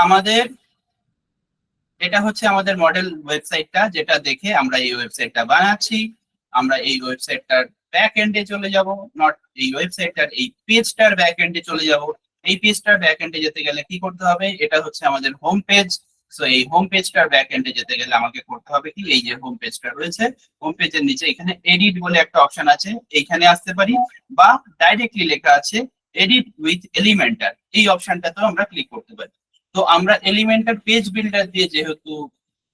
আমাদের এটা হচ্ছে আমাদের মডেল ওয়েবসাইটটা, যেটা দেখে আমরা এই ওয়েবসাইটটা বানাচ্ছি। আমরা এই ওয়েবসাইটটার ব্যাক এন্ডে চলে যাব, নট এই ওয়েবসাইটটার এই পেজটার ব্যাক এন্ডে চলে যাব। এই পেজটার ব্যাক এন্ডে যেতে গেলে কি করতে হবে? এটা হচ্ছে আমাদের হোম পেজ। সো এই হোম পেজটার ব্যাক এন্ডে যেতে গেলে আমাকে করতে হবে কি, এই যে হোম পেজটা রয়েছে, হোম পেজের নিচে এখানে এডিট বলে একটা অপশন আছে, এইখানে আসতে পারি, বা ডাইরেক্টলি লেখা আছে এডিট উইথ এলিমেন্টার, এই অপশনটাতেও আমরা ক্লিক করতে পারি। তো আমরা এলিমেন্টার পেজ বিল্ডার দিয়ে যেহেতু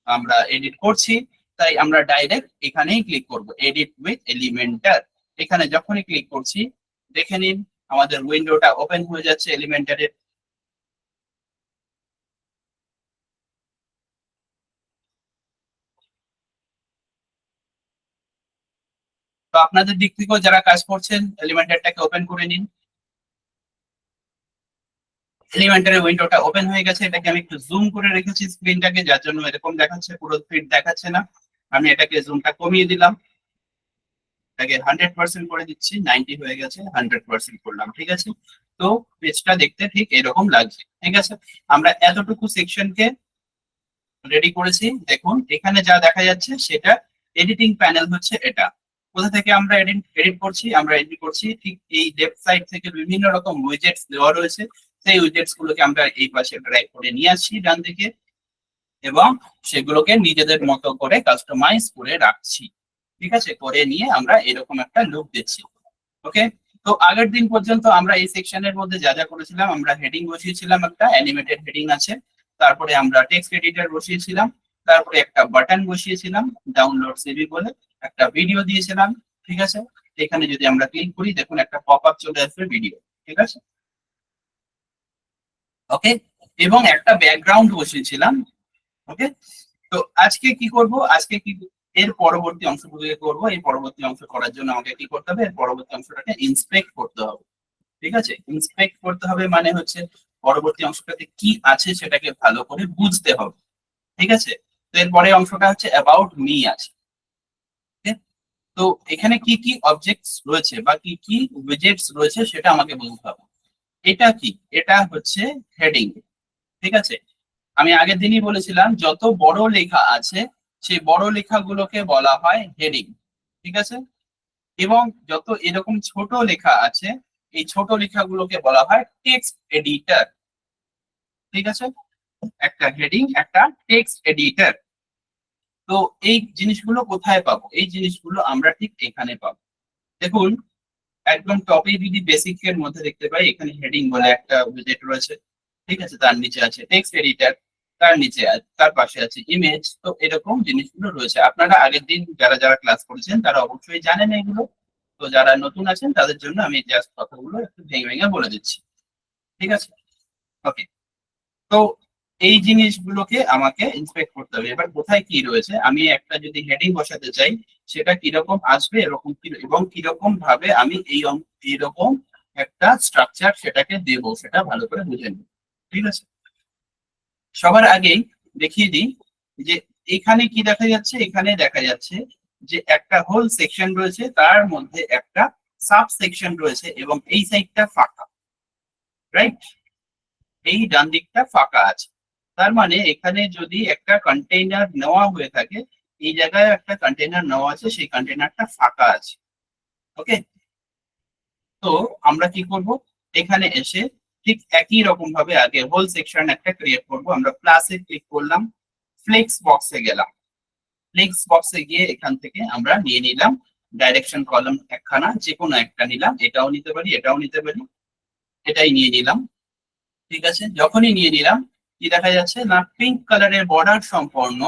আমরা এডিট করছি, তাই আমরা ডাইরেক্ট এখানেই ক্লিক করব, এডিট উইথ এলিমেন্টার। এখানে যখনই ক্লিক করছি, দেখে নিন আমাদের উইন্ডোটা ওপেন হয়ে যাচ্ছে এলিমেন্টারের। তো আপনাদের দিক থেকেও যারা কাজ করছেন, এলিমেন্টারটাকে ওপেন করে নিন। এলিমেন্টারের উইন্ডোটা ওপেন হয়ে গেছে। এটাকে আমি একটু জুম করে রেখেছি স্ক্রিনটাকে, যার জন্য এরকম দেখাচ্ছে, পুরো ফিট দেখাচ্ছে না। আমি এটাকে জুমটা কমিয়ে দিলাম, এটাকে 100% করে দিচ্ছি, 90 হয়ে গেছে, 100% করলাম, ঠিক আছে। তো পেজটা দেখতে ঠিক এরকম লাগছে, ঠিক আছে। আমরা এতটুকু সেকশনকে রেডি করেছি। দেখুন এখানে যা দেখা যাচ্ছে সেটা এডিটিং প্যানেল হচ্ছে এটা। কোথা থেকে আমরা এডিট করছি? আমরা এডিট করছি ঠিক এই লেফট সাইড থেকে বিভিন্ন রকম উইজেটস দেওয়া রয়েছে, সেই উইজেটস গুলোকে আমরা এই পাশে ড্র্যাগ করে নিয়ে আসছি ডান দিকে, এবং সেগুলোকে নিজেদের মতো করে কাস্টমাইজ করে রাখছি, ঠিক আছে। করে নিয়ে আমরা এরকম একটা লুক দিচ্ছি। ওকে। তো আগের দিন পর্যন্ত আমরা এই সেকশনের মধ্যে যা যা করেছিলাম, আমরা হেডিং বসিয়েছিলাম, একটা অ্যানিমেটেড হেডিং আছে, তারপরে আমরা টেক্সট এডিটর বসিয়েছিলাম, তারপরে একটা বাটন বসিয়েছিলাম ডাউনলোড সিভি বলে, একটা ভিডিও দিয়েছিলাম, ঠিক আছে। এখানে যদি আমরা ক্লিক করি, দেখুন একটা পপ আপ চলে আসবে ভিডিও, ঠিক আছে। ওকে। এবং একটা ব্যাকগ্রাউন্ড বসিয়েছিলাম। ওকে। তো আজকে কি করব? আজকে কি এর পরবর্তী অংশগুলোকে করব। এই পরবর্তী অংশ করার জন্য আমাকে কি করতে হবে? এর পরবর্তী অংশটাকে ইন্সপেক্ট করতে হবে, ঠিক আছে। ইন্সপেক্ট করতে হবে মানে হচ্ছে পরবর্তী অংশটাতে কি আছে সেটাকে ভালো করে বুঝতে হবে, ঠিক আছে। তো এর পরের অংশটা হচ্ছে অ্যাবাউট মি আছে। okay? তো এখানে কি কি অবজেক্টস রয়েছে বা কি কি উইজেটস রয়েছে সেটা আমাকে বুঝতে হবে। এটা কি? এটা হচ্ছে হেডিং, ঠিক আছে। আমি আগের দিনই বলেছিলাম যত বড় লেখা আছে সেই বড় লেখাগুলোকে বলা হয় হেডিং, ঠিক আছে। এবং যত এরকম ছোট লেখা আছে, এই ছোট লেখাগুলোকে বলা হয় টেক্সট এডিটর, ঠিক আছে। একটা হেডিং, একটা টেক্সট এডিটর। তো এই জিনিসগুলো কোথায় পাবো? এই জিনিসগুলো আমরা ঠিক এখানে পাবো। দেখুন একদম টপে যদি বেসিক এর মধ্যে দেখতে পাই, এখানে হেডিং বলে একটা উইজেট রয়েছে, ঠিক আছে। তার নিচে আছে টেক্সট এডিটর, তার নিচে তার পাশে আছে ইমেজ। তো এরকম জিনিসগুলো রয়েছে। আপনারা আগের দিন যারা যারা ক্লাস করেছেন তারা অবশ্যই জানেন এগুলো। তো যারা নতুন আছেন তাদের জন্য আমি জাস্ট কথাগুলো একটু ভেঙে ভেঙে বলে দিচ্ছি, ঠিক আছে। ওকে। তো এই জিনিসগুলোকে আমাকে ইন্সপেক্ট করতে হবে। এবার কোথায় কি রয়েছে, আমি একটা যদি হেডিং বসাতে চাই, সেটা কিরকম আসবে, এরকম কি এবং কিরকম ভাবে আমি এইরকম একটা স্ট্রাকচার সেটাকে দেবো, সেটা ভালো করে বুঝে নিই, ঠিক আছে। সবার আগেই দেখিয়ে দিই যে এখানে কি দেখা যাচ্ছে। এখানে দেখা যাচ্ছে যে একটা হোল সেকশন রয়েছে, তার মধ্যে একটা সাব সেকশন রয়েছে, এবং এই সাইডটা ফাঁকা, রাইট। এই ডান দিকটা ফাঁকা আছে। তার মানে এখানে যদি একটা কন্টেইনার নেওয়া হয়ে থাকে, এই জায়গায় একটা কন্টেইনার নেওয়া আছে, সেই কন্টেইনারটা ফাঁকা আছে। ওকে। তো আমরা কি করব? এখানে এসে ঠিক একই রকম ভাবে আগে হোল সেকশন একটা ক্রিয়েট করব। আমরা প্লাসে ক্লিক করলাম, ফ্লেক্স বক্সে গেলাম, ফ্লেক্স বক্সে গিয়ে এখান থেকে আমরা নিয়ে নিলাম ডাইরেকশন কলাম একখানা, যে কোনো একটা নিলাম, এটাও নিতে পারি, এটাও নিতে পারি, এটাই নিয়ে নিলাম, ঠিক আছে। যখনই নিয়ে নিলাম, কি দেখা যাচ্ছে না, পিঙ্ক কালারের বর্ডার সম্পন্ন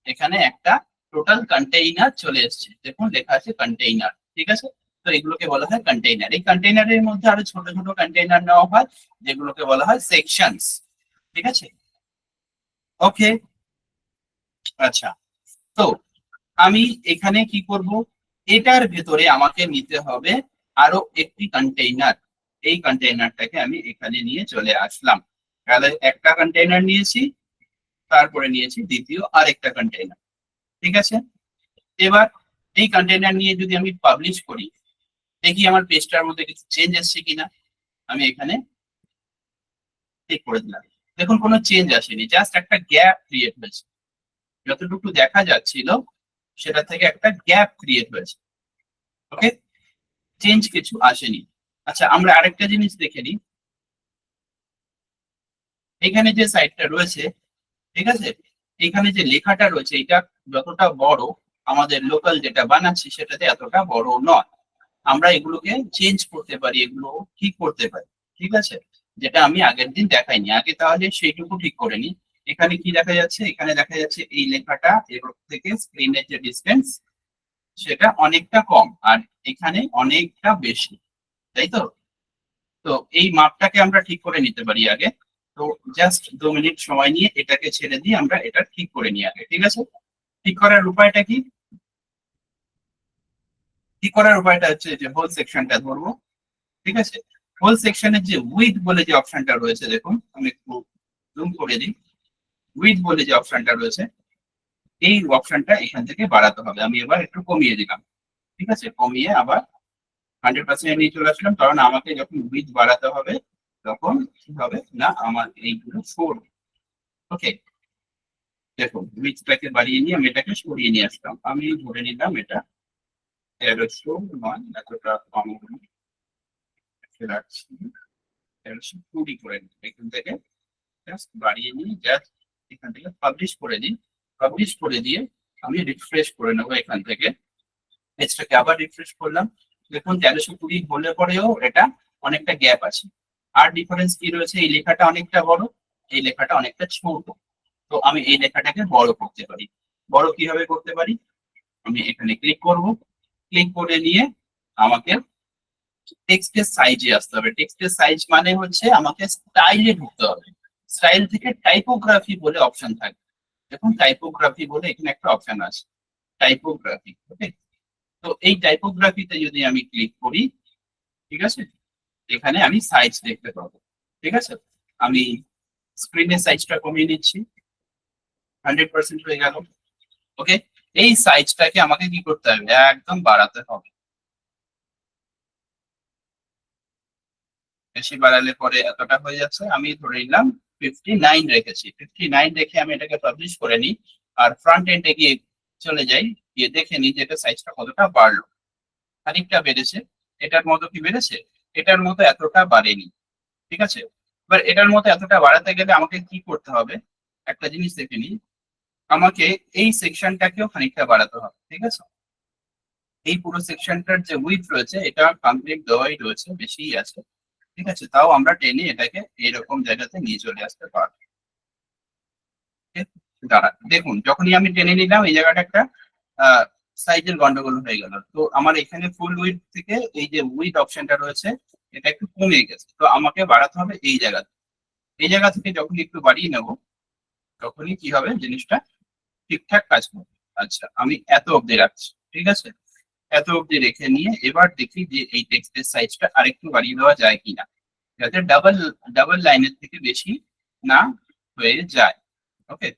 এখানে একটা টোটাল কন্টেইনার চলে এসেছে। দেখুন লেখা আছে কন্টেইনার, ঠিক আছে। তো এগুলোকে বলা হয় কন্টেইনার। এই কন্টেইনারের মধ্যে আরো ছোট ছোট কন্টেইনার নেওয়া হয়, যেগুলোকে বলা হয় সেকশনস, ঠিক আছে। ওকে। আচ্ছা। তো আমি এখানে কি করব? এটার ভেতরে আমাকে নিতে হবে আরো একটি কন্টেইনার। এই কন্টেইনারটাকে আমি এখানে নিয়ে চলে আসলাম। তাহলে একটা কন্টেইনার নিয়েছি, তারপরে নিয়েছি দ্বিতীয় আরেকটা কন্টেইনার, ঠিক আছে। এবার এই কন্টেইনার নিয়ে যদি আমি পাবলিশ করি, দেখি আমার পেজটার মধ্যে কিছু চেঞ্জ এসছে কিনা। আমি এখানে ক্লিক করে দিলাম, দেখুন কোনো চেঞ্জ আসেনি, জাস্ট একটা গ্যাপ ক্রিয়েট হয়েছে। যতটুকু দেখা যাচ্ছিল সেটা থেকে একটা গ্যাপ ক্রিয়েট হয়েছে। ওকে, চেঞ্জ কিছু আসেনি। আচ্ছা, আমরা আরেকটা জিনিস দেখে নিই। এখানে যে সাইডটা রয়েছে, ঠিক আছে, এখানে যে লেখাটা রয়েছে এটা যতটা বড়, আমাদের লোকাল যেটা বানাচ্ছি সেটাতে এতটা বড় নয়। আমরা এগুলোকে চেঞ্জ করতে পারি, এগুলো ঠিক করতে পারি, ঠিক আছে, যেটা আমি আগের দিন দেখাইনি আগে, তাহলে সেইটুকু ঠিক করে নি। এখানে কি দেখা যাচ্ছে, এখানে দেখা যাচ্ছে এই লেখাটা এর থেকে স্ক্রিনের যে ডিসটেন্স সেটা অনেকটা কম, আর এখানে অনেকটা বেশি, তাই তো? তো এই মাপটাকে আমরা ঠিক করে নিতে পারি আগে। তো জাস্ট 2 মিনিট সময় নিয়ে এটাকে ছেড়ে দিয়ে আমরা এটা ঠিক করে নিই আগে, ঠিক আছে? ঠিক করার উপায়টা কি? ঠিক করার উপায়টা হচ্ছে যে হোল সেকশনটা ধরবো, ঠিক আছে? হোল সেকশনের যে উইথ বলে যে অপশনটা রয়েছে, দেখুন আমি একটু জুম করে দিই। উইথ বলে যে অপশনটা রয়েছে, এই অপশনটা এখান থেকে বাড়াতে হবে। আমি এবার একটু কমিয়ে দিলাম, ঠিক আছে, কমিয়ে আবার 100% নিয়ে চলে আসলাম, কারণ আমাকে যখন উইথ বাড়াতে হবে তখন কি হবে না, আমার এইগুলো ফোর। ওকে, দেখুন উইথটাকে বাড়িয়ে নিয়ে আমি এটাকে সরিয়ে নিয়ে আসলাম, আমি ধরে নিলাম এটা 1300 নয়, এতটা কম রাখছি, 1320 করে নিই। এখান থেকে জাস্ট বাড়িয়ে নিই, জাস্ট এখান থেকে পাবলিশ করে দিই। পাবলিশ করে দিয়ে আমি রিফ্রেশ করে নেবো এখান থেকে, পেজটাকে আবার রিফ্রেশ করলাম। দেখুন 1320 হলে পরেও এটা অনেকটা গ্যাপ আছে। আর ডিফারেন্স কি রয়েছে, এই লেখাটা অনেকটা বড়, এই লেখাটা অনেকটা ছোট। তো আমি এই লেখাটাকে বড় করতে পারি। বড় কিভাবে করতে পারি, আমি এখানে ক্লিক করব, ক্লিক করে নিয়ে আমাকে টেক্সটের সাইজে আসতে হবে। টেক্সটের সাইজ মানে হচ্ছে আমাকে স্টাইলে ঢুকতে হবে। স্টাইল থেকে টাইপোগ্রাফি বলে অপশন থাকবে। দেখুন টাইপোগ্রাফি বলে এখানে একটা অপশন আছে, টাইপোগ্রাফি। ওকে, তো এই টাইপোগ্রাফিতে যদি আমি ক্লিক করি, ঠিক আছে, এখানে আমি সাইজ দেখতে পাবো, ঠিক আছে। আমি স্ক্রিনের সাইজটা কমিয়ে নিচ্ছি, 100% হয়ে গেল। ওকে, এই সাইজটাকে আমাকে কি করতে হবে, একদম বাড়াতে হবে। বেশি বাড়ালে পরে এতটা হয়ে যাচ্ছে, আমি ধরে নিলাম 59 রেখেছি। 59 রেখে আমি এটাকে পাবলিশ করে নিই, আর ফ্রন্ট এন্ডে গিয়ে চলে যাই, গিয়ে দেখে নিই যে এটা সাইজটা কতটা বাড়লো। খানিকটা বেড়েছে। এটার মতো কি বেড়েছে? এটার মতো এতটা বাড়েনি, ঠিক আছে। এবার এটার মতো এতটা বাড়াতে গেলে আমাকে কি করতে হবে, একটা জিনিস দেখে নিই, আমাকে এই সেকশনটাকেও খানিকটা বাড়াতে হবে, ঠিক আছে। এই পুরো সেকশনটার যে উইথ রয়েছে এটা কমপ্লিট দেওয়াই রয়েছে, বেশিই আছে, ঠিক আছে, তাও আমরা টেনে এটাকে এইরকম জায়গাতে নিয়ে চলে আসতে পারবো। দাঁড়া, দেখুন যখনই আমি টেনে নিলাম এই জায়গাটা একটা সাইজের গন্ডগোল হয়ে গেল। তো আমার এখানে ফুল উইথ থেকে এই যে উইথ অপশনটা রয়েছে এটা একটু কমে গেছে, তো আমাকে বাড়াতে হবে এই জায়গাতে। এই জায়গা থেকে যখন একটু বাড়িয়ে নেব তখনই কি হবে, জিনিসটা ঠিকঠাক কাজ করবে। আচ্ছা, আমি এত অবধি রাখছি, ঠিক আছে। এত অবধি রেখে নিয়ে এবার দেখি যে এই টেক্সটের সাইজটা আরেকটু বাড়িয়ে দেওয়া যায় কিনা, যাতে ডাবল ডাবল লাইনের থেকে বেশি না হয়ে যায়। ওকে,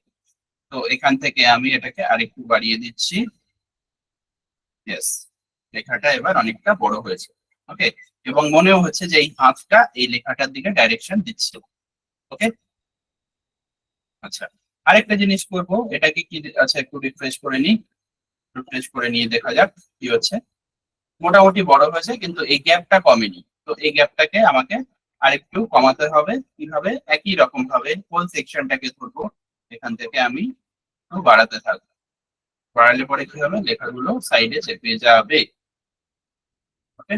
তো এখান থেকে আমি এটাকে আরেকটু বাড়িয়ে দিচ্ছি। ইয়েস, লেখাটা এবার অনেকটা বড় হয়েছে। ওকে, এবং মনেও হচ্ছে যে এই হাতটা এই লেখাটার দিকে ডাইরেকশন দিচ্ছে। ওকে, আচ্ছা, আরেকটা জিনিস করব, এটাকে কি, আচ্ছা একটু রিফ্রেশ করে নিই। রিফ্রেশ করে নিয়ে দেখা যাক কি হচ্ছে। মোটামুটি বড় হয়েছে কিন্তু এই গ্যাপটা কমেনি। তো এই গ্যাপটাকে আমাকে আরেকটু কমাতে হবে। কিভাবে, একই রকম ভাবে হোল সেকশনটাকে ধরবো, এখান থেকে আমি একটু বাড়াতে থাকবো। বাড়ালে পরে কি হবে, লেখাগুলো সাইডে চেপে যাবে। ওকে,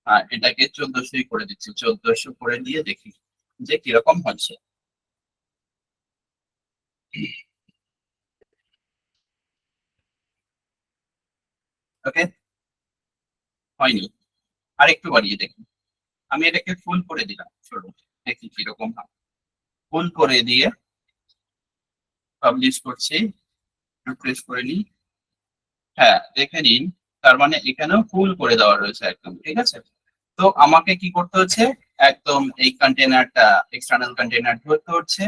আর এটাকে 1400 করে দিচ্ছি, 1400 করে দিয়ে দেখি যে কিরকম হচ্ছে। ওকে, হয়নি, আর একটু বাড়িয়ে দেখি। আমি এটাকে ফুল করে দিলাম, চলুন দেখি কিরকম হয়। ফুল করে দিয়ে পাবলিশ করছি, রিফ্রেশ করে নিই। হ্যাঁ, দেখে নিন, তার মানে এখানেও ফুল করে দেওয়া রয়েছে একদম, ঠিক আছে। তো আমাকে কি করতে হচ্ছে, একদম এই কন্টেনারটা, এক্সটার্নাল কন্টেনার ধরতে হচ্ছে।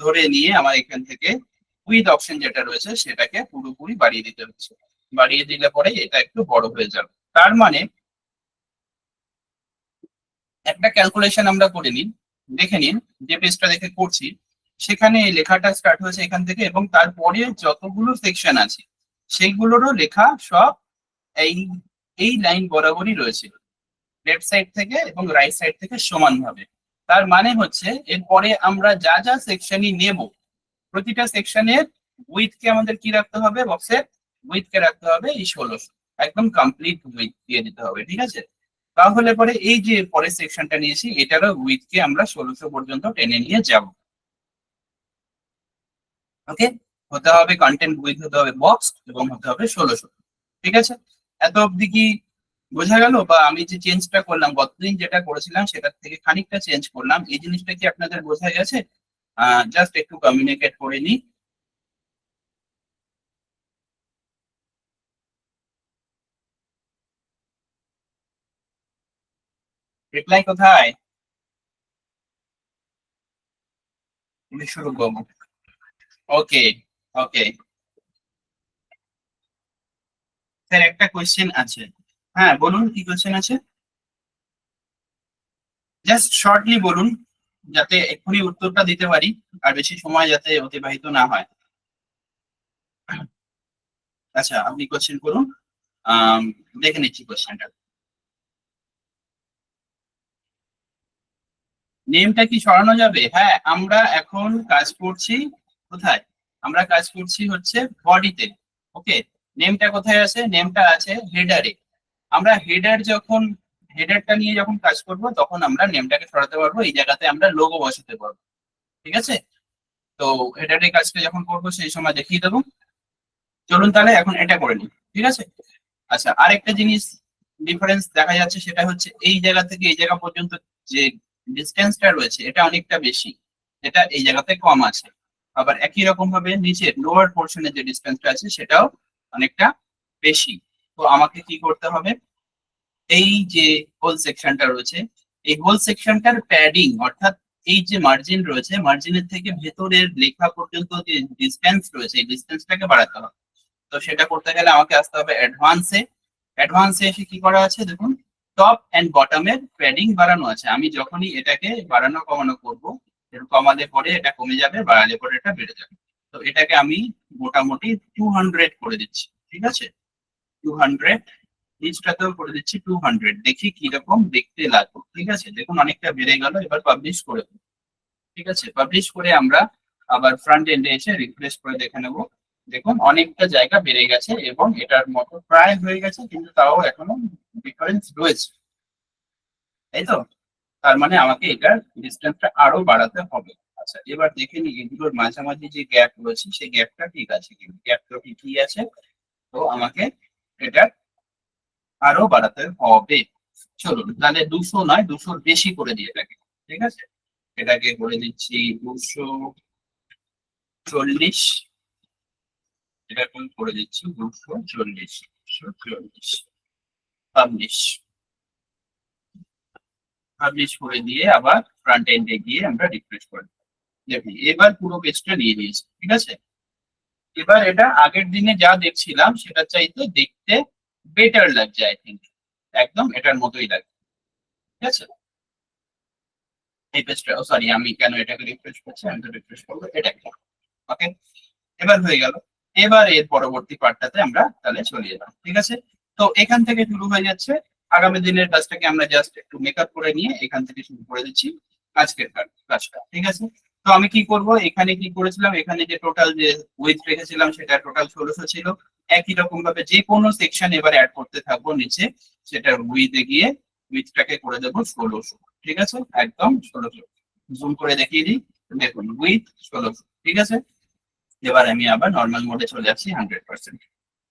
ধরে নিয়ে আমার এখান থেকে উইথ অপশন যেটা রয়েছে সেটাকে পুরোপুরি বাড়িয়ে দিতে হচ্ছে। বাড়িয়ে দিলে পরে এটা একটু বড় হয়ে যাবে। তার মানে একটা ক্যালকুলেশন আমরা করে নিই, দেখে নিন, যে পেজটা দেখে করছি সেখানে এই লেখাটা স্টার্ট হয়েছে এখান থেকে, এবং তারপরে যতগুলো সেকশন আছে সেইগুলোরও লেখা সব এই এই লাইন বরাবরই রয়েছে, লেফট সাইড থেকে এবং রাইট সাইড থেকে সমানভাবে। তার মানে হচ্ছে এরপরে আমরা যা যা সেকশনই নেব, প্রতিটা সেকশনের উইথ কে আমাদের কি রাখতে হবে, বক্সের উইথ কে রাখতে হবে এই 1600, একদম কমপ্লিট উইথ দিয়ে দিতে হবে, ঠিক আছে। তাহলে পরে এই যে পরের সেকশনটা নিয়েছি এটারও উইথ কে আমরা 1600 পর্যন্ত টেনে নিয়ে যাব। ওকে, হতে হবে কন্টেন্ট উইথ, হতে হবে বক্স, এবং হতে হবে 1600। ঠিক আছে, এত অব্দি কি বোঝা গেল? বা আমি যে চেঞ্জটা করলাম, গতদিন যেটা করেছিলাম সেটার থেকে খানিকটা চেঞ্জ করলাম, এই জিনিসটা কি আপনাদের বোঝা গেছে? জাস্ট একটু কমিউনিকেট করে নিই। রিপ্লাই কোথায়? আমি শুরু করবো। ওকে, ওকে স্যার, একটা কোয়েশ্চেন আছে। হ্যাঁ বলুন, কি কোয়েশ্চেন আছে? জাস্ট শর্টলি বলুন, যাতে এক্ষুনি উত্তরটা দিতে পারি, আর বেশি সময় যাতে অতিবাহিত না হয়। আচ্ছা, আপনি কোয়েশ্চেন করুন। আম, দেখে নিচ্ছি কোয়েশ্চেনটা। নেমটা কি সরানো যাবে? হ্যাঁ, আমরা এখন কাজ করছি কোথায়? আমরা কাজ করছি হচ্ছে বডিতে। ওকে, নেমটা কোথায় আছে? নেমটা আছে হেডারে। আমরা হেডার যখন, হেডারটা নিয়ে যখন কাজ করব তখন আমরা নেমটাকে সরাতে পারবো, এই জায়গাতে আমরা লোগো বসাতে পারবো। ঠিক আছে, তো হেডারের কাজটা যখন করবো সেই সময় দেখিয়ে দেবো। চলুন তাহলে এখন এটা করে নিই, ঠিক আছে। আচ্ছা, আরেকটা জিনিস ডিফারেন্স দেখা যাচ্ছে, সেটা হচ্ছে এই জায়গা থেকে এই জায়গা পর্যন্ত যে ডিস্টেন্সটা রয়েছে এটা অনেকটা বেশি, এটা এই জায়গাতে কম আছে। আবার একই রকম ভাবে নিচের লোয়ার পোর্শনের যে ডিস্টেন্সটা আছে সেটাও অনেকটা বেশি। তো আমাকে কি করতে হবে, এই যে হোল সেকশনটা রয়েছে এই হোল সেকশনটার প্যাডিং, অর্থাৎ এই যে মার্জিন রয়েছে মার্জিনের থেকে ভেতরের লেখা পর্যন্ত যে ডিস্টেন্স রয়েছে এই ডিস্টেন্সটাকে বাড়াতে হবে। তো সেটা করতে গেলে আমাকে আসতে হবে অ্যাডভান্সে। অ্যাডভান্সে এসে কি করা আছে দেখুন, টপ এন্ড বটমের প্যাডিং বাড়ানো আছে। আমি যখনই এটাকে বাড়ানো কমানো করব, কমালে পরে এটা কমে যাবে, বাড়ালে পরে এটা বেড়ে যাবে। তো এটাকে আমি মোটামুটি 200 করে দিচ্ছি, ঠিক আছে। 200, নিচটাতেও করে দিচ্ছি 200, দেখি কিরকম দেখতে লাগবে। ঠিক আছে, দেখুন অনেকটা বেড়ে গেল। এবার পাবলিশ করে দেব। ঠিক আছে, পাবলিশ করে আমরা আবার ফ্রন্ট এন্ডে এসে রিফ্রেশ করে দেখে নেব। দেখুন অনেকটা জায়গা বেড়ে গেছে এবং এটার মতো প্রায় হয়ে গেছে, কিন্তু তাও এখনো ডিফারেন্স রয়েছে, তাই তো। তার মানে আমাকে এটার ডিস্টেন্সটা আরো বাড়াতে হবে। আচ্ছা, এবার দেখে নিই এগুলোর মাঝামাঝি যে গ্যাপ রয়েছে সেই গ্যাপটা ঠিক আছে কি, গ্যাপটা ঠিকই আছে। তো আমাকে এটা আরো বাড়াতে হবে। চলুন তাহলে 200 নয়, 200 বেশি করে দিয়ে থাকে। ঠিক আছে, এটাকে করে দিচ্ছি 240, এরকম করে দিচ্ছি 240, 240। পাবলিশ, পাবলিশ করে দিয়ে আবার ফ্রন্ট এন্ডে গিয়ে আমরা রিফ্রেশ করি। দেখুন এবার পুরো পেজটা নিয়ে নিয়েছি, ঠিক আছে। এবার এটা আগের দিনে যা দেখছিলাম সেটা চাইতে দেখতে বেটার লাগছে, আই থিঙ্ক একদম এটার মতোই লাগে। ঠিক আছে, এই পেজটা, সরি আমি কেন এটাকে রিফ্রেশ করছি, আমি তো রিফ্রেশ করবো এটাকে। ওকে, এবার হয়ে গেল। এবার এর পরবর্তী পার্টটাতে আমরা তাহলে চলে এলাম, ঠিক আছে। তো এখান থেকে শুরু হয়ে যাচ্ছে আগামী দিনের কাজটাকে আমরা জাস্ট একটু মেকআপ করে নিয়ে এখান থেকে শুরু করে দিচ্ছি আজকের কাজটা, ঠিক আছে। তো আমি কি করব, এখানে কি করেছিলাম, এখানে যে টোটাল যে উইথ রেখেছিলাম সেটা টোটাল 1600 ছিল। একই রকম ভাবে যে কোনো সেকশন এবার অ্যাড করতে থাকবো নিচে, সেটা উইথে গিয়ে উইথটাকে করে দেবো 1600। ঠিক আছে, একদম 1600। জুম করে দেখিয়ে দিই, দেখুন উইথ 1600, ঠিক আছে। এবার আমি আবার নর্মাল মোডে চলে আসছি 100%।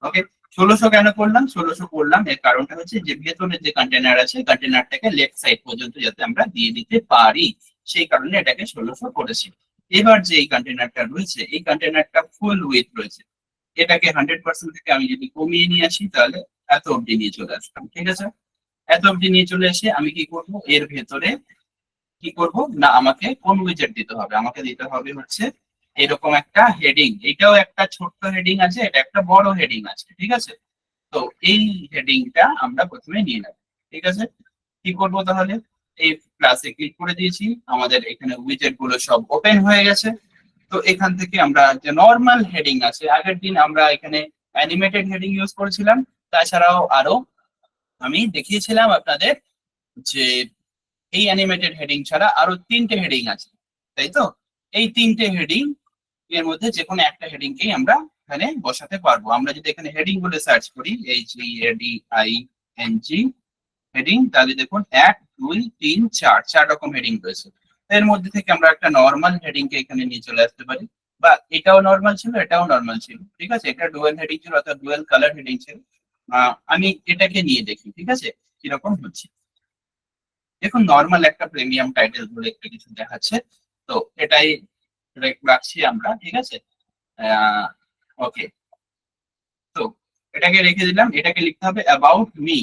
ওকে, 1600 কেন করলাম? 1600 করলাম এর কারণটা হচ্ছে যে ভেতরের যে কন্টেনার আছে কন্টেনারটাকে লেফট সাইড পর্যন্ত যাতে আমরা দিয়ে দিতে পারি, সেই কারণে এটাকে 1600 করেছি। এবার যে এই কন্টেনারটা রয়েছে এই কন্টেনারটা ফুল উইথ রয়েছে, এটাকে 100% থেকে আমি যদি কমিয়ে নিয়ে আসি তাহলে এত অব্দি নিয়ে চলে আসতাম, ঠিক আছে। এত অব্দি নিয়ে চলে এসে আমি কি করব, এর ভেতরে কি করব না, আমাকে কোন উইজেট দিতে হবে, আমাকে দিতে হবে হচ্ছে এরকম একটা হেডিং। এটাও একটা ছোট্ট হেডিং আছে, এটা একটা বড় হেডিং আছে, ঠিক আছে। তো এই হেডিংটা আমরা প্রথমে নিয়ে নেব, ঠিক আছে। কি করব তাহলে, এই প্লাসে ক্লিক করে দিয়েছি, আমাদের এখানে উইজেট গুলো সব ওপেন হয়ে গেছে। তো এখান থেকে আমরা যে নর্মাল হেডিং আছে, আগের দিন আমরা এখানে অ্যানিমেটেড হেডিং ইউজ করেছিলাম, তাছাড়াও আরো আমি দেখিয়েছিলাম আপনাদের যে এই অ্যানিমেটেড হেডিং ছাড়া আরো 3টে হেডিং আছে, তাই তো? এই 3টে হেডিং এর মধ্যে যে কোনো একটা হেডিং কেই আমরা এখানে বসাতে পারবো। আমরা যদি এখানে হেডিং বলে সার্চ করি, HEADING হেডিং, তাহলে দেখুন 1 2 3 4 রকম হেডিং রয়েছে। এর মধ্যে থেকে আমরা একটা নর্মাল হেডিং কে এখানে নিয়ে চলে আসতে পারি, বা এটাও নর্মাল ছিল, এটাও নর্মাল ছিল, ঠিক আছে? এটা ডুয়াল হেডিং ছিল, অর্থাৎ ডুয়াল কালার হেডিং ছিল। আমি এটাকে নিয়ে দেখি, ঠিক আছে, কিরকম হচ্ছে। দেখুন নর্মাল একটা প্রিমিয়াম টাইটেল বলে একটা কিছু দেখাচ্ছে, তো এটাই রাখছি আমরা, ঠিক আছে? ওকে, তো এটাকে রেখে দিলাম। এটাকে লিখতে হবে অ্যাবাউট মি।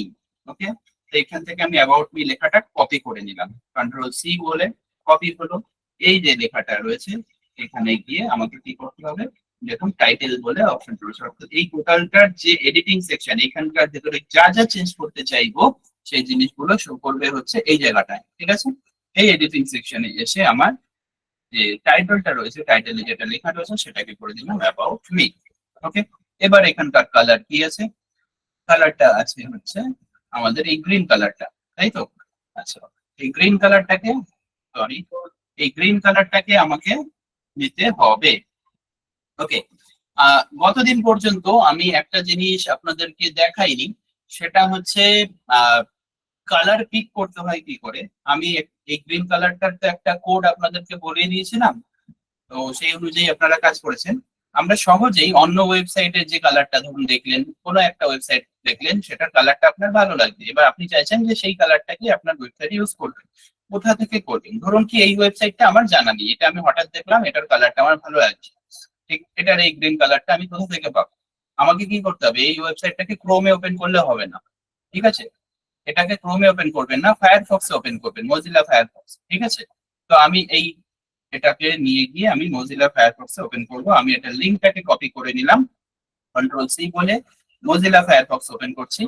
ওকে, তো এখান থেকে আমি অ্যাবাউট মি লেখাটা কপি করে নিলাম, কন্ট্রোল C বলে কপি হলো। এই যে লেখাটা রয়েছে এখানে গিয়ে আমাকে কি করতে হবে, দেখুন টাইটেল বলে অপশন রয়েছে, অর্থাৎ এই টোটালটার যে এডিটিং সেকশন, এখানকার ভেতরে যা যা চেঞ্জ করতে চাইবো সেই জিনিসগুলো শো করবে হচ্ছে এই জায়গাটায়, ঠিক আছে? এই এডিটিং সেকশনে এসে আমার যে টাইটেলটা রয়েছে, টাইটেলে যেটা লেখা রয়েছে সেটাকে করে দিলাম অ্যাবাউট মি। ওকে, এবার এখানকার কালার কি আছে? কালারটা আছে হচ্ছে আমাদের এই গ্রিন কালারটা, তাই তো? আচ্ছা, এই গ্রিন কালারটাকে, সরি, এই গ্রিন কালারটাকে আমাকে নিতে হবে। ওকে, গতদিন পর্যন্ত আমি একটা জিনিস আপনাদেরকে দেখাইনি, সেটা হচ্ছে কালার পিক করতে হয় কি করে। আমি এই গ্রিন কালারটার তো একটা কোড আপনাদেরকে বলে দিয়েছিলাম, তো সেই অনুযায়ী আপনারা কাজ করেছেন। আমরা সহজেই অন্য ওয়েবসাইটের যে কালারটা, ধরুন দেখলেন কোনো একটা ওয়েবসাইট দেখলেন, সেটার কালারটা আপনার ভালো লাগবে, এবার আপনি চাইছেন যে সেই কালারটাকে আপনার ওয়েবসাইটে ইউজ করবেন। কোথা থেকে করবেন? ধরুন কি এই ওয়েবসাইটটা আমার জানা নেই, এটা আমি হঠাৎ দেখলাম, এটার কালারটা আমার ভালো লাগছে, ঠিক, এটার এই গ্রিন কালারটা আমি কোথা থেকে পাবো? আমাকে কি করতে হবে? এই ওয়েবসাইটটাকে ক্রোমে ওপেন করলে হবে না, ঠিক আছে? এটাকে ক্রোমে ওপেন করবেন না, ফায়ারফক্সে ওপেন করবেন, মজিলা ফায়ারফক্স, ঠিক আছে? তো আমি এই এটাকে নিয়ে গিয়ে আমি মজিলা ফায়ারফক্সে ওপেন করব। আমি এটা লিংকটাকে কপি করে নিলাম, কন্ট্রোল C বলে মজিলা ফায়ারফক্স ওপেন করছি।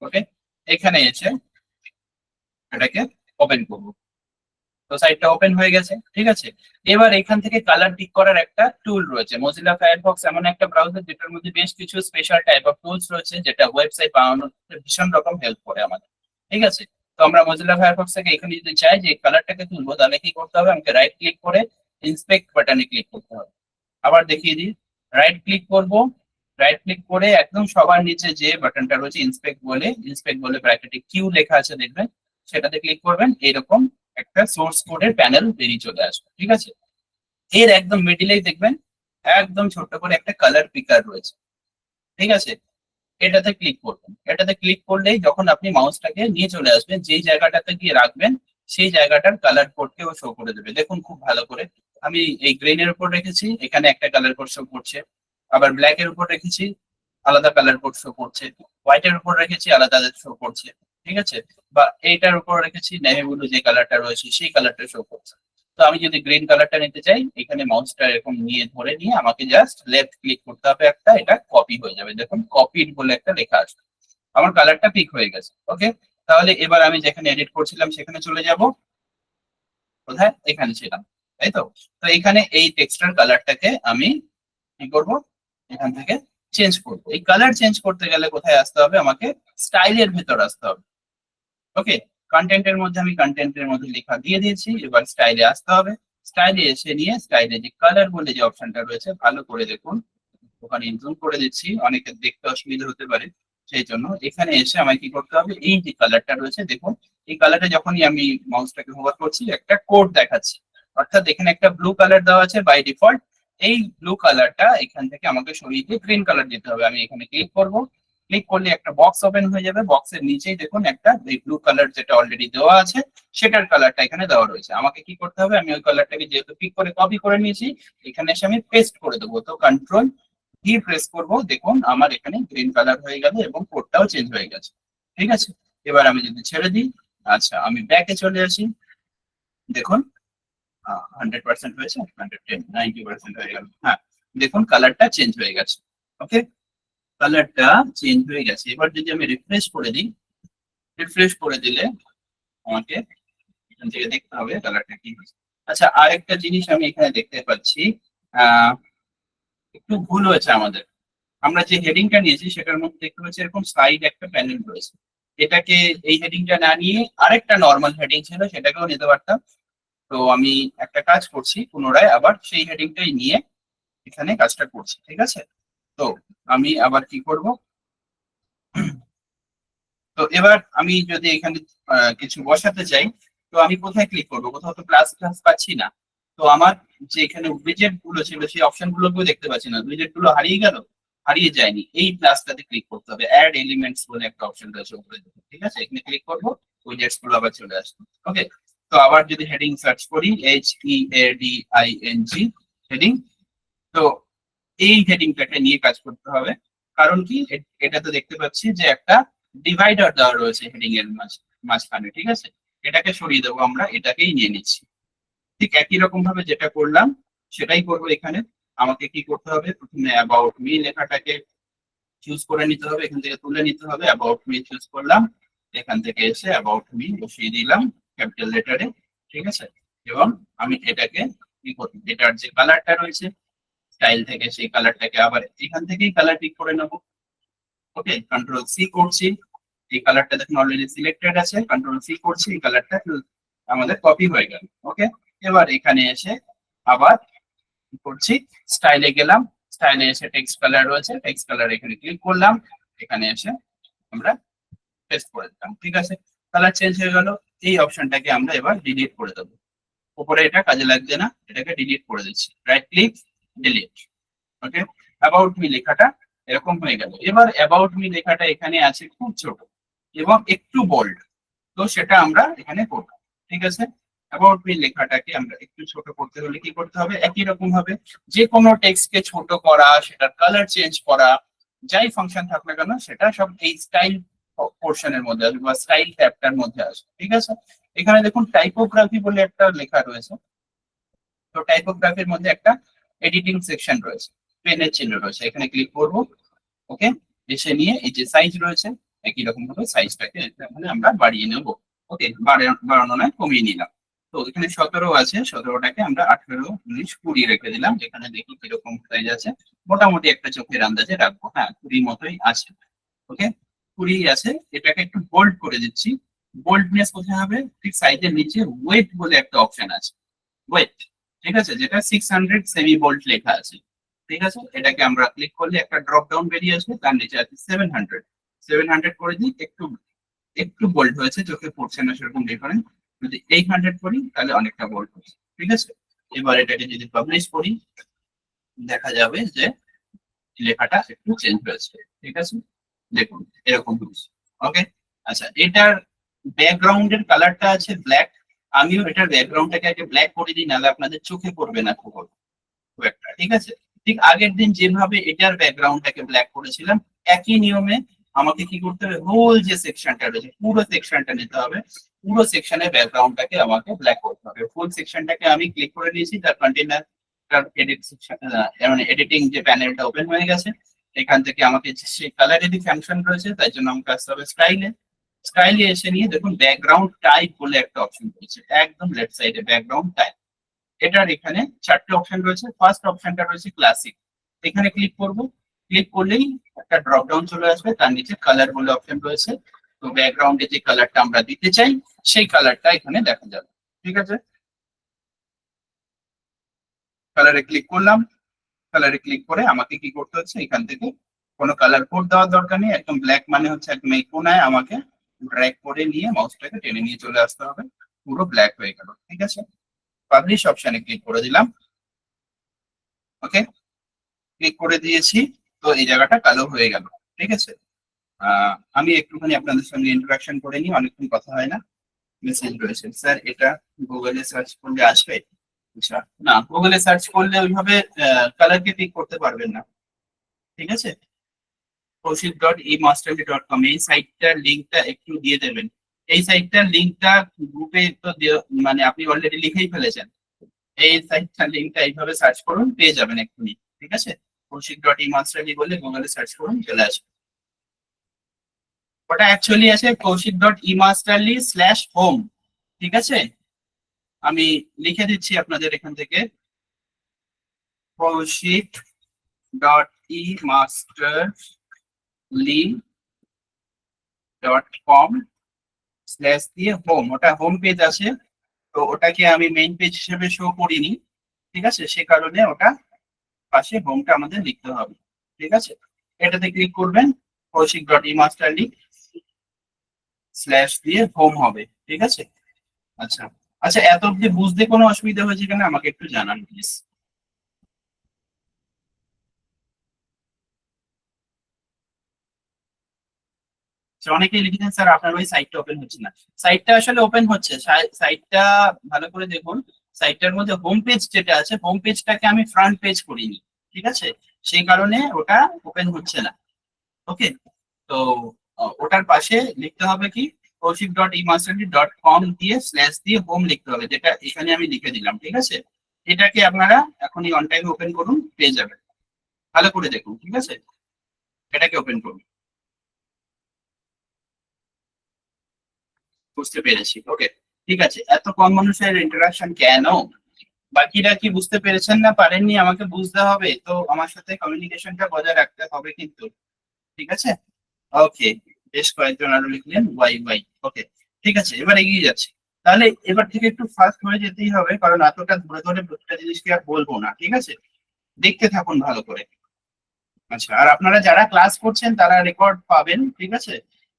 ওকে, এখানে এসে এটাকে ওপেন করব, তো সাইটটা ওপেন হয়ে গেছে, ঠিক আছে? এবার এখান থেকে কালার পিক করার একটা টুল রয়েছে। মজিলা ফায়ারফক্স এমন একটা ব্রাউজার যেটার মধ্যে বেশ কিছু স্পেশাল টাইপ অফ টুলস রয়েছে, যেটা ওয়েবসাইট বানানোতে ভীষণ রকম হেল্প করে আমাদের, ঠিক আছে? তো আমরা মজিলা ফায়ারফক্স থেকে এখানে যদি চাই যে কালারটাকে তুলবো, তাহলে কি করতে হবে? আমাকে রাইট ক্লিক করে ইন্সপেক্ট বাটনে ক্লিক করতে হবে। আবার দেখিয়ে দিই, রাইট ক্লিক করব, রাইট ক্লিক করে একদম সবার নিচে যে বাটনটা রয়েছে ইন্সপেক্ট বলে ব্র্যাকেটে কিউ লেখা আছে দেখবেন, সেটাতে ক্লিক করবেন। এরকম একটা সোর্স কোডের প্যানেল বেরিয়ে চলে আসবে, ঠিক আছে? এর একদম মিডিলেই দেখবেন একদম ছোট্ট করে একটা কালার পিকার রয়েছে, ঠিক আছে? এটাতে ক্লিক করবেন। এটাতে ক্লিক করলেই যখন আপনি মাউসটাকে নিয়ে চলে আসবেন, যেই জায়গাটাতে গিয়ে রাখবেন সেই জায়গাটার কালার কোডকেও শো করে দেবে। দেখুন খুব ভালো করে, আমি এই গ্রিন এর উপর রেখেছি, এখানে একটা কালার কোড শো করছে। আবার ব্ল্যাক এর উপর রেখেছি, আলাদা কালার কোড শো করছে। হোয়াইট এর উপর রেখেছি, আলাদা শো করছে, ঠিক আছে? বা এইটার উপর রেখেছি, নেভি ব্লু যে কালারটা রয়েছে সেই কালারটা শো করছে। তো আমি যদি গ্রিন কালারটা নিতে চাই, এখানে মাউসটা এরকম নিয়ে ধরে নিয়ে আমাকে জাস্ট লেফট ক্লিক করতে হবে, একটা এটা কপি হয়ে যাবে। দেখুন কপিড বলে একটা লেখা আসবে, আমার কালারটা পিক হয়ে গেছে। ওকে, তাহলে এবার আমি যেখানে এডিট করছিলাম সেখানে চলে যাব। কোথায়? এখানে ছিলাম, তাই তো? তো এখানে এই টেক্সটার কালারটাকে আমি কি করব? এখান থেকে চেঞ্জ করব। এই কালার চেঞ্জ করতে গেলে কোথায় আসতে হবে? আমাকে স্টাইলের ভেতর আসতে হবে। ওকে, কন্টেন্টের মধ্যে আমি কন্টেন্টের মধ্যে লেখা দিয়ে দিয়েছি, এবার স্টাইলে আসতে হবে। স্টাইলে এসে নিয়ে স্টাইলে যে কালার বলে যে অপশনটা রয়েছে, ভালো করে দেখুন, ওখানে জুম করে দিচ্ছি, অনেকের দেখতে অসুবিধা হতে পারে, সেই জন্য এখানে এসে আমায় কি করতে হবে? এই যে কালারটা রয়েছে দেখুন, এই কালারটা যখনই আমি মাউসটাকে হোভার করছি একটা কোড দেখাচ্ছে, অর্থাৎ এখানে একটা ব্লু কালার দেওয়া আছে বাই ডিফল্ট। এই ব্লু কালারটা এখান থেকে আমাকে সরিয়ে দিয়ে গ্রিন কালার দিতে হবে। আমি এখানে ক্লিক করব, ক্লিক করলে একটা বক্স ওপেন হয়ে যাবে, বক্সের নিচেই দেখুন একটা এই ব্লু কালার যেটা অলরেডি দেওয়া আছে সেটার কালারটা এখানে দেওয়া রয়েছে। আমাকে কি করতে হবে? আমি ওই কালারটাকে যেহেতু পিক করে কপি করে নিয়েছি, এখানে এসে আমি পেস্ট করে দেবো। তো কন্ট্রোল কি প্রেস করব, দেখুন আমার এখানে গ্রিন কালার হয়ে গেল এবং কোডটাও চেঞ্জ হয়ে গেছে, ঠিক আছে? এবার আমি যদি ছেড়ে দিই, আচ্ছা আমি ব্যাকে চলে আসি, দেখুন 100% হয়েছে, 110 90% হয়ে গেল। হ্যাঁ, দেখুন কালারটা চেঞ্জ হয়ে গেছে। ওকে, কালারটা চেঞ্জ হয়ে গেছে। এবার যদি আমি রিফ্রেশ করে দিই, রিফ্রেশ করে দিলে আমাকে এখান থেকে দেখতে হবে কালারটা কি হয়েছে। আচ্ছা, আরেকটা জিনিস আমি এখানে দেখতে পাচ্ছি, আহ একটু ভুল হয়েছে আমাদের। আমরা যে হেডিংটা নিয়েছি সেটার মধ্যে দেখতে পাচ্ছি এরকম সাইড একটা প্যানেল রয়েছে। এটাকে, এই হেডিংটা না নিয়ে আরেকটা নর্মাল হেডিং ছিল সেটাকেও নিতে পারতাম। তো আমি একটা কাজ করছি, পুনরায় আবার সেই হেডিংটাই নিয়ে এখানে কাজটা করছি, ঠিক আছে? তো আমি আবার কি করব, তো এবার আমি যদি এখানে কিছু বসাতে চাই, তো আমি কোথায় ক্লিক করবো? কোথাও তো প্লাস প্লাস পাচ্ছি না। তো আমার যে এখানে উইজেট গুলো ছিল সেই অপশন গুলোকেও দেখতে পাচ্ছি না, উইজেট গুলো হারিয়ে গেল। হারিয়ে যায়নি, এই প্লাসটাতে ক্লিক করতে হবে, অ্যাড এলিমেন্টস বলে একটা অপশন রয়েছে উপরে, ঠিক আছে? এখানে ক্লিক করবো, উইজেটস গুলো আবার চলে আসবে। ওকে, তো আবার যদি হেডিং সার্চ করি, HEADING হেডিং, তো এই হেডিংটাকে নিয়ে কাজ করতে হবে। কারণ কি, এটা তো দেখতে পাচ্ছি যে একটা ডিভাইডার দেওয়া রয়েছে হেডিং এর মাঝখানে, ঠিক আছে? এটাকে সরিয়ে দেবো, আমরা এটাকেই নিয়ে নিচ্ছি। ঠিক একই রকম ভাবে যেটা করলাম সেটাই করবো এখানে। আমাকে কি করতে হবে, প্রথমে অ্যাবাউট মি লেখাটাকে চুজ করে নিতে হবে, এখান থেকে তুলে নিতে হবে, অ্যাবাউট মি চুজ করলাম, এখান থেকে এসে অ্যাবাউট মি বসিয়ে দিলাম ক্যাপিটাল লেটারে, ঠিক আছে? এবং আমি এটাকে কি করব, এটার যে কালারটা রয়েছে স্টাইল থেকে সেই কালারটাকে আবার এখান থেকেই কালার পিক করে নেবো। ওকে, কন্ট্রোল সি করছি, এই কালারটা দেখুন অলরেডি সিলেক্টেড আছে, কন্ট্রোল সি করছি, এই কালারটা আমাদের কপি হয়ে গেল। ওকে, এবার এখানে এসে আবার কি করছি, স্টাইলে গেলাম, স্টাইলে এসে টেক্সট কালার রয়েছে, টেক্সট কালার এখানে ক্লিক করলাম, এখানে এসে আমরা পেস্ট করে দিলাম, ঠিক আছে? কালার চেঞ্জ হয়ে গেল। এই অপশনটাকে আমরা এবার ডিলিট করে দেবো, উপরে এটা কাজে লাগছে না, এটাকে ডিলিট করে দিচ্ছি, right click, delete. Okay, about me লেখাটা এরকম হয়ে গেল। এবার অ্যাবাউট মি লেখাটা এখানে আছে খুব ছোট এবং একটু বোল্ড, তো সেটা আমরা এখানে করব, ঠিক আছে? অ্যাবাউট মি লেখাটাকে আমরা একটু ছোট করতে হলে কি করতে হবে, একই রকম ভাবে যে কোনো টেক্সটকে ছোট করা, সেটার কালার চেঞ্জ করা, যাই ফাংশন থাক না কেন সেটা সব এই স্টাইল পোর্শনের মধ্যে আসবে বা স্টাইল ট্যাবটার মধ্যে আসবে, ঠিক আছে? এখানে দেখুন টাইপোগ্রাফি বলে একটা লেখা রয়েছে, তো টাইপোগ্রাফির মধ্যে একটা এডিটিং সেকশন রয়েছে, পেনের চিহ্ন রয়েছে, এখানে ক্লিক করব। ওকে, এসে নিয়ে এই যে সাইজ রয়েছে একই রকম ভাবে সাইজটাকে এখানে আমরা বাড়িয়ে নেব। ওকে, বাড়ানো নয়, কমিয়ে নিলাম। তো এখানে 17 আছে, 17টাকে আমরা 18, 19, 20 রেখে দিলাম। এখানে দেখি কিরকম সাইজ আছে, মোটামুটি একটা চোখের আন্দাজে রাখবো। হ্যাঁ, 20 মতোই আছে। ওকে, 20 আছে। এটাকে একটু বোল্ড করে দিচ্ছি। বোল্ডনেস কোথায় হবে, ঠিক সাইজের নিচে ওয়েট বলে একটা অপশন আছে, ওয়েট, ঠিক আছে? যেটা 600 সেমি বোল্ট লেখা আছে, ঠিক আছে? এটাকে আমরা ক্লিক করলে একটা ড্রপ ডাউন বেরিয়ে আসবে, তার নিচে আছে 700, 700 করে দিই। একটু একটু বোল্ড হয়েছে, চোখে পড়ছে না সেরকম ডিফারেন্স। যদি 800 করি তাহলে অনেকটা বোল্ড হচ্ছে, ঠিক আছে? এবার এটাকে যদি পাবলিশ করি দেখা যাবে যে লেখাটা একটু চেঞ্জ হয়েছে, ঠিক আছে? দেখুন এরকম হচ্ছে। ওকে, আচ্ছা, এটার ব্যাকগ্রাউন্ডের কালারটা আছে ব্ল্যাক, আমিও এটার ব্যাকগ্রাউন্ডটাকে আগে ব্ল্যাক করে দিই, নাহলে আপনাদের চোখে পড়বে না খুব একটা, ঠিক আছে? ঠিক আগের দিন যেভাবে এটার ব্যাকগ্রাউন্ডটাকে ব্ল্যাক করেছিলাম, একই নিয়মে আমাকে কি করতে হবে, হোল যে সেকশনটা রয়েছে পুরো সেকশনটা নিতে হবে, পুরো সেকশনের ব্যাকগ্রাউন্ডটাকে আমাকে ব্ল্যাক করতে হবে। ফুল সেকশনটাকে আমি ক্লিক করে নিয়েছি, তার কন্টেনার, তার এডিট সেকশন, মানে এডিটিং যে প্যানেলটা ওপেন হয়ে গেছে। এখান থেকে আমাকে সেই কালার এডিট ফাংশন রয়েছে, তাই জন্য আমাকে আসতে হবে স্টাইলে। স্টাইলে এসে নিয়ে দেখুন ব্যাকগ্রাউন্ড টাইপ বলে একটা অপশন রয়েছে একদম লেফট সাইডে, ব্যাকগ্রাউন্ড টাইপ। এটার এখানে 4টে অপশন রয়েছে। ফার্স্ট অপশনটা রয়েছে ক্লাসিক, এখানে ক্লিক করব। ক্লিক করলেই একটা ড্রপ ডাউন চলে আসবে, তার নিচে কালার বলে অপশন রয়েছে। তো ব্যাকগ্রাউন্ডে যে কালারটা আমরা দিতে চাই সেই কালারটা এখানে দেখা যাবে, ঠিক আছে? কালারে ক্লিক করলাম, কালারে ক্লিক করে আমাকে কি করতে হচ্ছে, এখান থেকে কোনো কালার কোড দেওয়ার দরকার নেই, একদম ব্ল্যাক মানে হচ্ছে একদম এই কোনায় আমাকে ড্র্যাগ করে নিয়ে মাউসটাকে টেনে নিয়ে চলে আসতে হবে, পুরো ব্ল্যাক হয়ে গেল, ঠিক আছে? পাবলিশ অপশনে ক্লিক করে দিলাম। ওকে, ক্লিক করে দিয়েছি, তো এই জায়গাটা কালো হয়ে গেল, ঠিক আছে? আমি একটুখানি আপনাদের সঙ্গে ইন্টারাকশন করে নিই, অনেকক্ষণ কথা হয় না। মেসেজ রয়েছে, স্যার এটা গুগলে সার্চ করলে আসবে? আচ্ছা, না, গুগলে সার্চ করলে ওইভাবে কালারকে পিক করতে পারবেন না, ঠিক আছে? কৌশিক.emastery.com এই সাইটটার লিঙ্কটা একটু দিয়ে দেবেন। এই সাইটটার লিঙ্কটা গ্রুপে তো মানে আপনি অলরেডি লিখেই ফেলেছেন। এই সাইটটার লিঙ্কটা এইভাবে সার্চ করুন, পেয়ে যাবেন এক্ষুনি, ঠিক আছে? কৌশিক.emastery বলে গুগলে সার্চ করুন, চলে আসবে। ওটা অ্যাকচুয়ালি আছে কৌশিক.emasterly/home। ঠিক আছে, আমি লিখে দিচ্ছি আপনাদের এখান থেকে, koushik.emasterly.com/দিয়ে হোম, ওটা হোম পেজ আছে। তো ওটাকে আমি মেইন পেজ হিসেবে শো করিনি, ঠিক আছে, সে কারণে ওটা পাশে হোমটা আমাদের লিখতে হবে। ঠিক আছে, এটাতে ক্লিক করবেন, koushik.emasterly/দিয়ে হোম হবে। ঠিক আছে, আচ্ছা আচ্ছা, এত অব্দি বুঝতে কোনো অসুবিধা হয়েছে কিনা আমাকে একটু জানান প্লিজ। অনেকেই লিখেছেন স্যার আপনার ওই সাইটটা ওপেন হচ্ছে না। সাইটটা আসলে ওপেন হচ্ছে, সাইটটা ভালো করে দেখুন। সাইটটার মধ্যে হোম পেজ যেটা আছে, হোম পেজটাকে আমি ফ্রন্ট পেজ করিনি, ঠিক আছে, সেই কারণে ওটা ওপেন হচ্ছে না। ওকে, তো ওটার পাশে লিখতে হবে কি, koushik.emasterly.com/দিয়ে হোম লিখতে হবে, যেটা এখানে আমি লিখে দিলাম। ঠিক আছে, এটাকে আপনারা এখনই অন টাইম ওপেন করুন, পেয়ে যাবেন। ভালো করে দেখুন, ঠিক আছে, এটাকে ওপেন করুন। বুঝতে পেরেছি, ওকে, ঠিক আছে। এত কম মানুষের ইন্টারাকশন কেন? বাকিরা কি বুঝতে পেরেছেন না পারেননি আমাকে বুঝতে হবে, তো আমার সাথে কমিউনিকেশনটা বজায় রাখতে হবে কিন্তু। ঠিক আছে, ওকে, বেশ কয়েকজন আরো লিখলেন ওয়াই ওয়াই। ওকে, ঠিক আছে, এবার এগিয়ে যাচ্ছি। তাহলে এবার থেকে একটু ফাস্ট হয়ে যেতেই হবে, কারণ এতটা ধরে ধরে প্রতিটা জিনিসকে আর বলবো না। ঠিক আছে, দেখতে থাকুন ভালো করে। আচ্ছা, আর আপনারা যারা ক্লাস করছেন তারা রেকর্ড পাবেন। ঠিক আছে,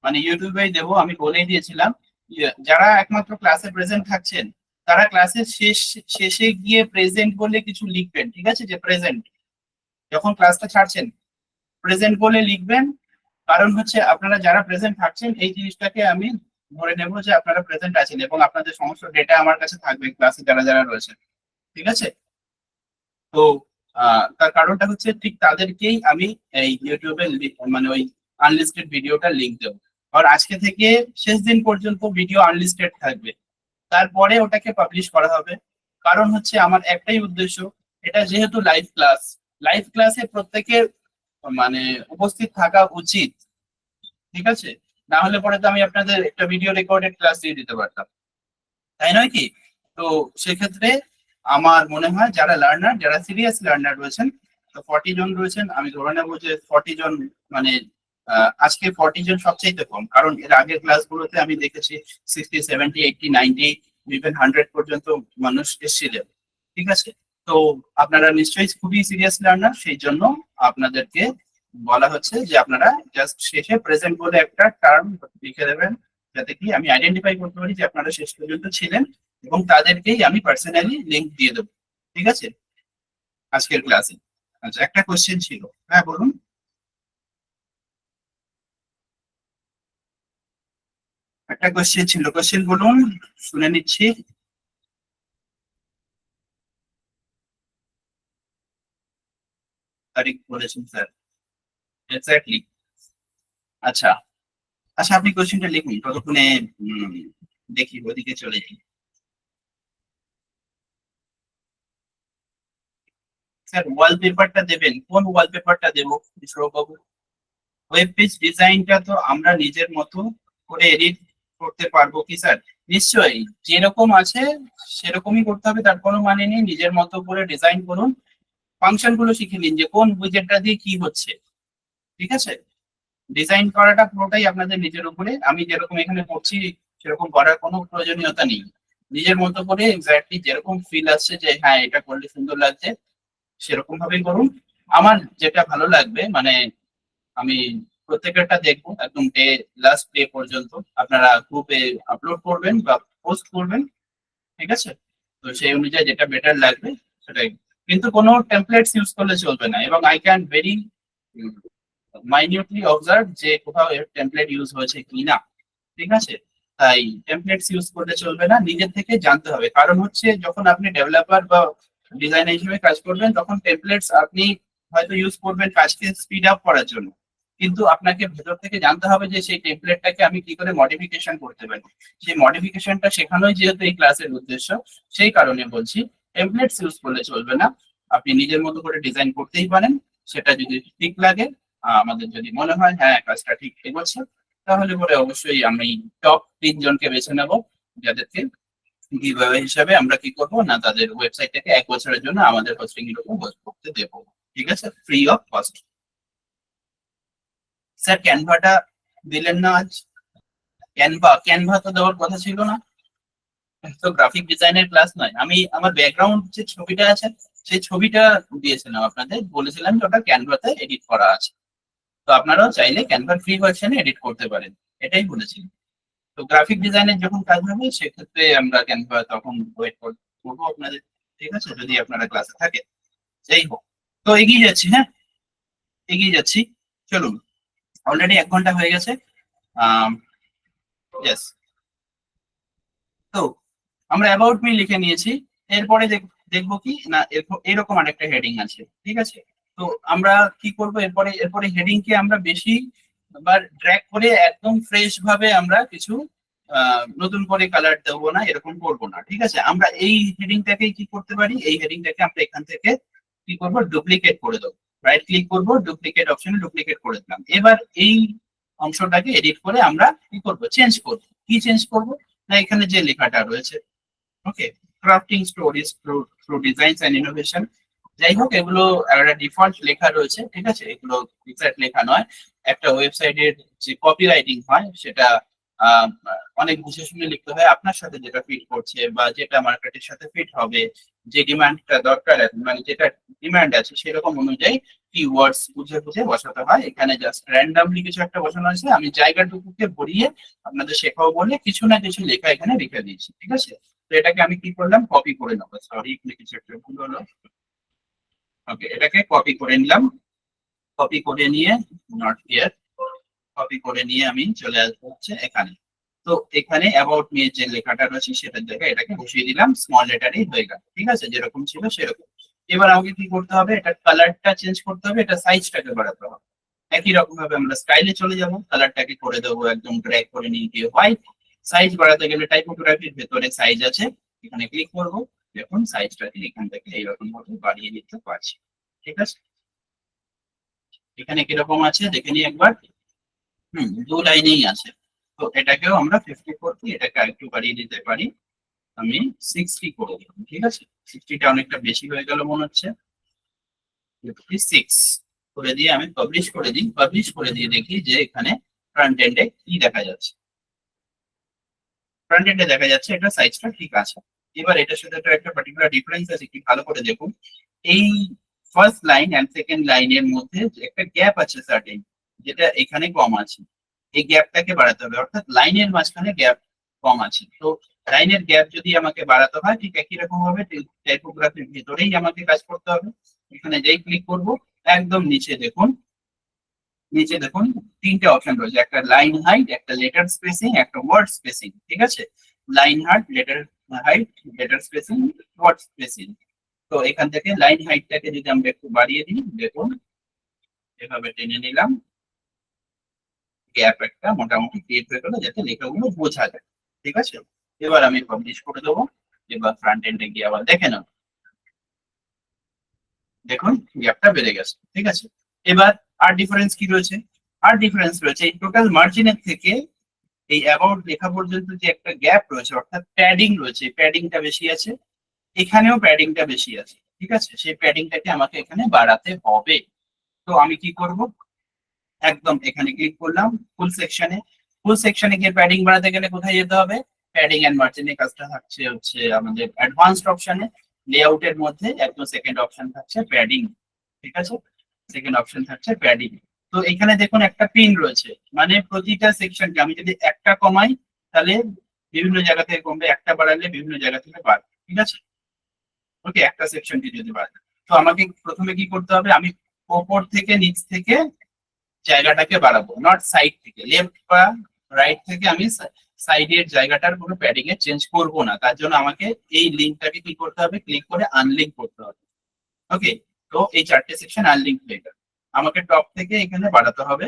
মানে ইউটিউবেই দেবো, আমি বলেই দিয়েছিলাম। যারা একমাত্র ক্লাসে প্রেজেন্ট থাকছেন তারা ক্লাসের শেষে গিয়ে প্রেজেন্ট বলে কিছু লিখবেন। ঠিক আছে, যে প্রেজেন্ট, যখন ক্লাসটা ছাড়ছেন প্রেজেন্ট বলে লিখবেন। কারণ হচ্ছে আপনারা যারা প্রেজেন্ট থাকছেন এই জিনিসটাকে আমি ধরে নেবো যে আপনারা প্রেজেন্ট আছেন, এবং আপনাদের সমস্ত ডেটা আমার কাছে থাকবে ক্লাসে যারা যারা রয়েছেন। ঠিক আছে, তো তার কারণটা হচ্ছে ঠিক তাদেরকেই আমি এই ইউটিউবে মানে ওই আনলিস্টেড ভিডিওটা লিংক দেবো। আর আজকে থেকে শেষ দিন পর্যন্ত ভিডিও আনলিস্টেড থাকবে, তারপরে ওটাকে পাবলিশ করা হবে। কারণ হচ্ছে আমার একটাই উদ্দেশ্য, এটা যেহেতু লাইভ ক্লাস, লাইভ ক্লাসে প্রত্যেকের মানে উপস্থিত থাকা উচিত। ঠিক আছে, না হলে পরে তো আমি আপনাদের একটা ভিডিও রেকর্ডেড ক্লাস দিয়ে দিতে পারতাম, তাই নয় কি? তো সেক্ষেত্রে আমার মনে হয় যারা লার্নার, যারা সিরিয়াস লার্নার রয়েছেন, তো 40 জন রয়েছেন, আমি ধরে নেবো যে 40 জন, মানে আজকে 40 জন সবচেয়ে কম, কারণ এর আগের ক্লাসগুলোতে আমি দেখেছি 60, 70, 80, 90, ইভেন 100 পর্যন্ত মানুষ এসেছিলেন। ঠিক আছে, তো আপনারা নিশ্চয়ই খুবই সিরিয়াস লার্নার, সেই জন্য আপনাদেরকে বলা হচ্ছে যে আপনারা জাস্ট শেষে প্রেজেন্ট বলে একটা টার্ম লিখে দেবেন, যাতে কি আমি আইডেন্টিফাই করতে পারি যে আপনারা শেষ পর্যন্ত ছিলেন, এবং তাদেরকেই আমি পার্সোনালি লিংক দিয়ে দেবো। ঠিক আছে, আজকের ক্লাসে। আচ্ছা, একটা কোশ্চেন ছিল, হ্যাঁ বলুন। একটা কোশ্চেন ছিল, কোশ্চেন বলুন, শুনে নিচ্ছি। তারিখ বলেছেন স্যার, এক্স্যাক্টলি। আচ্ছা আচ্ছা, আপনি কোশ্চেনটা লিখুন ততক্ষণে, উম, দেখি ওদিকে চলে যাই। স্যার ওয়ালপেপারটা দেবেন, কোন ওয়ালপেপারটা দেবো বিশ্ববাবু? ওয়েব পেজ ডিজাইনটা তো আমরা নিজের মতো করে এডিট করতে পারবো কি স্যার? নিশ্চয়ই, যেরকম আছে সেরকমই করতে হবে, তার কোনো মানে নেই। নিজের মতো করে ডিজাইন করুন, ফাংশন গুলো শিখে নিন যে কোন উইজেটটা দিয়ে কি হচ্ছে। ঠিক আছে, ডিজাইন করাটা পুরোটাই আপনাদের নিজের উপরে। আমি যেরকম এখানে করছি সেরকম করার কোনো প্রয়োজনীয়তা নেই। নিজের মতো করে এক্স্যাক্টলি যেরকম ফিল আসছে যে হ্যাঁ এটা করলে সুন্দর লাগছে, সেরকম ভাবেই করুন। আমার যেটা ভালো লাগবে, মানে আমি প্রত্যেকটা দেখবো একদম লাস্ট ডে পর্যন্ত আপনারা গ্রুপে আপলোড করবেন বা পোস্ট করবেন। ঠিক আছে, তো সেই অনুযায়ী যেটা বেটার লাগবে সেটাই। কিন্তু কোনো টেমপ্লেটস ইউজ করলে চলবে না, এবং I can very minutely observe যে কোথাও টেমপ্লেট ইউজ হয়েছে কিনা। ঠিক আছে, তাই টেমপ্লেটস ইউজ করলে চলবে না, নিজের থেকে জানতে হবে। কারণ হচ্ছে যখন আপনি ডেভেলপার বা ডিজাইনার হিসেবে কাজ করবেন তখন টেমপ্লেটস আপনি হয়তো ইউজ করবেন কাজকে স্পিড আপ করার জন্য, কিন্তু আপনাকে ভেতর থেকে জানতে হবে যে সেই টেমপ্লেটটাকে আমি কি করে মডিফিকেশন করতে পারি। সেই মডিফিকেশনটা শেখানোই যেহেতু এই ক্লাসের উদ্দেশ্য, সেই কারণে বলছি টেমপ্লেটস ইউজ করলে চলবে না। আপনি নিজের মতো করে ডিজাইন করতেই পারেন, সেটা যদি ঠিক লাগে, আমাদের যদি মনে হয় হ্যাঁ কাজটা ঠিক এগোচ্ছে, তাহলে পরে অবশ্যই আমি টপ 3 জনকে বেছে নেব, যাদেরকে গিভঅ্যাওয়ে হিসাবে আমরা কি করব না, তাদের ওয়েবসাইটটাকে 1 বছরের জন্য আমাদের হোস্টিং এর উপর হোস্ট করতে দেব। ঠিক আছে, ফ্রি অফ কস্ট। স্যার ক্যানভাটা দিলেন না আজ? ক্যানভা তো দেওয়ার কথা ছিল না, তো গ্রাফিক ডিজাইনের ক্লাস নয়। আমি আমার ব্যাকগ্রাউন্ড যে ছবিটা আছে সেই ছবিটা দিয়েছিলাম আপনাদের, বলেছিলাম যে ওটা ক্যানভাতে এডিট করা আছে, তো আপনারাও চাইলে ক্যানভার ফ্রি ভার্সনে এডিট করতে পারেন, এটাই বলেছি। তো গ্রাফিক ডিজাইনের যখন কাজ হবে সেক্ষেত্রে আমরা ক্যানভা তখন ওয়েট করবো আপনাদের, ঠিক আছে, যদি আপনারা ক্লাসে থাকে। যাই হোক, তো এগিয়ে যাচ্ছি, হ্যাঁ এগিয়ে যাচ্ছি, চলুন। অলরেডি 1 ঘন্টা হয়ে গেছে। ইয়েস, তো আমরা অ্যাবাউট মি লিখে নিয়েছি। এরপরে দেখবো কি না, এরকম আরেকটা হেডিং আছে, ঠিক আছে। তো আমরা কি করব, এরপরে হেডিং কে আমরা বেশি বার ড্র্যাগ করে একদম ফ্রেশ ভাবে আমরা কিছু নতুন করে কালার দেবো না, এরকম করবো না, ঠিক আছে। আমরা এই হেডিংটাকে কি করতে পারি, এই হেডিংটাকে আমরা এখান থেকে কি করবো, ডুপ্লিকেট করে দেবো। রাইট ক্লিক করবো, ডুপ্লিকেট অপশনে ডুপ্লিকেট করে দিলাম। এবার এই অংশটাকে এডিট করে আমরা কি করবো, চেঞ্জ করবো। কি চেঞ্জ করবো না, এখানে যে লেখাটা রয়েছে, okay, crafting stories through designs and innovation, যাই হোক এগুলো একটা ডিফল্ট লেখা রয়েছে, ঠিক আছে, এগুলো এক্সাক্ট লেখা নয়। একটা ওয়েবসাইটের যে কপিরাইটিং হয় সেটা আহ, অনেক বুঝে শুনে লিখতে হয়, আপনার সাথে যেটা ফিট করছে বা যেটা মার্কেটের সাথে ফিট হবে, যে ডিমান্ডটা দরকার মানে যেটা ডিমান্ড আছে সেরকম অনুযায়ী কিওয়ার্ডস বুঝে বুঝে বসাতে হয়। এখানে জাস্ট র্যান্ডামলি কিছু একটা বসানো আছে, আমি জায়গাটুকুকে ভরিয়ে আপনাদের শেখাও বলে কিছু না কিছু লেখা এখানে লিখে দিয়েছি, ঠিক আছে। তো এটাকে আমি কি করলাম, কপি করে নেবো, সরি এখানে কিছু একটা ভুল হলো। ওকে, এটাকে কপি করে নিলাম, কপি করে নিয়ে নট হিয়ার, কপি করে নিয়ে আমি চলে আসবো হচ্ছে এখানে। তো এখানে অ্যাবাউট মি যে লেখাটা রয়েছে সেটার জায়গায় এটাকে বসিয়ে দিলাম, স্মল লেটারেই হয়ে গেল, ঠিক আছে, যেরকম ছিল সেরকম। এবার আমাকে কি করতে হবে, এটা কালারটা চেঞ্জ করতে হবে, এটা সাইজটাকে বাড়াতে হবে। একই রকম ভাবে আমরা স্টাইলে চলে যাব, কালারটাকে করে দেবো একদম ড্র্যাগ করে নিয়ে গিয়ে হোয়াইট। সাইজ বাড়াতে গেলে টাইপোগ্রাফির ভেতরে সাইজ আছে, এখানে ক্লিক করব, দেখুন সাইজটাকে এখান থেকে এইরকম ভাবে বাড়িয়ে দিতে পারছি, ঠিক আছে। এখানে কিরকম আছে দেখে নিই একবার। 2 লাইনেই আছে। তো এটাকেও আমরা 54 কি এটাকে আরেকটু বাড়িয়ে দিতে পারি, আমি 60 করে দিলাম, ঠিক আছে। 60টা অনেকটা বেশি হয়ে গেল মনে হচ্ছে। 56 করে দিয়ে আমি পাবলিশ করে দিই, পাবলিশ করে দিয়ে দেখি যে এখানে ফ্রন্ট এন্ডে কি দেখা যাচ্ছে। ফ্রন্ট এন্ডে দেখা যাচ্ছে এটা সাইজটা ঠিক আছে। এবার এটার সাথে একটা পার্টিকুলার ডিফারেন্স আছে, কি ভালো করে দেখুন। এই ফার্স্ট লাইন এন্ড সেকেন্ড লাইনের মধ্যে একটা গ্যাপ আছে সার্টেন, যেটা এখানে কম আছে। এই গ্যাপটাকে বাড়াতে হবে, অর্থাৎ লাইনের মাঝখানে গ্যাপ কম আছে। তো লাইনের গ্যাপ যদি আমাকে বাড়াতে হয় ঠিক একই রকম ভাবে টাইপোগ্রাফির ভিতরেই আমাকে কাজ করতে হবে। এখানে যেই ক্লিক করব, একদম নিচে দেখুন, নিচে দেখুন 3টে অপশন রয়েছে, একটা লাইন হাইট, একটা লেটার স্পেসিং, একটা ওয়ার্ড স্পেসিং, ঠিক আছে। Line height, letter spacing, word spacing. তো এখান থেকে লাইন হাইটটাকে যদি আমরা একটু বাড়িয়ে দিই, দেখুন এভাবে টেনে নিলাম, গ্যাপ একটা মোটামুটি ক্রিয়েট হয়ে গেল, যাতে লেখাগুলো বোঝা যায়, ঠিক আছে। এবার আমি পাবলিশ করে দেবো। এবার ফ্রন্ট এন্ডে গিয়ে আবার দেখে নাও, দেখুন গ্যাপটা বেড়ে গেছে, ঠিক আছে। এবার আর ডিফারেন্স কি রয়েছে, আর ডিফারেন্স রয়েছে এই টোটাল মার্জিনের থেকে এই অ্যাবাউট লেখা পর্যন্ত যে একটা গ্যাপ রয়েছে, অর্থাৎ প্যাডিং রয়েছে, প্যাডিংটা বেশি আছে, এখানেও প্যাডিংটা বেশি আছে, ঠিক আছে। সেই প্যাডিংটাকে আমাকে এখানে বাড়াতে হবে। তো আমি কি করব, একদম এখানে ক্লিক করলাম ফুল সেকশনে। ফুল সেকশনে গিয়ে প্যাডিং বাড়াতে গেলে কোথায় যেতে হবে, প্যাডিং এন্ড মার্জিনের কাজটা থাকছে হচ্ছে আমাদের অ্যাডভান্সড অপশনে। লেআউটের মধ্যে একদম সেকেন্ড অপশন থাকছে প্যাডিং, ঠিক আছে, সেকেন্ড অপশন থাকছে প্যাডিং। তো এখানে দেখুন একটা পিন রয়েছে, মানে প্রতিটা সেকশনকে আমি যদি একটা কমাই তাহলে বিভিন্ন জায়গা থেকে কমবে, একটা বাড়ালে বিভিন্ন জায়গা থেকে বাড়বে, ঠিক আছে। ওকে, একটা সেকশনকে যদি বাড়ায়, তো আমাকে প্রথমে কি করতে হবে, আমি ওপর থেকে নিচ থেকে জায়গাটাকে বাড়াবো, নট সাইড থেকে, লেফট বা রাইট থেকে আমি সাইডের জায়গাটার কোনো প্যাডিং এ চেঞ্জ করব না। তার জন্য আমাকে এই লিঙ্কটাকে কি করতে হবে, ক্লিক করে আনলিঙ্ক করতে হবে। ওকে, তো এই 4টে সেকশন আনলিঙ্ক হয়ে গেল। আমাকে টপ থেকে এখানে বাড়াতে হবে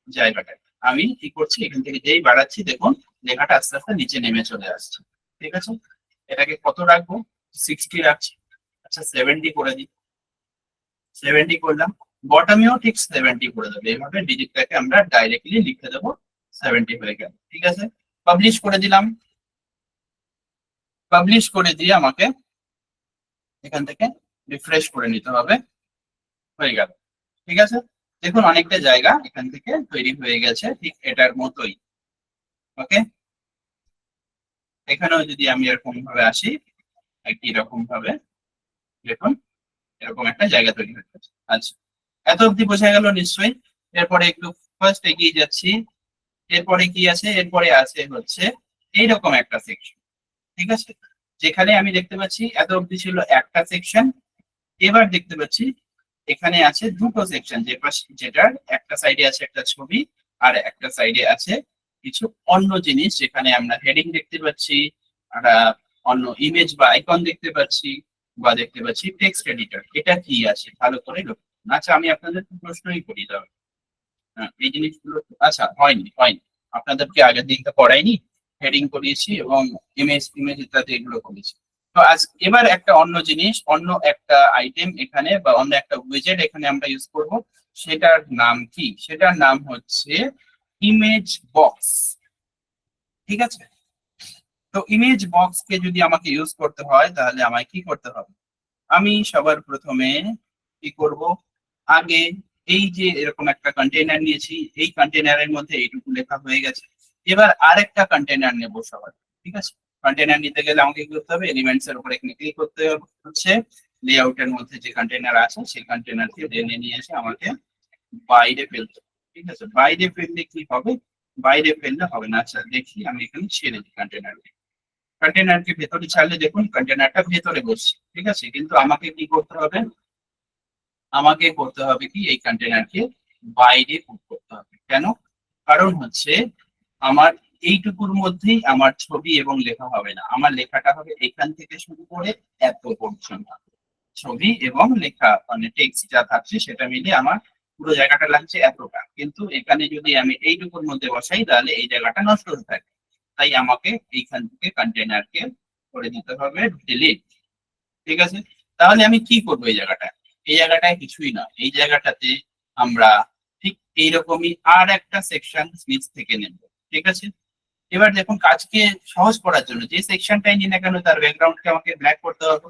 জায়গাটা। আমি কি করছি, এখান থেকে যেই বাড়াচ্ছি দেখুন লেখাটা আস্তে আস্তে নিচে নেমে চলে আসছে, ঠিক আছে। এটাকে কত রাখবো, 60 রাখছি। আচ্ছা 70 করে দিই, 70 করলাম। বটমেও ঠিক 70 করে দেবো, এইভাবে ডিজিটটাকে আমরা ডাইরেক্টলি লিখে দেবো 70 হয়ে গেল। ঠিক আছে, পাবলিশ করে দিলাম। পাবলিশ করে দিয়ে আমাকে এখান থেকে রিফ্রেশ করে নিতে হবে। হয়ে গেল। ঠিক আছে, দেখুন অনেকটা জায়গা এখান থেকে তৈরি হয়ে গেছে ঠিক এটার মতোই। ওকে, এখানেও যদি আমি এরকম ভাবে আসি, একই রকম ভাবে দেখুন এরকম একটা জায়গা তৈরি হয়ে গেছে। আচ্ছা, এত অব্দি বোঝা গেল নিশ্চয়ই। এরপরে একটু ফার্স্ট এগিয়ে যাচ্ছি। এরপরে কি আছে? এরপরে আছে হচ্ছে এইরকম একটা সেকশন। ঠিক আছে, যেখানে আমি দেখতে পাচ্ছি এত অব্দি ছিল একটা সেকশন, এবার দেখতে পাচ্ছি এখানে আছে দুটো সেকশন, যেটার একটা সাইডে আছে একটা ছবি আর একটা সাইডে আছে কিছু অন্য জিনিস, যেখানে আমরা হেডিং দেখতে পাচ্ছি, একটা অন্য ইমেজ বা আইকন দেখতে পাচ্ছি, বা দেখতে পাচ্ছি টেক্সট এডিটর। এটা কি আছে ভালো করে লক্ষ্য করুন। আচ্ছা, আমি আপনাদের প্রশ্নই করি দাও। এই জিনিসগুলো আচ্ছা হয়নি আপনাদেরকে আগের দিন তো করাইনি, হেডিং করিয়েছি এবং ইমেজ ইত্যাদি এগুলো করেছি। তো আজ এবার একটা অন্য জিনিস, অন্য একটা আইটেম এখানে বা অন্য একটা উইজেট এখানে আমরা ইউজ করব। সেটার নাম কি? সেটার নাম হচ্ছে ইমেজ বক্স। ঠিক আছে, তো ইমেজ বক্স কে যদি আমাকে ইউজ করতে হয় তাহলে আমায় কি করতে হবে? আমি সবার প্রথমে কি করব, আগে এই যে এরকম একটা কন্টেইনার নিয়েছি, এই কন্টেইনারের মধ্যে এইটুকু লেখা হয়ে গেছে। এবার আরেকটা কন্টেইনার নেব সবার। ঠিক আছে, কন্টেইনার নিতে গেলে আমাকে কি করতে হবে? এলিমেন্টস এর উপর এখানে ক্লিক করতে হচ্ছে। লেআউটের মধ্যে যে কন্টেইনার আছে সেই কন্টেইনারকে টেনে নিয়ে এসে আমাকে বাইরে ফেলতে হবে। ঠিক আছে, বাইরে ফেললে কি হবে? বাইরে ফেললে হবে না। আচ্ছা দেখি, আমি এখানে ছেড়ে দিই কন্টেইনারকে। কন্টেইনারকে ভেতরে ছাড়লে দেখুন কন্টেইনারটা ভেতরে বসছে। ঠিক আছে, কিন্তু আমাকে কি করতে হবে? আমাকে করতে হবে কি, এই কন্টেনারকে বাইরে পুট করতে হবে। কেন? কারণ হচ্ছে আমার এইটুকুর মধ্যেই আমার ছবি এবং লেখা হবে না, আমার লেখাটা হবে এখান থেকে শুরু করে এত পর্যন্ত। ছবি এবং লেখা মানে টেক্সট যা থাকছে সেটা মিলে আমার পুরো জায়গাটা লাগছে এতটা, কিন্তু এখানে যদি আমি এইটুকুর মধ্যে বসাই তাহলে এই জায়গাটা নষ্ট হয়ে থাকে। তাই আমাকে এইখান থেকে কন্টেনারকে করে দিতে হবে ডিলিট। ঠিক আছে, তাহলে আমি কি করবো এই জায়গাটা? এই জায়গাটায় কিছুই না, এই জায়গাটাতে আমরা ঠিক এইরকমই আর একটা সেকশন নিচ থেকে নেব। ঠিক আছে, এবার দেখুন কাজকে সহজ করার জন্য যে সেকশনটাই নিই না কেন তার ব্যাকগ্রাউন্ডকে আমাকে ব্ল্যাক করতে হবে।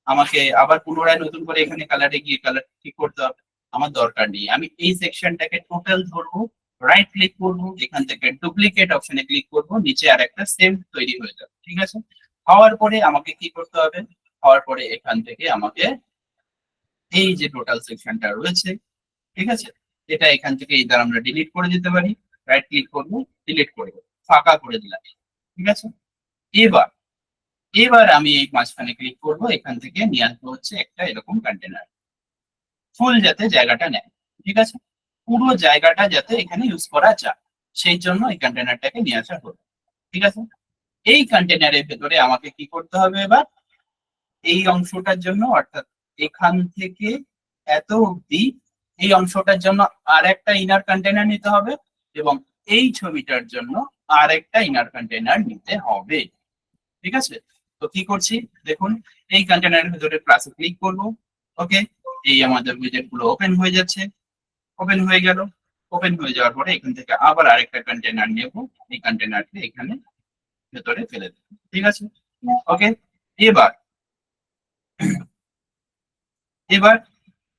আমাকে আবার পুনরায় নতুন করে এখানে কালারে গিয়ে কালার ঠিক করতে হবে। আমার দরকার নেই, আমি এই সেকশনটাকে টোটাল ধরবো, রাইট ক্লিক করবো, এখান থেকে ডুপ্লিকেট অপশনে ক্লিক করবো, নিচে আর একটা সেম তৈরি হয়ে যাবে। ঠিক আছে, হওয়ার পরে আমাকে কি করতে হবে? হওয়ার পরে এখান থেকে আমাকে এই যে টোটাল সেকশনটা রয়েছে, ঠিক আছে, এটা এখান থেকে either আমরা ডিলিট করে দিতে পারি, রাইট ক্লিক করবো, ডিলিট করে দেবো, ফাঁকা করে দিলাম। ঠিক আছে, এবার এবার আমি এই মাঝখানে ক্লিক করব, এখান থেকে নিয়ে আসবো হচ্ছে একটা এরকম কন্টেনার, ফুল যাতে জায়গাটা নেয়। ঠিক আছে, পুরো জায়গাটা যাতে এখানে ইউজ করা যায় সেই জন্য এই কন্টেনারটাকে নিয়ে আসা হলো। ঠিক আছে, এই কন্টেনারের ভেতরে আমাকে কি করতে হবে এবার? এই অংশটার জন্য, অর্থাৎ এখান থেকে এত অব্দি এই অংশটার জন্য আর একটা ইনার কন্টেনার নিতে হবে, এবং এই ছবিটার জন্য আর একটা ইনার কন্টেনার নিতে হবে। ঠিক আছে, তো কি করছি দেখুন, এই কন্টেনারের ভিতরে প্লাসে ক্লিক করব। ওকে, এই আমাদের উইজেট গুলো ওপেন হয়ে যাচ্ছে। ওপেন হয়ে গেল। ওপেন হয়ে যাওয়ার পরে এখান থেকে আবার আরেকটা কন্টেনার নেব, এই কন্টেনারকে এখানে ভেতরে ফেলে দেব। ঠিক আছে, ওকে, এবার এবার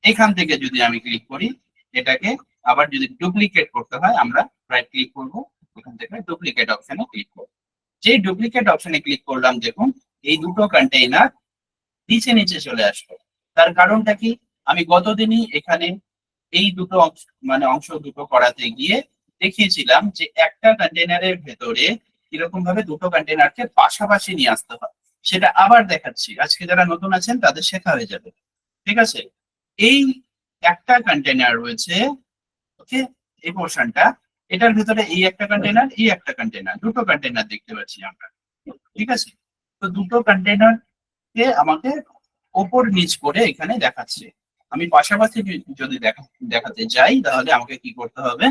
এখান থেকে যদি আমি ক্লিক করি, এটাকে আবার যদি ডুপ্লিকেট করতে হয় আমরা রাইট ক্লিক করব, এখান থেকে ডুপ্লিকেট অপশনে ক্লিক করব। যে ডুপ্লিকেট অপশনে ক্লিক করলাম দেখুন এই দুটো কন্টেইনার নিচে নিচে চলে আসলো। তার কারণটা কি? আমি গতদিনই এখানে এই দুটো অংশ মানে অংশ দুটো করাতে গিয়ে দেখিয়েছিলাম যে একটা কন্টেইনারের ভেতরে কিরকম ভাবে দুটো কন্টেইনারকে পাশাপাশি নিয়ে আসতে হয়। সেটা আবার দেখাচ্ছি, আজকে যারা নতুন আছেন তাদের শেখা হয়ে যাবে। ঠিক আছে, এই একটা কন্টেইনার রয়েছে, ওকে, এই পোর্শনটা, এটার ভিতরে এই একটা কন্টেইনার, এই একটা কন্টেইনার, দুটো কন্টেইনার দেখতে পাচ্ছি আমরা। ঠিক আছে, তো দুটো কন্টেইনার কে আমাকে ওপর নিচ করে এখানে দেখাচ্ছে। আমি পাশাপাশি যদি দেখাতে যাই তাহলে আমাকে কি করতে হবে?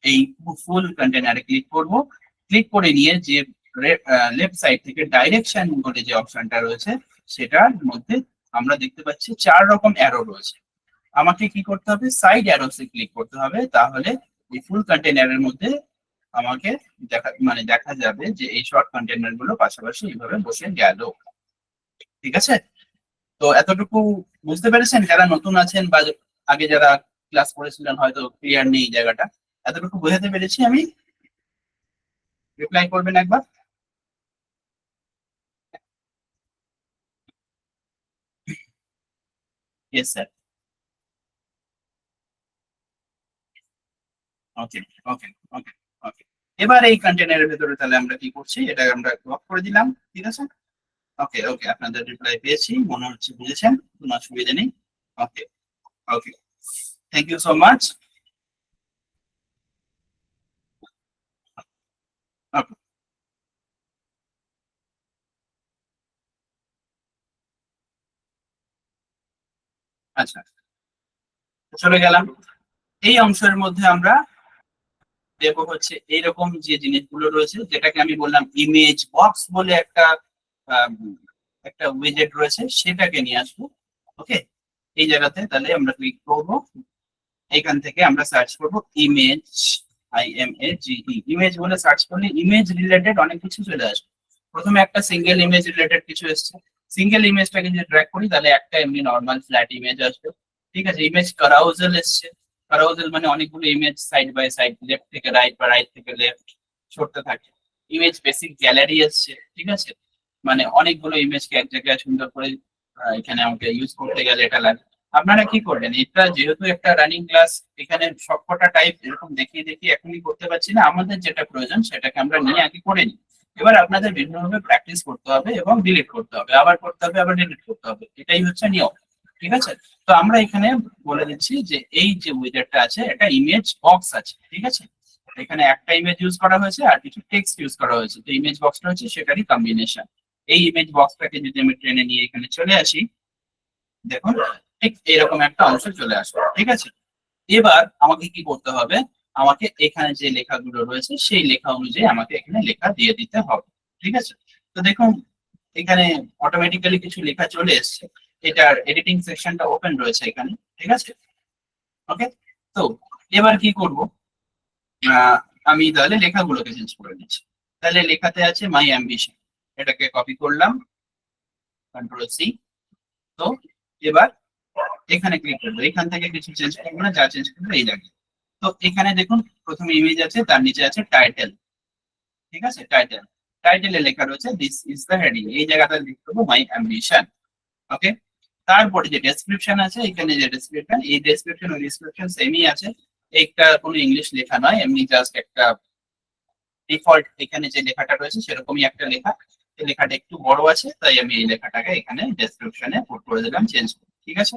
এই ফুল কন্টেনারে ক্লিক করব। ক্লিক করে নিয়ে যে লেফট সাইড থেকে ডাইরেকশন বলে যে অপশনটা রয়েছে সেটার মধ্যে আমরা দেখতে পাচ্ছি 4 রকম অ্যারো রয়েছে। আমাকে কি করতে হবে? সাইড অ্যারোসে ক্লিক করতে হবে, তাহলে এই ফুল কন্টেনারের মধ্যে আমাকে দেখা যাবে যে এই শর্ট কন্টেনার গুলো পাশাপাশি এইভাবে বসে গেল। ঠিক আছে, তো এতটুকু বুঝতে পেরেছেন? যারা নতুন আছেন বা আগে যারা ক্লাস করেছিলেন হয়তো ক্লিয়ার নেই এই জায়গাটা, এতটুকু বোঝাতে পেরেছি আমি? রিপ্লাই করবেন একবার। Yes sir. Okay, okay, okay, okay. এবার এই কন্টেনারের ভেতরে তাহলে আমরা কি করছি, এটা আমরা লক করে দিলাম। ঠিক আছে, ওকে, ওকে, আপনাদের রিপ্লাই পেয়েছি, মনে হচ্ছে বুঝেছেন, কোনো অসুবিধা নেই। ওকে, ওকে, থ্যাংক ইউ সো মাচ। ওকে, আচ্ছা, চলে গেলাম। এই অংশের মধ্যে আমরা দেখো হচ্ছে এইরকম যে জিনিসগুলো রয়েছে, যেটাকে আমি বললাম ইমেজ বক্স বলে আম, একটা উইজেট রয়েছে, সেটাকে নিয়ে আসবো। ওকে, এই জায়গাতে তাহলে আমরা ক্লিক করব, এখান থেকে আমরা সার্চ করব ইমেজ, ইমেজ বলে সার্চ করলে ইমেজ রিলেটেড অনেক কিছু চলে আসবে। প্রথমে একটা সিঙ্গেল ইমেজ রিলেটেড কিছু এসছে, সিঙ্গেল ইমেজটাকে যদি ড্র্যাগ করি তাহলে একটা এমনি নর্মাল ফ্ল্যাট ইমেজ আসবে। ঠিক আছে, ইমেজ কারাউজেল এসছে, কারাউজেল মানে অনেকগুলো image side by side, left থেকে রাইট বা রাইট থেকে লেফট সরতে থাকে। ইমেজ বেসিক গ্যালারি এসছে, ঠিক আছে, মানে অনেকগুলো ইমেজকে এক জায়গায় সুন্দর করে এখানে আমাকে ইউজ করতে গেলে এটা লাগে। আপনারা কি করবেন, এটা যেহেতু একটা রানিং ক্লাস, এখানে সবকটা টাইপ এরকম দেখিয়ে দেখিয়ে এখনই করতে পারছি না, আমাদের যেটা প্রয়োজন সেটাকে আমরা নিয়ে আগে করে নিই। এবার আপনাদের বিভিন্নভাবে প্র্যাকটিস করতে হবে এবং ডিলিট করতে হবে, আবার করতে হবে, আবার ডিলিট করতে হবে, এটাই হচ্ছে নিয়ম। ঠিক আছে, তো আমরা এখানে বলে দিচ্ছি যে এই যে উইজার্ডটা আছে এটা ইমেজ বক্স আছে। ঠিক আছে, এখানে একটা ইমেজ ইউজ করা হয়েছে আর কিছু টেক্সট ইউজ করা হয়েছে, তো ইমেজ বক্সটা হচ্ছে সেটারই কম্বিনেশন। এই ইমেজ বক্সটাকে যদি আমি ট্রেনে নিয়ে এখানে চলে আসি, দেখুন ঠিক এরকম একটা অংশ চলে আসবে। ঠিক আছে, এবার আমাকে কি করতে হবে, আমাকে এখানে যে লেখাগুলো রয়েছে সেই লেখা অনুযায়ী আমাকে এখানে লেখা দিয়ে দিতে হবে। ঠিক আছে, তো দেখুন এখানে অটোমেটিক্যালি কিছু লেখা চলে এসছে, এটার এডিটিং সেকশনটা ওপেন রয়েছে এখানে। ঠিক আছে, ওকে, তো এবার কি করব, আহ, আমি তাহলে লেখাগুলোকে চেঞ্জ করে নিচ্ছি। তাহলে লেখাতে আছে মাই অ্যাম্বিশন, এটাকে কপি করলাম, কন্ট্রোল সি। তো এবার এখানে ক্লিক করবো, এখান থেকে কিছু চেঞ্জ করবো না, যা চেঞ্জ করবো এই জায়গায়। তো এখানে দেখুন প্রথমে ইমেজ আছে, তার নিচে আছে টাইটেল। ঠিক আছে, টাইটেল, টাইটেলে লেখা রয়েছে দিস ইজ দ্য হেডিং, এই জায়গাটা লিখতে হবে মাই অ্যাম্বিশন। ওকে, তারপরে যে ডেসক্রিপশন আছে, এখানে যে ডেসক্রিপশন, এই ডেসক্রিপশন ওই ডেসক্রিপশন সেমই আছে, একটা কোনো ইংলিশ লেখা নয়, এমনি জাস্ট একটা ডিফল্ট এখানে যে লেখাটা রয়েছে সেরকমই একটা লেখা। এই লেখাটা একটু বড় আছে, তাই আমি এই লেখাটাকে এখানে ডেসক্রিপশনে পুট করে দিলাম, চেঞ্জ করে। ঠিক আছে,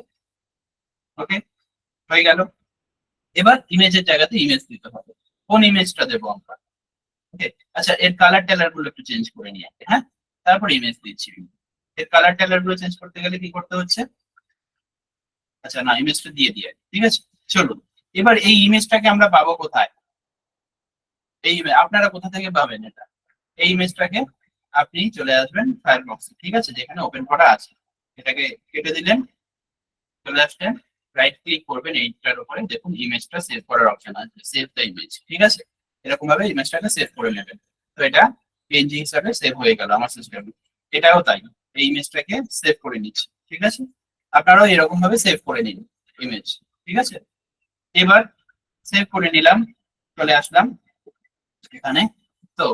ওকে, হয়ে গেল। এবার ইমেজের জায়গাতে ইমেজ দিতে হবে, কোন ইমেজটা দেবো আমরা? ওকে, আচ্ছা, এর কালার টেলার গুলো একটু চেঞ্জ করে নিয়ে আসি, হ্যাঁ, তারপর ইমেজ দিচ্ছি। এর কালার টেলার গুলো চেঞ্জ করতে গেলে কি করতে হচ্ছে? আচ্ছা, না, ইমেজটা দিয়ে দিয়ে, ঠিক আছে, চলুন। এবার এই ইমেজটাকে আমরা পাবো কোথায়? এই আপনারা কোথা থেকে পাবেন এটা? এই ইমেজটাকে আপনি চলে আসবেন ফায়ারফক্সে, ঠিক আছে, যেখানে ওপেন করা আছে, এটাকে কেটে দিলেন, চলে আসলেন, রাইট ক্লিক করবেন এইটার উপরে, দেখুন ইমেজটা সেভ করার অপশন আছে, সেভ দ্য ইমেজ। ঠিক আছে, এরকম ভাবে ইমেজটাকে সেভ করে নেবেন। তো এটা পিএনজি হিসাবে সেভ হয়ে গেল আমার সিস্টেমে। এটাও তাই, এই ইমেজটাকে সেভ করে নিচ্ছি। ঠিক আছে, আপনারাও এরকম ভাবে সেভ করে নিন ইমেজ। ঠিক আছে, এবার সেভ করে নিলাম, চলে আসলাম এখানে। তো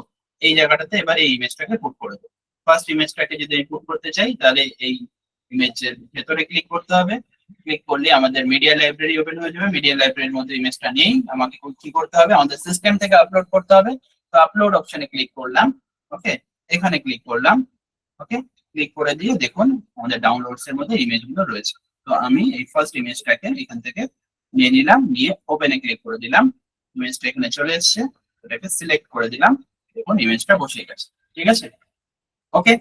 এই জায়গাটাতে এবার এই ইমেজটাকে পুট করে দেবো। ফার্স্ট ইমেজটাকে যদি আমি পুট করতে চাই তাহলে এই ইমেজের ভেতরে ক্লিক করতে হবে, ক্লিক করলে আমাদের মিডিয়া লাইব্রেরি ওপেন হয়ে যাবে। মিডিয়া লাইব্রেরির মধ্যে ইমেজটা নেই, আমাকে কি করতে হবে, আমাদের সিস্টেম থেকে আপলোড করতে হবে। তো আপলোড অপশনে ক্লিক করলাম, ওকে, এখানে ক্লিক করলাম, ওকে, ক্লিক করে দিয়ে দেখুন আমাদের ডাউনলোডস এর মধ্যে ইমেজগুলো রয়েছে। তো আমি এই ফার্স্ট ইমেজটাকে এখান থেকে নিয়ে নিলাম, নিয়ে ওপেনে ক্লিক করে দিলাম, ইমেজটা এখানে চলে এসেছে, এটাকে সিলেক্ট করে দিলাম, দেখুন ইমেজটা বসে গেছে। ঠিক আছে, ওকে,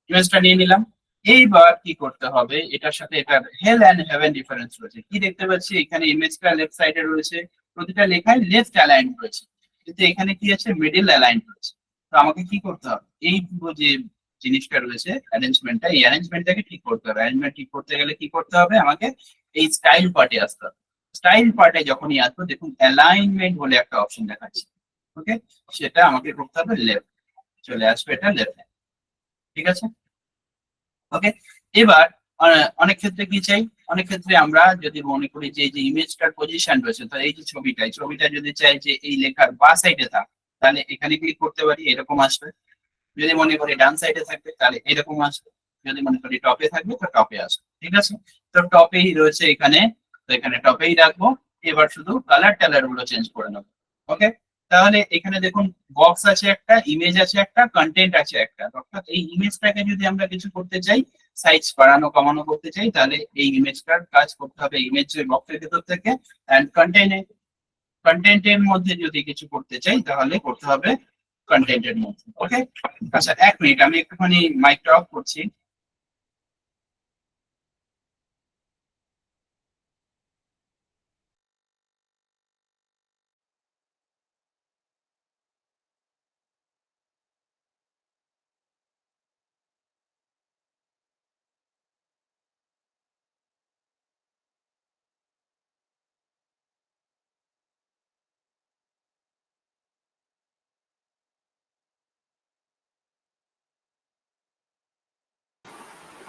ইমেজটা নিয়ে নিলাম। এইবার কি করতে হবে, এটার সাথে এটার হেল এন্ড হেভেন ডিফারেন্স রয়েছে, কি দেখতে পাচ্ছি এখানে ইমেজটা লেফট সাইডে রয়েছে, প্রতিটা লেখায় লেফট অ্যালাইন রয়েছে, কিন্তু এখানে কি আছে, মিডল অ্যালাইন রয়েছে। তো আমাকে কি করতে হবে, এই পুরো যে জিনিসটা রয়েছে অ্যারেঞ্জমেন্টটা, এই অ্যারেঞ্জমেন্টটাকে ঠিক করতে হবে। অ্যারেঞ্জমেন্ট ঠিক করতে গেলে কি করতে হবে, আমাকে এই স্টাইল পার্টে আসতে হবে। স্টাইল পার্টে যখনই আসবো দেখুন অ্যালাইনমেন্ট বলে একটা অপশন দেখাচ্ছে, ওকে, সেটা আমাকে করতে হবে লেফট, চলে আসবে এটা লেফট। ঠিক আছে, ওকে। এবার অনেক ক্ষেত্রে কি চাই, অনেক ক্ষেত্রে আমরা যদি মনে করি যে এই যে ইমেজটার পজিশন রয়েছে, তো এই যে ছবিটা যদি চাই যে এই লেখার বা সাইডে থাক, তাহলে এখানে ক্লিক করতে পারি, এরকম আসবে। যদি মনে করি ডান সাইডে থাকবে তাহলে এরকম আসবে, যদি মনে করি টপে থাকবে তো টপে আসবে। ঠিক আছে, তো টপেই রয়েছে এখানে, তো এখানে টপেই রাখবো। এবার শুধু কালার গুলো চেঞ্জ করে নেবো। ওকে, তাহলে এখানে দেখুন বক্স আছে একটা, ইমেজ আছে একটা, কন্টেন্ট আছে একটা। অর্থাৎ এই ইমেজটাকে যদি আমরা কিছু করতে চাই, সাইজ বাড়ানো কমানো করতে চাই, তাহলে এই ইমেজটার কাজ করতে হবে ইমেজ বক্সের ভেতর থেকে। অ্যান্ড কন্টেন্টের মধ্যে যদি কিছু করতে চাই তাহলে করতে হবে কন্টেন্টের মধ্যে। ওকে, আচ্ছা 1 মিনিট আমি একটুখানি মাইকটা অফ করছি।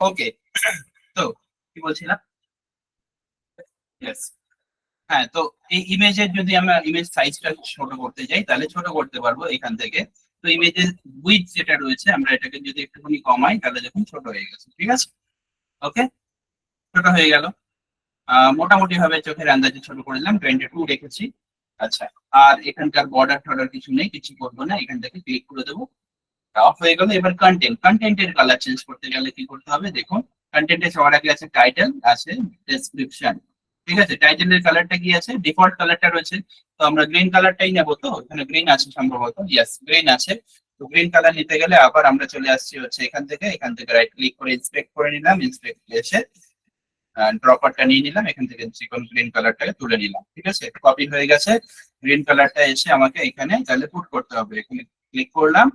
ওকে, তো কি বলছিলাম? Yes. হ্যাঁ, তো এই ইমেজের যদি আমরা ইমেজ সাইজটা ছোট করতে যাই তাহলে ছোট করতে পারবো এখান থেকে। তো ইমেজের উইডথ যেটা রয়েছে আমরা এটাকে যদি একটুখানি কমাই তাহলে দেখুন ছোট হয়ে গেছে। ঠিক আছে, ওকে, ছোট হয়ে গেল। মোটামুটি ভাবে চোখের আন্দাজে ছোট করে দিলাম, 22 রেখেছি। আচ্ছা, আর এখানকার বর্ডার টর্ডার কিছু নেই, কিছু করবো না, এখান থেকে ক্লিক করে দেবো, অফ হয়ে গেল। এবার কন্টেন্টের কালার চেঞ্জ করতে গেলে কি করতে হবে দেখুন, কন্টেন্টে সবার আগে আছে টাইটেল, আছে ডেসক্রিপশন। ঠিক আছে, টাইটেলের কালারটা কি আছে, ডিফল্ট কালারটা রয়েছে, তো আমরা গ্রিন কালারটাই নেবো। তো এখানে গ্রিন আছে সম্ভবত, ইয়েস গ্রিন আছে। তো গ্রিন কালার নিতে গেলে আবার আমরা চলে আসছি হচ্ছে এখান থেকে রাইট ক্লিক করে ইন্সপেক্ট করে নিলাম, ইন্সপেক্ট এসে ড্রপারটা নিয়ে নিলাম, এখান থেকে চিকন গ্রিন কালারটাকে তুলে নিলাম। ঠিক আছে, কপি হয়ে গেছে। গ্রিন কালারটা এসে আমাকে এখানে তাহলে পুট করতে হবে, এখানে ক্লিক করলাম,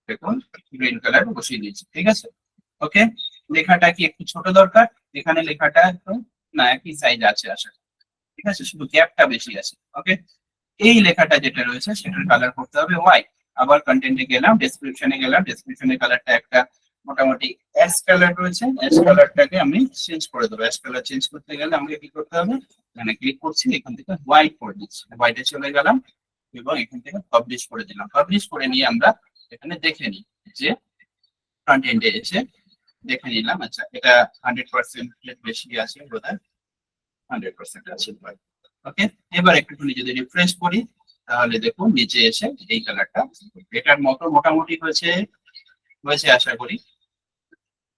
দেখুন গ্রিন কালার বসিয়ে দিয়েছি। ঠিক আছে, ওকে। লেখাটা কি একটু ছোট দরকার, এখানে লেখাটা একটু না একই সাইজ আছে আসলে। ঠিক আছে, শুধু গ্যাপটা বেশি আছে। ওকে, এই লেখাটা যেটা রয়েছে সেটার কালার করতে হবে হোয়াইট। আবার কন্টেন্টে গেলাম, ডেসক্রিপশনে গেলাম, ডেসক্রিপশনের কালারটা একটা মোটামুটি অ্যাশ কালার রয়েছে, অ্যাশ কালারটাকে আমি চেঞ্জ করে দেবো। অ্যাশ কালার চেঞ্জ করতে গেলে আমাকে কি করতে হবে, এখানে ক্লিক করছি, এখান থেকে হোয়াইট করে দিচ্ছি, হোয়াইটে চলে গেলাম এবং এখান থেকে পাবলিশ করে দিলাম। পাবলিশ করে নিয়ে আমরা এখানে দেখে নিই যে কন্টেন্টে এসে দেখে নিলাম। আচ্ছা, এটা 100% বেশি আছে বোধহয়, 100% আছে। ওকে, এবার একটুখানি যদি রিফ্রেশ করি তাহলে দেখুন নিচে এসে এই কালারটা এটার মতো মোটামুটি হয়েছে, হয়েছে আশা করি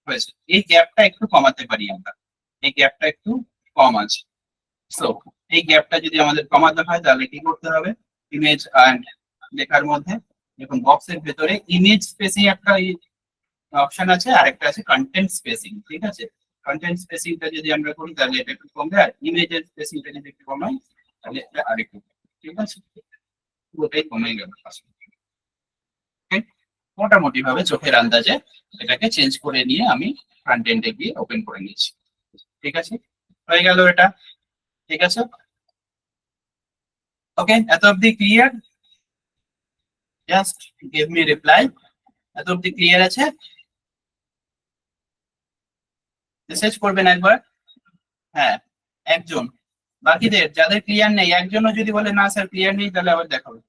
হয়েছে। এই গ্যাপটা একটু কমাতে পারি আমরা, এই গ্যাপটা একটু কম আছে। সো এই গ্যাপটা যদি আমাদের কমাতে হয় তাহলে কি করতে হবে, ইমেজ অ্যান্ড লেখার মধ্যে দেখুন বক্সের ভেতরে ইমেজ স্পেসিং একটা অপশন আছে, আর একটা আছে কন্টেন্ট স্পেসিং। ঠিক আছে, কন্টেন্ট স্পেসিংটা যদি আমরা করি তাহলে এটা একটু কমবে, আর ইমেজের স্পেসিংটা যদি একটু কমাই তাহলে এটা আরেকটু। ঠিক আছে, পুরোটাই কমে গেল। Okay? মোটামুটি ভাবে চোখের আন্দাজে এটাকে চেঞ্জ করে নিয়ে আমি ফ্রন্ট এন্ডে গিয়ে ওপেন করে নিয়েছি। ঠিক আছে, হয়ে গেল এটা। ঠিক আছে, ওকে, এত অব্দি clear? Just give me reply, এত অব্দি ক্লিয়ার আছে? মেসেজ করবেন একবার। হ্যাঁ, একজন, বাকিদের যাদের ক্লিয়ার নেই একজনও যদি বলে না স্যার ক্লিয়ার নেই তাহলে আবার দেখাবো।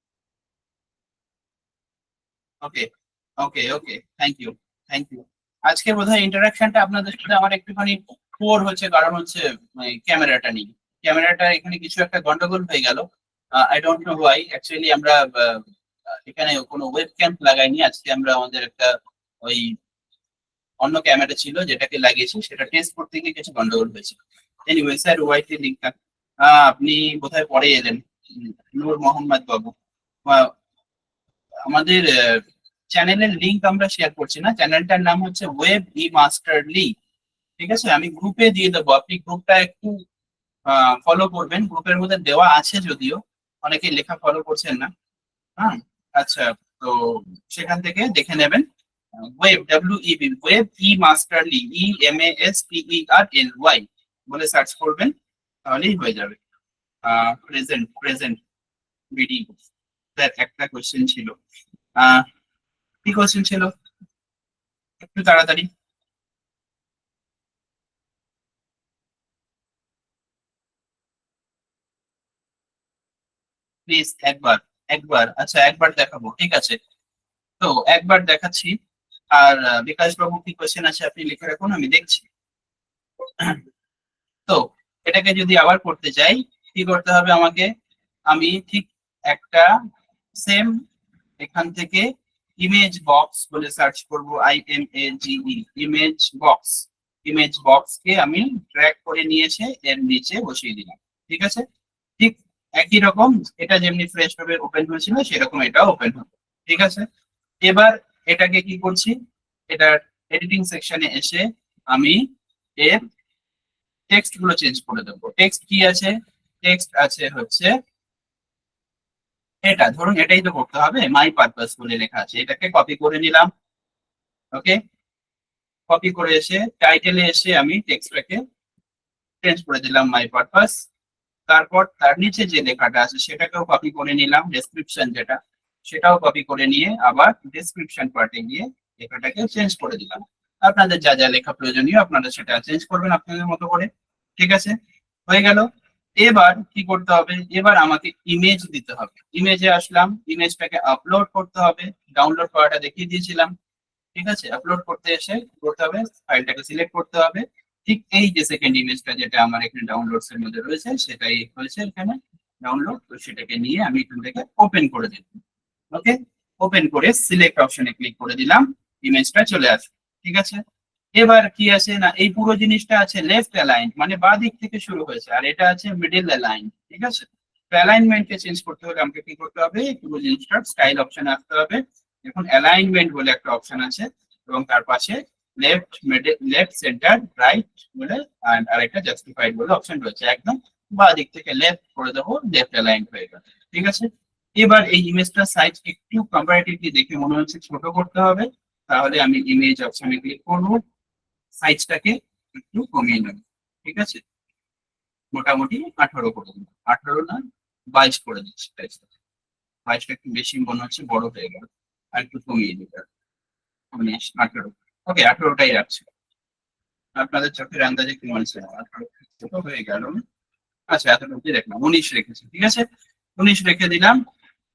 ওকে, okay, okay, thank you, thank you. আজকে বোধহয় ইন্টারাকশনটা আপনাদের সাথে আমার একটুখানি পোর হচ্ছে, কারণ হচ্ছে ক্যামেরাটা নেই, ক্যামেরাটা এখানে কিছু একটা গন্ডগোল হয়ে গেল। I don't know why. Actually আমরা এখানে কোনো ওয়েব ক্যাম লাগাইনি আজকে, আমরা আমাদের একটা ওই অন্য ক্যামেরা ছিল যেটাকে লাগিয়েছি, সেটা টেস্ট করতে গিয়ে কিছু গন্ডগোল হয়েছে। এনিওয়ে স্যার, ওয়াইটি লিঙ্কটা আপনি বোধহয় পরে এলেন, নূর মোহাম্মদ বাবু। আমাদের চ্যানেলের লিংক আমরা শেয়ার করছি না, চ্যানেলটার নাম হচ্ছে ওয়েব ই মাস্টারলি। ঠিক আছে, আমি গ্রুপে দিয়ে দেবো, আপনি গ্রুপটা একটু ফলো করবেন, গ্রুপের মধ্যে দেওয়া আছে যদিও অনেকে লেখা ফলো করছেন না। হ্যাঁ, আচ্ছা, তো সেখান থেকে দেখে নেবেন। ওয়েব WEB ওয়েব ই মাস্টারলি, EMASTERLY বলে সার্চ করবেন, তাহলেই হয়ে যাবে। প্রেজেন্ট ভিডিও একটা কোশ্চেন ছিল, আহ কি কোশ্চেন ছিল একটু তাড়াতাড়ি। প্লিজ একবার, একবার, আচ্ছা একবার দেখাবো, ঠিক আছে। তো একবার দেখাচ্ছি। আর বিকাশ বাবু কি কোশ্চেন আছে আপনি লিখে রাখুন, আমি দেখছি। তো এটাকে যদি আবার করতে চাই, কি করতে হবে আমাকে? আমি ঠিক একটা সেম এখান থেকে ইমেজ বক্স বলে সার্চ করব, IMAGE, image box. Image box কে আমি ড্র্যাগ করে নিয়ে এসে এর নিচে বসিয়ে দিলাম, ঠিক আছে। ঠিক একই রকম, এটা যেমনি ফ্রেশ ভাবে ওপেন হয়েছিল সেরকম এটাও ওপেন হবে, ঠিক আছে। এবার এটাকে কি করছি, এটার এডিটিং সেকশনে এসে আমি এর টেক্সট গুলো চেঞ্জ করে দেবো। টেক্সট কি আছে? টেক্সট আছে হচ্ছে এটা, ধরুন এটাই তো করতে হবে, মাই পারপাস বলে লেখা আছে, এটাকে কপি করে নিলাম। ওকে, কপি করে এসে টাইটেলে এসে আমি টেক্সটটাকে চেঞ্জ করে দিলাম মাই পারপাস। তারপর তার নিচে যে লেখাটা আছে সেটাকেও কপি করে নিলাম, ডেসক্রিপশন যেটা, সেটাও কপি করে নিয়ে আবার ডেসক্রিপশন পার্টে গিয়ে লেখাটাকে চেঞ্জ করে দিলাম। আপনাদের যা যা লেখা প্রয়োজনীয় আপনারা সেটা চেঞ্জ করবেন আপনাদের মতো করে, ঠিক আছে। হয়ে গেল। এবার কি করতে হবে? এবার আমাকে ইমেজ দিতে হবে। ইমেজে আসলাম, ইমেজটাকে আপলোড করতে হবে। ডাউনলোড করাটা দেখিয়ে দিয়েছিলাম, ঠিক আছে। আপলোড করতে এসে কি করতে হবে, ফাইলটাকে সিলেক্ট করতে হবে। ঠিক এই যে সেকেন্ড ইমেজটা যেটা আমার এখানে ডাউনলোডস এর মধ্যে রয়েছে সেটাই হয়েছে এখানে ডাউনলোড, তো সেটাকে নিয়ে আমি এখান থেকে ওপেন করে দিই। ওকে, ওপেন করে সিলেক্ট অপশনে ক্লিক করে দিলাম, ইমেজটা চলে আসবে, ঠিক আছে। এবার কি আছে না, এই পুরো জিনিসটা আছে লেফট অ্যালাইন, মানে বাঁ দিক থেকে শুরু হয়েছে, আর এটা আছে মিডল অ্যালাইন, ঠিক আছে। তো অ্যালাইনমেন্টকে চেঞ্জ করতে হলে আমাকে কি করতে হবে, পুরো জিনিসটার স্টাইল অপশনে আসতে হবে। এখন অ্যালাইনমেন্ট বলে একটা অপশন আছে এবং তার পাশে left, middle, left, centre, right বলে আর আরেকটা জাস্টিফাইড বলে অপশন রয়েছে। একদম বাঁ দিক থেকে লেফট করে দেবো, লেফট অ্যালাইন হয়ে গেল, ঠিক আছে। এবার এই ইমেজটার সাইজ একটু কম্পারেটিভলি দেখে মনে হচ্ছে ছোট করতে হবে, তাহলে আমি ইমেজ অপশনে ক্লিক করবো, সাইজটাকে একটু কমিয়ে নেব, ঠিক আছে। মোটামুটি 18 করে দেবো, 18 না 22 করে দিচ্ছি সাইজটা। 22টা একটু বেশি মনে হচ্ছে, বড় হয়ে গেল, আর একটু কমিয়ে দিতে হবে, 19, 18। ওকে, 18টাই রাখছি। আপনাদের চোখের আন্দাজে কি মনে হচ্ছে? 18 ছোট হয়ে গেল। আচ্ছা, এতটুকু রাখলাম, 19 রেখেছি, ঠিক আছে। 19 রেখে দিলাম,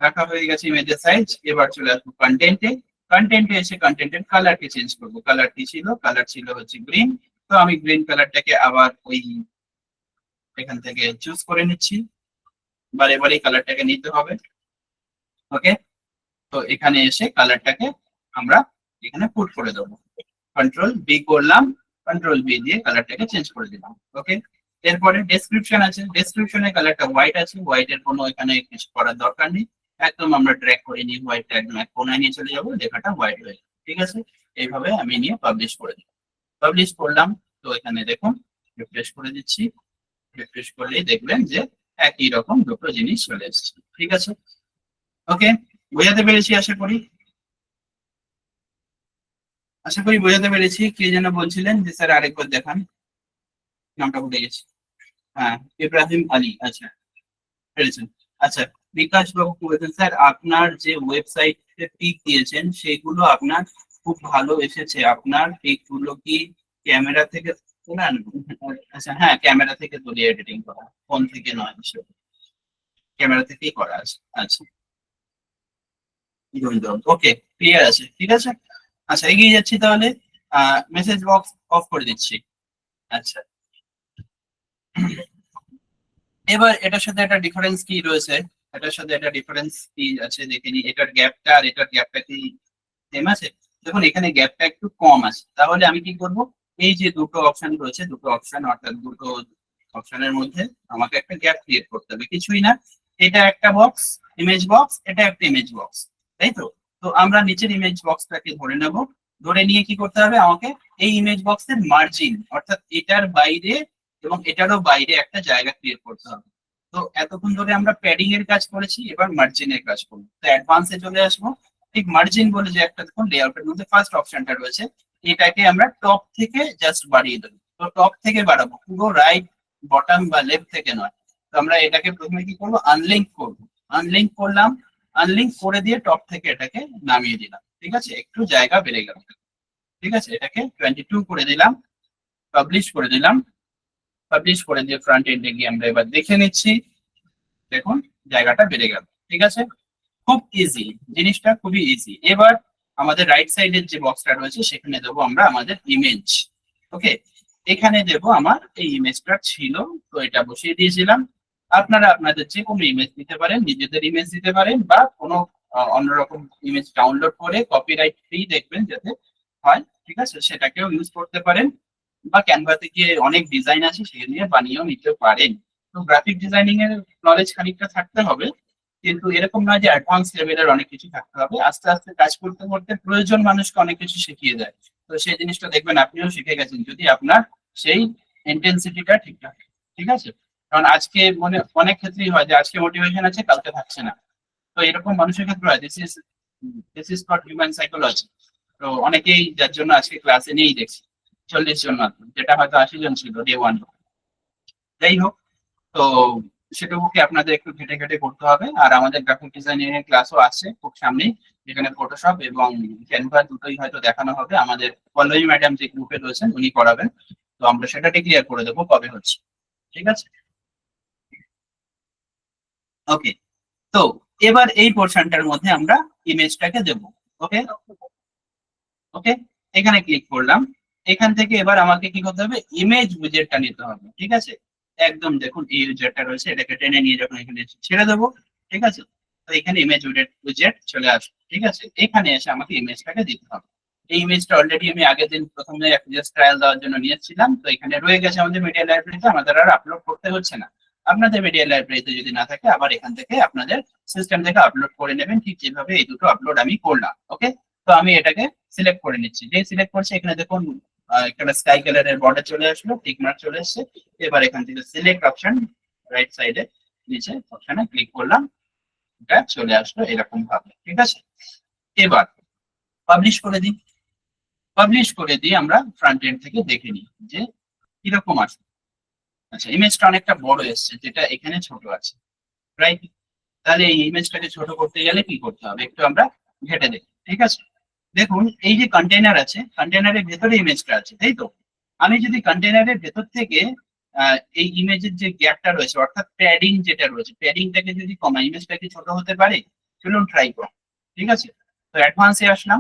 রাখা হয়ে গেছে ইমেজের সাইজ। এবার চলে আসবো কন্টেন্টে। কন্টেন্টে এসে কন্টেন্টের কালারকে চেঞ্জ করবো। কালার কি ছিল? কালার ছিল হচ্ছে গ্রিন। তো আমি গ্রিন কালারটাকে আবার ওই এখান থেকে চুজ করে নিচ্ছি, বারে বারে কালারটাকে নিতে হবে। ওকে, তো এখানে এসে কালারটাকে আমরা এখানে পুট করে দেবো। কন্ট্রোল বি করলাম, কন্ট্রোল বি দিয়ে কালারটাকে চেঞ্জ করে দিলাম। ওকে, এরপরে ডেসক্রিপশন আছে, ডেসক্রিপশনের কালারটা হোয়াইট আছে, হোয়াইট এর কোনো এখানে কিছু করার দরকার নেই। একদম আমরা ড্র্যাগ করে নিয়ে হোয়াইটটা একদম এক কোনায় নিয়ে চলে যাবো, লেখাটা হোয়াইট হয়ে যাবে, ঠিক আছে। এইভাবে আমি নিয়ে পাবলিশ করে দিই। পাবলিশ করলাম, তো এখানে দেখুন রিফ্রেশ করে দিচ্ছি। রিফ্রেশ করলেই দেখবেন যে একই রকম দুটো জিনিস চলে এসেছে, ঠিক আছে। ওকে, বোঝাতে পেরেছি আশা করি। আশা করি বোঝাতে পেরেছি। কে যেন বলছিলেন যে স্যার আরেকবার দেখান, নামটা ভুলে গেছি। হ্যাঁ, ইব্রাহিম আলী, আচ্ছা পেরেছেন। আচ্ছা, বিকাশ বাবু কি বলছেন, স্যার আপনার যে ওয়েবসাইটে পিক দিয়েছেন সেগুলো আপনার খুব ভালো এসেছে, আপনার পিক গুলো কি ক্যামেরা থেকে তোলেন? আচ্ছা হ্যাঁ, ক্যামেরা থেকে তুলে এডিটিং করা, ফোন থেকে নয়, ক্যামেরা থেকেই করা আছে। আচ্ছা, ওকে, ক্লিয়ার আছে, ঠিক আছে। আচ্ছা, এগিয়ে যাচ্ছি তাহলে। মেসেজ বক্স অফ করে দিচ্ছি। আচ্ছা, এবার এটার সাথে একটা ডিফারেন্স কি রয়েছে, এটার সাথে একটা ডিফারেন্স কি আছে দেখে নি। এটার গ্যাপটা আর এটার গ্যাপটা কি সেম আছে? দেখুন এখানে গ্যাপটা একটু কম আছে, তাহলে আমি কি করব, এই যে দুটো অপশন রয়েছে, দুটো অপশন অর্থাৎ দুটো অপশনের মধ্যে আমাকে একটা গ্যাপ ক্রিয়েট করতে হবে। কিছুই না, এটা একটা বক্স, ইমেজ বক্স, এটা একটা ইমেজ বক্স, তাই তো। তো আমরা নিচের ইমেজ বক্সটাকে ধরে নেব, ধরে নিয়ে কি করতে হবে আমাকে, এই ইমেজ বক্সের মার্জিন অর্থাৎ এটার বাইরে এবং এটারও বাইরে একটা জায়গা ক্রিয়েট করতে হবে। তো এতক্ষণ ধরে আমরা প্যাডিং এর কাজ করেছি, এবার মার্জিনের কাজ করবো। তো অ্যাডভান্সে চলে আসবো। ঠিক মার্জিন বলে যে একটা দেখুন লেআউটের মধ্যে ফার্স্ট অপশনটা রয়েছে, এটাকে আমরা টপ থেকে জাস্ট বাড়িয়ে দেবো। তো টপ থেকে বাড়াবো, পুরো রাইট বটম বা লেফট থেকে নয়। তো আমরা এটাকে প্রথমে কি করবো, আনলিঙ্ক করবো। আনলিঙ্ক করলাম, আনলিঙ্ক করে দিয়ে টপ থেকে এটাকে নামিয়ে দিলাম, ঠিক আছে, একটু জায়গা বেড়ে গেল, ঠিক আছে, এটাকে 22 করে দিলাম, পাবলিশ করে দিলাম। পাবলিশ করে দিয়ে ফ্রন্ট এন্ডে গিয়ে আমরা এবার দেখে নিচ্ছি, দেখুন জায়গাটা বেড়ে গেল, ঠিক আছে, খুব ইজি, জিনিসটা খুবই ইজি। এবার আমাদের রাইট সাইডের যে বক্সটা রয়েছে সেখানে দেবো আমরা আমাদের ইমেজ। ওকে, এখানে দেব আমার এই ইমেজটা ছিল, তো এটা বসিয়ে দিয়েছিলাম। আপনারা আপনাদের যে কোনো ইমেজ দিতে পারেন, নিজেদের ইমেজ দিতে পারেন, বা কোনো অন্যরকম ইমেজ ডাউনলোড করে কপিরাইট ফ্রি দেখবেন যাতে হয়, ঠিক আছে, সেটাকেও ইউজ করতে পারেন। বা ক্যানভাতে গিয়ে অনেক ডিজাইন আছে সেগুলো নিয়ে বানিয়েও নিতে পারেন। তো গ্রাফিক ডিজাইনিং এর নলেজ খানিকটা থাকতে হবে, কিন্তু এরকম নয় যে অ্যাডভান্স লেভেলের অনেক কিছু থাকতে হবে। আস্তে আস্তে কাজ করতে করতে প্রয়োজন মানুষকে অনেক কিছু শিখিয়ে দেয়। তো সেই জিনিসটা দেখবেন আপনিও শিখে গেছেন যদি আপনার সেই ইন্টেন্সিটিটা ঠিক থাকে, ঠিক আছে। কারণ আজকে মনে অনেক ক্ষেত্রেই হয় যে আজকে মোটিভেশন আছে কালকে থাকছে না, তো এরকম মানুষের ক্ষেত্রে হয়। This is called human psychology. তো অনেকেই যার জন্য আজকে ক্লাসে নেই দেখছি 40 জন মাত্র, যেটা হয়তো 80 জন ছিল ডে ওয়ান। যাই হোক, তো সেটুকুকে আপনাদের একটু ঘেটে ঘেটে করতে হবে। আর আমাদের গ্রাফিক ডিজাইনিং এর ক্লাসও আছে খুব সামনেই, যেখানে ফটোশপ এবং ক্যানভা দুটোই হয়তো দেখানো হবে। আমাদের পল্লবী ম্যাডাম যে গ্রুপে রয়েছেন উনি করাবেন, তো আমরা সেটাকে ক্লিয়ার করে দেবো কবে হচ্ছে, ঠিক আছে। ওকে, তো এবার এই পোর্শনটার মধ্যে আমরা ইমেজটাকে দেব। ওকে, ওকে, এখানে ক্লিক করলাম। এখান থেকে এবার আমাকে কি করতে হবে, ইমেজ উইজেটটা নিতে হবে, ঠিক আছে। একদম দেখুন এই উইজেটটা রয়েছে, এটাকে টেনে নিয়ে যখন এখানে ছেড়ে দেবো, ঠিক আছে, তো এখানে ইমেজ উইজেট চলে আসবে, ঠিক আছে। এখানে এসে আমাকে ইমেজটাকে দিতে হবে। এই ইমেজটা অলরেডি আমি আগের দিন প্রথমে জাস্ট ট্রায়াল দেওয়ার জন্য নিয়েছিলাম, তো এখানে রয়ে গেছে আমাদের মিডিয়া লাইব্রেরিতে, আমাদের আর আপলোড করতে হচ্ছে না। আপনাদের মিডিয়া লাইব্রেরিতে যদি না থাকে আবার এখান থেকে আপনাদের সিস্টেম থেকে আপলোড করে নেবেন, ঠিক যেভাবে এই দুটো আপলোড আমি করলাম। ওকে, তো আমি এটাকে সিলেক্ট করে নিচ্ছি। যে সিলেক্ট করছি এখানে দেখুন একটা স্কাই কালারের বর্ডার চলে আসলো, টিক মার্ক চলে এসেছে। এবার এখান থেকে সিলেক্ট অপশন, রাইট সাইডে নিচে অপশনে ক্লিক করলাম, এটা চলে আসলো এরকম ভাবে, ঠিক আছে। এবার পাবলিশ করে দিই। পাবলিশ করে দিয়ে আমরা ফ্রন্ট এন্ড থেকে দেখে নিই যে কিরকম আছে। আচ্ছা, ইমেজটা অনেকটা বড় এসছে, যেটা এখানে ছোট আছে, রাইট। তাহলে এই ইমেজটাকে ছোট করতে গেলে কি করতে হবে একটু আমরা ঘেটে দেখি, ঠিক আছে। দেখুন এই যে কন্টেইনার আছে, কন্টেইনারের ভেতরে ইমেজটা আছে, তাই তো। আমি যদি কন্টেইনারের ভেতর থেকে এই ইমেজের যে গ্যাপটা রয়েছে, অর্থাৎ প্যাডিং যেটা রয়েছে, প্যাডিংটাকে যদি কমাই, ইমেজটা কি ছোট হতে পারে? চলুন ট্রাই করুন, ঠিক আছে। তো অ্যাডভান্সে আসলাম,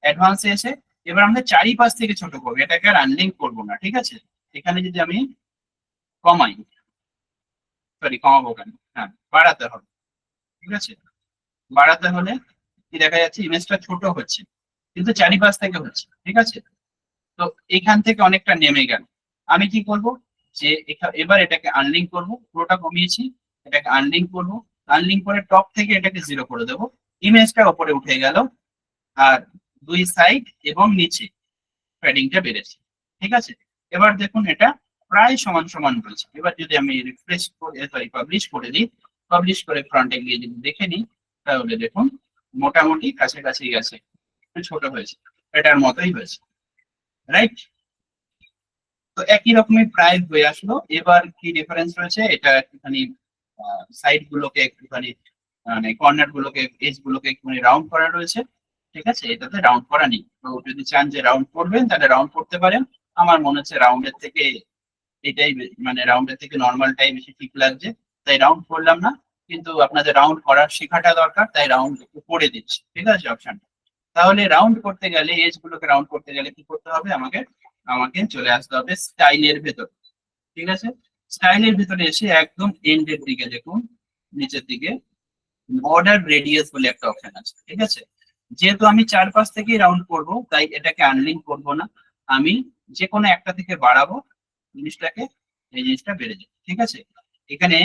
অ্যাডভান্সে এসে এবার আমরা চারিপাশ থেকে ছোট করবো, এটাকে আর আনলিঙ্ক করবো না, ঠিক আছে। এখানে যদি আমি কমাই, সরি কমাবো কেন, হ্যাঁ বাড়াতে হবে, ঠিক আছে। বাড়াতে হলে কি দেখা যাচ্ছে, ইমেজটা ছোট হচ্ছে কিন্তু চারিপাশ থেকে হচ্ছে, ঠিক আছে। তো এখান থেকে অনেকটা নেমে গেল। আমি কি করব, যে এবার এটাকে আনলিঙ্ক করব, পুরোটা কমিয়েছি, এটাকে আনলিঙ্ক করব। আনলিঙ্ক করে টপ থেকে এটাকে 0 করে দেবো, ইমেজটা উপরে উঠে গেল। আর দুই সাইড এবং নিচে প্যাডিংটা বেড়েছে, ঠিক আছে। এবার দেখুন এটা প্রায় সমান সমান রয়েছে। এবার যদি আমি রিফ্রেশ করে, সরি পাবলিশ করে দিই, পাবলিশ করে ফ্রন্টে গিয়ে যদি দেখে নিই, তাহলে দেখুন মোটামুটি কাছাকাছি গেছে, একটু ছোট হয়েছে, এটার মতোই হয়েছে, রাইট। তো একই রকমের প্রায় হয়ে আসলো। এবার কি ডিফারেন্স রয়েছে, এটা একটুখানি সাইড গুলোকে একটুখানি, মানে কর্নার গুলোকে, এজ গুলোকে একটুখানি রাউন্ড করা রয়েছে, ঠিক আছে। এটাতে রাউন্ড করা নেই। তো যদি চান যে রাউন্ড করবেন তাহলে রাউন্ড করতে পারেন। আমার মনে হচ্ছে রাউন্ডের থেকে এটাই মানে রাউন্ডের থেকে নর্মালটাই বেশি ঠিক লাগছে, তাই রাউন্ড করলাম না। কিন্তু আপনাদের রাউন্ড করার শেখাটা দরকার, তাই রাউন্ড একটু করে দিচ্ছি, ঠিক আছে অপশনটা। তাহলে রাউন্ড করতে গেলে, এজ গুলোকে রাউন্ড করতে গেলে কি করতে হবে, আমাকে আমাকে চলে আসতে হবে স্টাইলের ভেতর, ঠিক আছে। স্টাইলের ভিতরে এসে একদম এন্ডের দিকে দেখুন, নিচের দিকে বর্ডার রেডিয়াস বলে একটা অপশন আছে, ঠিক আছে। যেহেতু আমি চারপাশ থেকে রাউন্ড করব, তাই এটাকে আনলিঙ্ক করব না, আমি যে কোনো একটা থেকে বাড়াবো জিনিসটাকে, এই জিনিসটা বেড়ে যাবে, ঠিক আছে। এখানে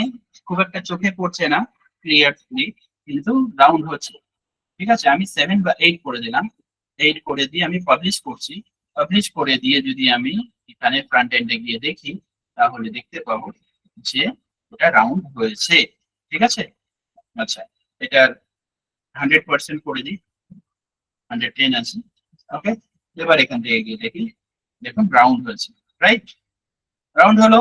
খুব একটা চোখে পড়ছে না ক্লিয়ারলি, কিন্তু রাউন্ড হচ্ছে, ঠিক আছে। আমি 7 বা 8 করে দিলাম, 8 করে দিয়ে আমি পাবলিশ করছি। পাবলিশ করে দিয়ে যদি আমি এখানে ফ্রন্ট এন্ডে গিয়ে দেখি, তাহলে দেখতে পাবো যে এটা রাউন্ড হয়েছে, ঠিক আছে। আচ্ছা, এটার 100% করে দিই, 110 আছে, ওকে। এবার এখান থেকে গিয়ে দেখি, দেখুন রাউন্ড হয়েছে, রাইট, রাউন্ড হলো।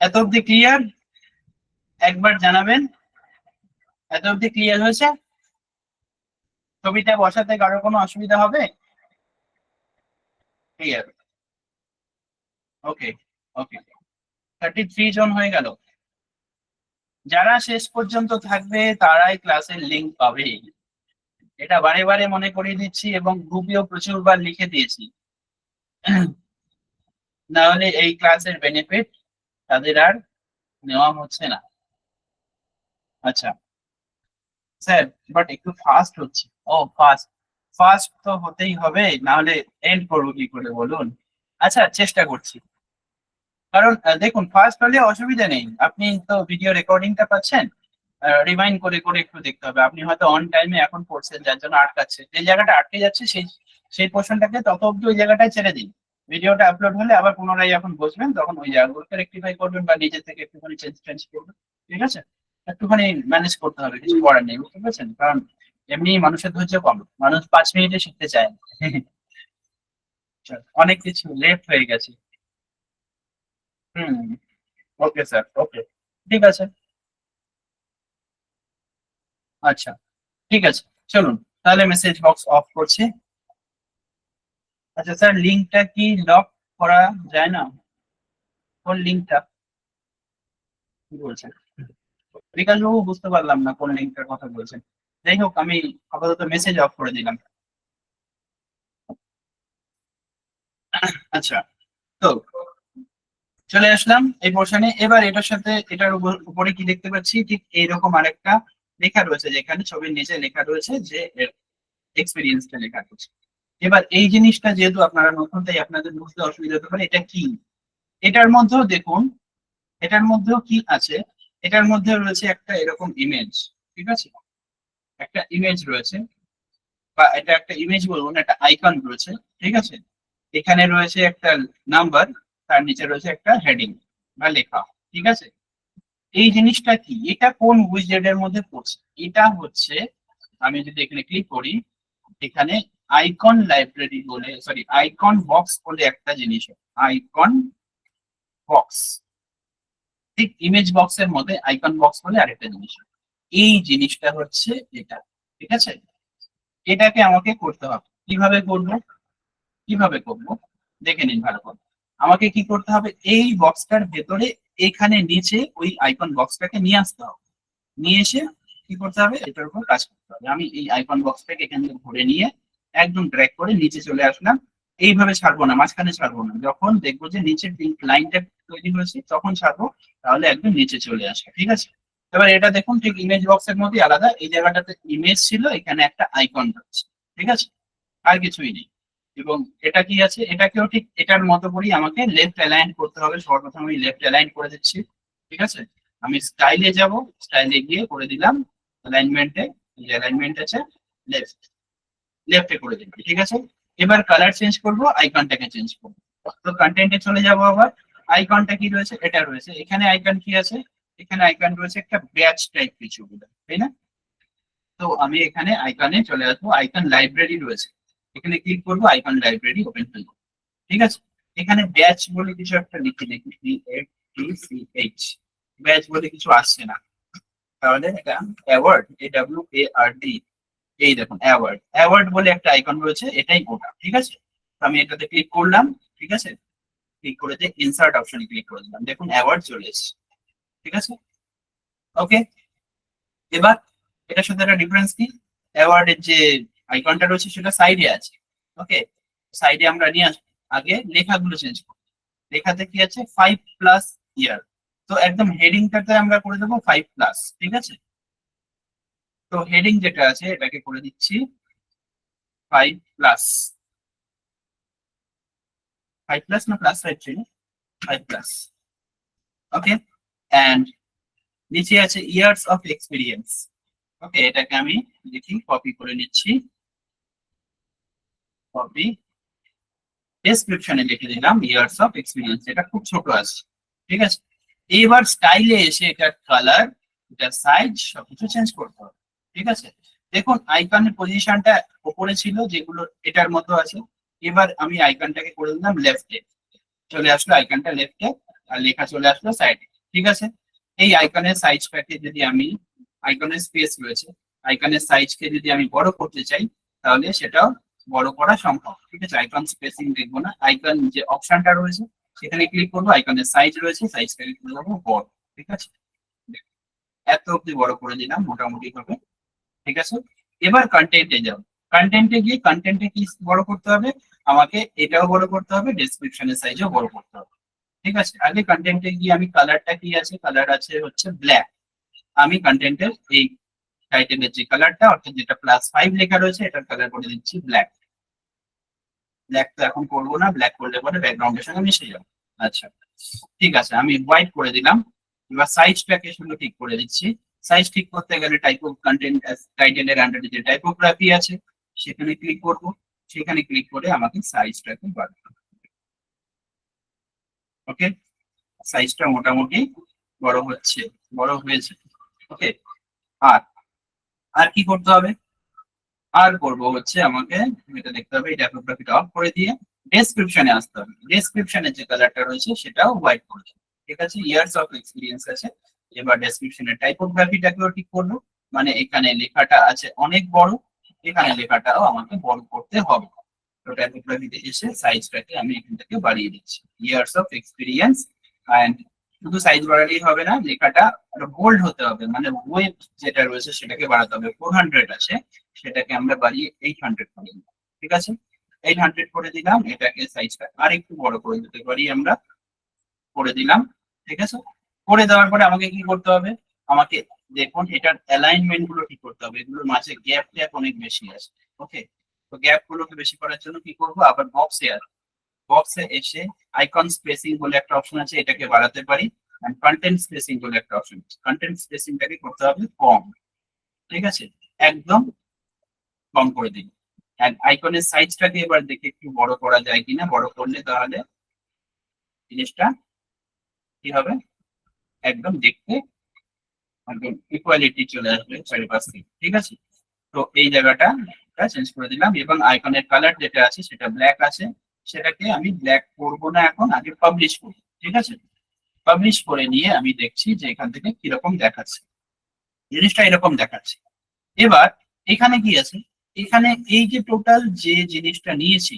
এত অব্দি ক্লিয়ার? একবার জানাবেন এত অব্দি ক্লিয়ার হয়েছে? ছবিটা বসাতে কারো কোনো অসুবিধা হবে? ক্লিয়ার? ওকে, ওকে। 33 জন হয়ে গেল। যারা শেষ পর্যন্ত থাকবে তারাই ক্লাসের লিংক পাবে, এটা বারে বারে মনে করিয়ে দিচ্ছি এবং গ্রুপেও প্রচুর বার লিখে দিয়েছি। না হলে এই ক্লাসের বেনিফিট তাদের আর নেওয়া হচ্ছে না। আচ্ছা স্যার, বাট একটু ফাস্ট হচ্ছে। ও ফাস্ট, ফাস্ট তো হতেই হবে, না হলে এন্ড করবো কি করে বলুন? আচ্ছা চেষ্টা করছি। কারণ দেখুন, ফার্স্ট হলে অসুবিধা নেই, আপনি তো ভিডিও রেকর্ডিংটা পাচ্ছেন, রিমাইন্ড করে করে একটু দেখতে হবে। আপনি হয়তো অন টাইমে এখন পড়ছেন যার জন্য আটকাচ্ছে, যে জায়গাটা আটকে যাচ্ছে সেই সেই পোর্শনটাকে তত অব্দি ওই জায়গাটায় ছেড়ে দিন। ভিডিওটা আপলোড হলে আবার পুনরায় যখন বসবেন তখন ওই জায়গাগুলোকে রেক্টিফাই করবেন বা নিজে থেকে একটুখানি চেঞ্জ টেঞ্জ করবেন। ঠিক আছে, একটুখানি ম্যানেজ করতে হবে, কিছু করার নেই, বুঝতে পারছেন? কারণ এমনি মানুষের ধৈর্য কম, মানুষ 5 মিনিটে শিখতে চায় না। অনেক কিছু লেট হয়ে গেছে। হুম। ওকে স্যার, ওকে, ঠিক আছে। আচ্ছা, ঠিক আছে, চলুন তাহলে মেসেজ বক্স অফ করছি। আচ্ছা স্যার, লিঙ্কটা কি লক করা যায় না? কোন লিঙ্কটা কি বলছেন? বিকাশ বাবু, বুঝতে পারলাম না কোন লিঙ্কটার কথা বলছেন। যাই হোক, আমি আপাতত মেসেজ অফ করে দিলাম। আচ্ছা, তো চলে আসলাম এই পোর্শনে। এবার এটার সাথে এটার উপরে কি দেখতে পাচ্ছি, ঠিক এইরকম আরেকটা লেখা রয়েছে, যেখানে ছবির নিচে লেখা রয়েছে যে এক্সপিরিয়েন্সটা লেখা রয়েছে। এবার এই জিনিসটা যেহেতু আপনারা নতুন, তাই আপনাদের বুঝতে অসুবিধা হতে পারে এটা কি। এটার মধ্যেও দেখুন, এটার মধ্যেও কি আছে, এটার মধ্যে রয়েছে একটা এরকম ইমেজ। ঠিক আছে, একটা ইমেজ রয়েছে, বা এটা একটা ইমেজ বলবো না, একটা আইকন রয়েছে। ঠিক আছে, এখানে রয়েছে একটা নাম্বার, তার নিচে রয়েছে একটা হেডিং বা লেখা। ঠিক আছে, এই জিনিসটা কি, এটা কোন উইজেট এর মধ্যে পড়ছে? এটা হচ্ছে, আমি যদি এখানে ক্লিক করি, এখানে আইকন লাইব্রেরি বলে, সরি আইকন বক্স বলে একটা জিনিস, আইকন বক্স। ঠিক ইমেজ বক্সের মধ্যে আইকন বক্স বলে আরেকটা জিনিস, এই জিনিসটা হচ্ছে এটা। ঠিক আছে, এটাকে আমাকে করতে হবে। কিভাবে করব, কিভাবে করব দেখে নিন ভালো করে। আমাকে কি করতে হবে, এই বক্সটার ভেতরে এখানে নিচে ওই আইকন বক্সটাকে নিয়ে আসতে হবে। নিয়ে এসে কি করতে হবে, এটার উপর কাজ করতে হবে। আমি এই আইকন বক্সটাকে এখান থেকে ধরে নিয়ে একদম ড্র্যাগ করে নিচে চলে আসলাম। এইভাবে ছাড়বো না, মাঝখানে ছাড়বো না, যখন দেখবো যে নিচের লাইনটা তৈরি হয়েছে তখন ছাড়বো, তাহলে একদম নিচে চলে আসবে। ঠিক আছে, এবার এটা দেখুন, ঠিক ইমেজ বক্সের মধ্যে আলাদা, এই জায়গাটাতে ইমেজ ছিল, এখানে একটা আইকন রয়েছে। ঠিক আছে, আর কিছুই নেই। এবং এটা কি আছে, এটাকেও ঠিক এটার মতো করেই আমাকে লেফট অ্যালাইন করতে হবে। সর্বপ্রথম আমি লেফট অ্যালাইন করে দিচ্ছি। ঠিক আছে, আমি স্টাইলে যাব, স্টাইলে গিয়ে করে দিলাম অ্যালাইনমেন্টে, যে অ্যালাইনমেন্ট আছে লেফট, লেফটে করে দিলাম। ঠিক আছে, এবার কালার চেঞ্জ করব, আইকনটাকে চেঞ্জ করব। তো কন্টেন্টে চলে যাব আবার। আইকনটা কি রয়েছে, এটা রয়েছে এখানে। আইকন কি আছে, এখানে আইকন রয়েছে একটা ব্যাচ টাইপ কিছু, তাই না? তো আমি এখানে আইকনে চলে আসবো, আইকন লাইব্রেরি রয়েছে, এখানে ক্লিক করবো, আইকন লাইব্রেরি ওপেন হয়ে যাবে। ঠিক আছে, এখানে ব্যাচ বলে কিছু একটা লিখে দেখি, BATCH, ব্যাচ বলে কিছু আসছে না, তাহলে এটা অ্যাওয়ার্ড, AWARD, এই দেখুন অ্যাওয়ার্ড, অ্যাওয়ার্ড বলে একটা আইকন রয়েছে, এটাই ওটা। ঠিক আছে, তো আমি এটাতে ক্লিক করলাম। ঠিক আছে, ক্লিক করে যে ইনসার্ট অপশনে ক্লিক করে দিলাম, দেখুন অ্যাওয়ার্ড চলে এসেছে। ঠিক আছে, ওকে। এবার এটার সাথে একটা ডিফারেন্স কি, অ্যাওয়ার্ডের যে আইকনটা রয়েছে সেটা সাইডে আছে। ওকে, সাইডে আমরা নিয়ে আসবো। আগে লেখাগুলো চেঞ্জ করবো। লেখাতে কি আছে, 5+ইয়ার। তো একদম হেডিংটাতে আমরা করে দেবো 5+। ঠিক আছে, তো হেডিং যেটা আছে এটাকে করে দিচ্ছি 5+। 5+ না +5 ছিল, 5+। ওকে, অ্যান্ড নিচে আছে ইয়ার্স অফ এক্সপিরিয়েন্স। ওকে, এটাকে আমি দেখি কপি করে নিচ্ছি, কপি, ডেসক্রিপশনে লিখে দিলাম ইয়ার্স অফ এক্সপিরিয়েন্স, এটা খুব ছোট আছে। ঠিক আছে, এবার স্টাইলে এসে এটা কালার, এটা সাইজ সবকিছু চেঞ্জ করতে হবে। ঠিক আছে, দেখুন আইকনের পজিশনটা উপরে ছিল, যেগুলো এটার মতো আছে। এবার আমি আইকনটাকে করে দিলাম লেফটে, চলে আসলো আইকনটা লেফটে, আর লেখা চলে আসলো সাইডে। ঠিক আছে, এই আইকনের সাইজটাকে যদি আমি আইকনের স্পেস রয়েছে, আইকনের সাইজকে যদি আমি বড় করতে চাই তাহলে সেটাও বড় করা সম্ভব। ঠিক আছে, আইকন স্পেসিং দেখবো না, আইকন যে অপশনটা রয়েছে সেখানে ক্লিক করবো, আইকনের সাইজ রয়েছে, সাইজটাকে করে দেবো বড়। ঠিক আছে, এত অব্দি বড় করে দিলাম মোটামুটি ভাবে। ঠিক আছে, এবার কন্টেন্টে যাব। কন্টেন্টে গিয়ে কন্টেন্টে কি বড় করতে হবে, আমাকে এটাও বড় করতে হবে, ডেসক্রিপশনের সাইজও বড় করতে হবে। ঠিক আছে, আগে কন্টেন্টে গিয়ে আমি কালারটা কি আছে, কালার আছে হচ্ছে ব্ল্যাক। আমি কন্টেন্টের এই টাইটেলের যে কালারটা অর্থাৎ যেটা +5 লেখা রয়েছে এটার কালার করে দিচ্ছি ব্ল্যাক। ব্ল্যাক তো এখন করবো না, ব্ল্যাক করলে পরে ব্যাকগ্রাউন্ডের সঙ্গে মিশে যাবে। আচ্ছা, ঠিক আছে, আমি হোয়াইট করে দিলাম। এবার সাইজটাকে শুধু ঠিক করে দিচ্ছি। সাইজ ঠিক করতে গেলে টাইপ অফ কন্টেন্ট টাইটেলের আন্ডারে যে টাইপোগ্রাফি আছে সেখানে ক্লিক করব, সেখানে ক্লিক করে আমাকে সাইজটাকে বাড়াতে হবে। ওকে, সাইজটা মোটামুটি বড় হচ্ছে, বড় হয়েছে। ওকে, আর আর কি করতে হবে, আর করবো হচ্ছে আমাকে এটা দেখতে হবে, এই টাইপোগ্রাফিটা অফ করে দিয়ে ডেসক্রিপশনে আসতে হবে। ডেসক্রিপশনের যে কালারটা রয়েছে সেটাও হোয়াইট করে দেবো। ঠিক আছে, ইয়ার্স অফ এক্সপিরিয়েন্স আছে। এবার ডেসক্রিপশনের টাইপোগ্রাফিটাকেও ঠিক করবো, মানে এখানে লেখাটা আছে অনেক বড়, এখানে লেখাটাও আমাকে বড় করতে হবে। তো টাইপোগ্রাফিতে এসে সাইজটাকে আমি এখান থেকে বাড়িয়ে দিচ্ছি, ইয়ার্স অফ এক্সপিরিয়েন্স। এন্ড শুধু সাইজ বাড়ালেই হবে না, লেখাটা আরো বোল্ড হতে হবে, মানে ওয়েট যেটা রয়েছে সেটাকে বাড়াতে হবে। 400 আছে, সেটাকে আমরা বাড়িয়ে 800 করে দিলাম। ঠিক আছে, 800 করে দিলাম, এটাকে সাইজটা আর একটু বড় করে দিতে পারি আমরা, করে দিলাম। ঠিক আছে, করে দেওয়ার পরে আমাকে কি করতে হবে, আমাকে দেখুন এটার অ্যালাইনমেন্ট গুলো ঠিক করতে হবে, এগুলোর মাঝে গ্যাপ ট্যাপ অনেক বেশি আছে। ওকে, তো গ্যাপ গুলোকে বেশি করার জন্য কি করব, আবার বক্সে আসবো, বক্সে এসে আইকন স্পেসিং বলে একটা অপশন আছে, এটাকে বাড়াতে পারি। এন্ড কন্টেন্ট স্পেসিং বলে একটা অপশন আছে, কন্টেন্ট স্পেসিংটাকে করতে হবে কম। ঠিক আছে, একদম কম করে দিন। এন্ড আইকনের সাইজটাকে এবার দেখে একটু বড় করা যায় কিনা, বড় করলে তাহলে জিনিসটা কি হবে, একদম দেখতে একদম ইকুয়ালিটি চলে আসবে চারিপাশে। ঠিক আছে, তো এই জায়গাটা চেঞ্জ করে দিলাম, এবং আইকনের কালার যেটা আছে সেটা ব্ল্যাক আছে, সেটাকে আমি ব্ল্যাক করবো না, এখন আগে পাবলিশ করবো। ঠিক আছে, পাবলিশ করে নিয়ে আমি দেখছি যে এখান থেকে কিরকম দেখাচ্ছে, জিনিসটা এরকম দেখাচ্ছে। এবার এখানে কি আছে, এখানে এই যে টোটাল যে জিনিসটা নিয়েছি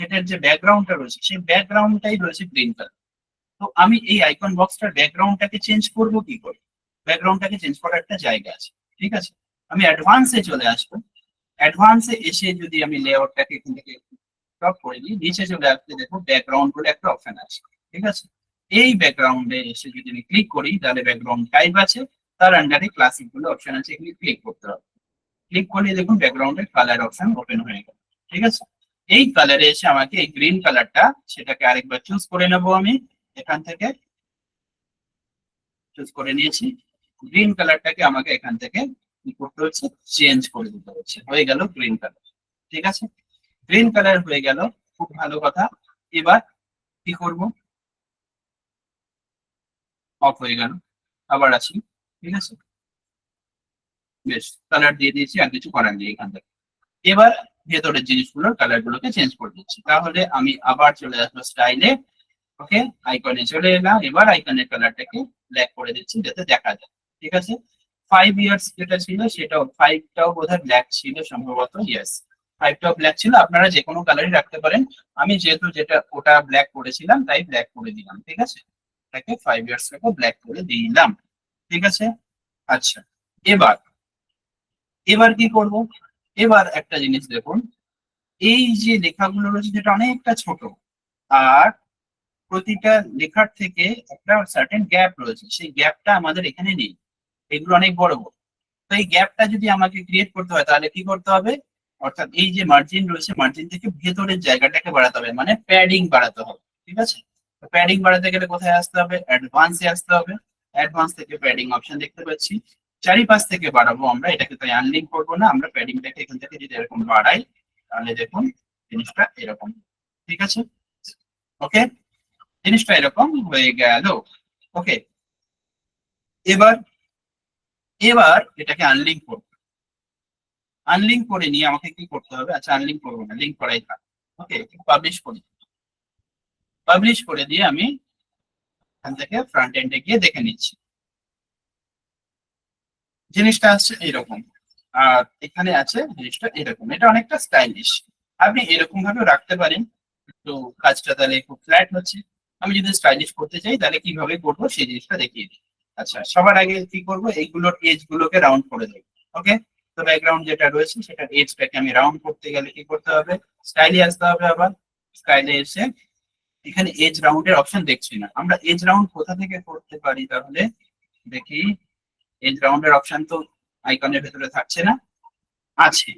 সেটার যে ব্যাকগ্রাউন্ডটা রয়েছে সেই ব্যাকগ্রাউন্ডটাই রয়েছে গ্রিন কালার। তো আমি এই আইকন বক্সটার ব্যাকগ্রাউন্ডটাকে চেঞ্জ করব কি করে, ব্যাকগ্রাউন্ডটাকে চেঞ্জ করার একটা জায়গা আছে। ঠিক আছে, আমি অ্যাডভান্সে চলে আসবো, অ্যাডভান্সে এসে যদি আমি লেআউটটাকে এখান থেকে টপ করে দিই, নিচে চলে আসতে দেখো ব্যাকগ্রাউন্ড বলে একটা অপশন আছে। ঠিক আছে, এই ব্যাকগ্রাউন্ডে এসে যদি আমি ক্লিক করি তাহলে ব্যাকগ্রাউন্ড টাইপ আছে, তার আন্ডারে ক্লাসিক বলে অপশন আছে, এখানে ক্লিক করতে হবে। ক্লিক করলে দেখুন ব্যাকগ্রাউন্ডের কালার অপশন ওপেন হয়ে গেল। ঠিক আছে, এই কালারে এসে আমাকে এই গ্রিন কালারটা সেটাকে আরেকবার চুজ করে নেব, আমি এখান থেকে চুজ করে নিয়েছি। গ্রিন কালারটাকে আমাকে এখান থেকে কি করতে হচ্ছে, চেঞ্জ করে দিতে হচ্ছে, হয়ে গেল গ্রিন কালার। ঠিক আছে, গ্রিন কালার হয়ে গেল, খুব ভালো কথা। এবার কি করব, অফ হয়ে গেল, আবার আসি। ঠিক আছে, বেশ কালার দিয়ে দিয়েছি, আর কিছু করার নেই এখান থেকে। এবার ভেতরের জিনিসগুলোর কালার গুলোকে চেঞ্জ করে দিচ্ছি, তাহলে আমি আবার চলে আসবো স্টাইলে। ওকে, আইকনে চলে এলাম, এবার আইকনের কালারটাকে ব্ল্যাক করে দিচ্ছি যাতে দেখা যায়। ঠিক আছে, 5 ইয়ার্স যেটা ছিল সেটাও, 5টাও বোধহয় ব্ল্যাক ছিল সম্ভবত, ইয়েস 5টাও ব্ল্যাক ছিল, আপনারা যে কোনো কালারই রাখতে পারেন। আমি যেহেতু যেটা ওটা ব্ল্যাক করেছিলাম তাই ব্ল্যাক করে দিলাম। ঠিক আছে, এটাকে 5 ইয়ার্সটাকে ব্ল্যাক করে দিলাম। ঠিক আছে, আচ্ছা, এবার এবার কি করব, এবার একটা জিনিস দেখুন, এই যে লেখাগুলো রয়েছে যেটা অনেকটা ছোট, আর প্রতিটা লেখার থেকে একটা সার্টেন গ্যাপ রয়েছে, সেই গ্যাপটা আমাদের এখানে নেই, এগুলো অনেক বড় বড়। তো এই গ্যাপটা যদি আমাকে ক্রিয়েট করতে হয় তাহলে কি করতে হবে, অর্থাৎ এই যে মার্জিন রয়েছে মার্জিন থেকে ভেতরের জায়গাটাকে বাড়াতে হবে, মানে প্যাডিং বাড়াতে হবে। ঠিক আছে, তো প্যাডিং বাড়াতে গেলে কোথায় আসতে হবে, অ্যাডভান্সে আসতে হবে। অ্যাডভান্স থেকে প্যাডিং অপশন দেখতে পাচ্ছি, চারিপাশ থেকে বাড়াবো আমরা, এটাকে তাই আনলিঙ্ক করবো না, আমরা প্যাডিংটাকে এখান থেকে যদি এরকম বাড়াই তাহলে দেখুন জিনিসটা এরকম। ঠিক আছে, ওকে, জিনিসটা এরকম হয়ে গেল। ওকে, এবার এবার এটাকে আনলিঙ্ক করবো, আনলিঙ্ক করে নিয়ে আমাকে কি করতে হবে, আচ্ছা আনলিঙ্ক করবো না, লিঙ্ক করাই থাক। ওকে, পাবলিশ করি, পাবলিশ করে দিয়ে আমি এখান থেকে ফ্রন্ট এন্ডে গিয়ে দেখে নিচ্ছি। জিনিসটা আসছে এরকম, আর এখানে আছে জিনিসটা এরকম, এটা অনেকটা স্টাইলিশ। আপনি এরকম ভাবে রাখতে পারেন। তো কাজটা তাহলে খুব ফ্ল্যাট হচ্ছে। আমি যদি স্টাইলিশ করতে চাই তাহলে কিভাবে করবো সেই জিনিসটা দেখিয়ে দিই। আচ্ছা, সবার আগে কি করব, এইগুলোর এজ গুলোকে রাউন্ড করে দেবো। ওকে, তো ব্যাকগ্রাউন্ড যেটা রয়েছে সেটার এজটাকে আমি রাউন্ড করতে গেলে কি করতে হবে, স্টাইলে আসতে হবে। আবার স্টাইলে এসে এখানে এজ রাউন্ডের অপশন দেখছি না, আমরা এজ রাউন্ড কোথা থেকে করতে পারি তাহলে দেখি। এজ রাউন্ডের অপশন তো আইকনের ভেতরে থাকছে না, আছে,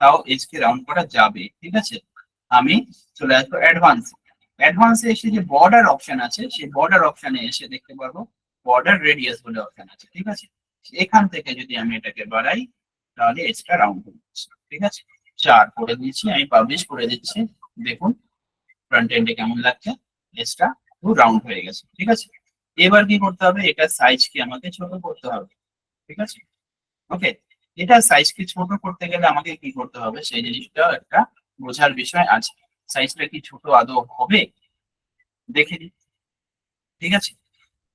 তাও এজ কে রাউন্ড করা যাবে। ঠিক আছে, আমি চলে আসবো অ্যাডভান্স। অ্যাডভান্সে এসে যে বর্ডার অপশন আছে সেই বর্ডার অপশনে এসে দেখতে পারবো বর্ডার রেডিয়াস বলে অপশন আছে। ঠিক আছে, এখান থেকে যদি আমি এটাকে বাড়াই তাহলে এজটা রাউন্ড হয়ে যাচ্ছে। ঠিক আছে, 4 করে দিয়েছি, আমি পাবলিশ করে দিচ্ছি। দেখুন ফ্রন্ট এন্ডে কেমন লাগছে, এজটা পুরো রাউন্ড হয়ে গেছে। ঠিক আছে, এবার কি করতে হবে, এটা সাইজ কি আমাকে ছোট করতে হবে। ঠিক আছে, ওকে, এটা সাইজকে ছোট করতে গেলে আমাকে কি করতে হবে সেই জিনিসটা একটা বোঝার বিষয় আছে। সাইজটা কি ছোট আদৌ হবে দেখে নিই। ঠিক আছে,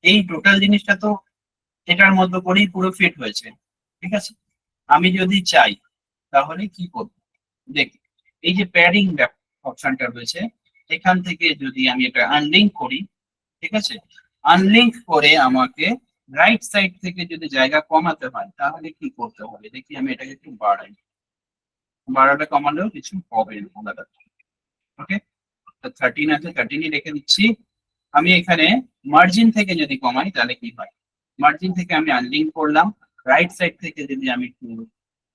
এই টোটাল জিনিসটা তো এটার মধ্যে করেই পুরো ফিট হয়েছে। ঠিক আছে, আমি যদি চাই তাহলে কি করব দেখি, এই যে প্যাডিং অপশনটা রয়েছে এখান থেকে যদি আমি এটা আনলিঙ্ক করি। ঠিক আছে, আনলিঙ্ক করে আমাকে রাইট সাইড থেকে যদি জায়গা কমাতে হয় তাহলে কি করতে হবে দেখি, আমি এটাকে একটু বাড়াই। বাড়াটা কমালেও কিছু হবে না আলাদা। ওকে, 13 আছে, 13ই রেখে দিচ্ছি। আমি এখানে মার্জিন থেকে যদি কমাই তাহলে কি হয়, মার্জিন থেকে আমি আনলিঙ্ক করলাম, রাইট সাইড থেকে যদি আমি একটু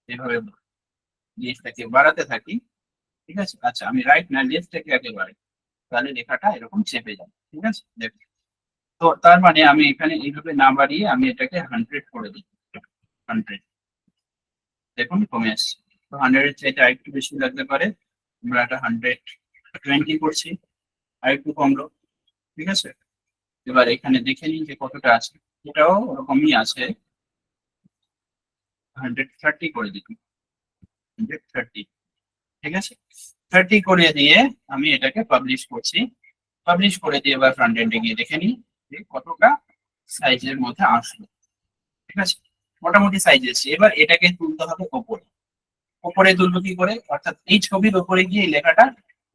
এভাবে জিনিসটাকে বাড়াতে থাকি। ঠিক আছে, আচ্ছা আমি রাইট না লেফট থেকে আগে বাড়াই, তাহলে লেখাটা এরকম চেপে যাবে। ঠিক আছে, দেখুন, তো তার মানে আমি এখানে এইভাবে না বাড়িয়ে আমি এটাকে 100 করে দিই। 100, দেখুন কমে আসছে। তো 100 এর চাইতে আরেকটু বেশি লাগতে পারে, আমরা এটা 120 করছি, আরেকটু কমলো। ঠিক আছে, এবার এখানে দেখে নিন যে কতটা আছে, এটাও ওরকমই আছে, 130 করে দিন। 130, ঠিক আছে, 30 করে দিয়ে আমি এটাকে পাবলিশ করছি। পাবলিশ করে দিয়ে এবার ফ্রন্ট এন্ডে গিয়ে দেখে নিই যে কতটা সাইজের মধ্যে আসলো। ঠিক আছে, মোটামুটি সাইজ এসেছে। এবার এটাকে তুলতে হবে ওপরে। ওপরে তুলবো কি করে, অর্থাৎ এই ছবির ওপরে গিয়ে এই লেখাটা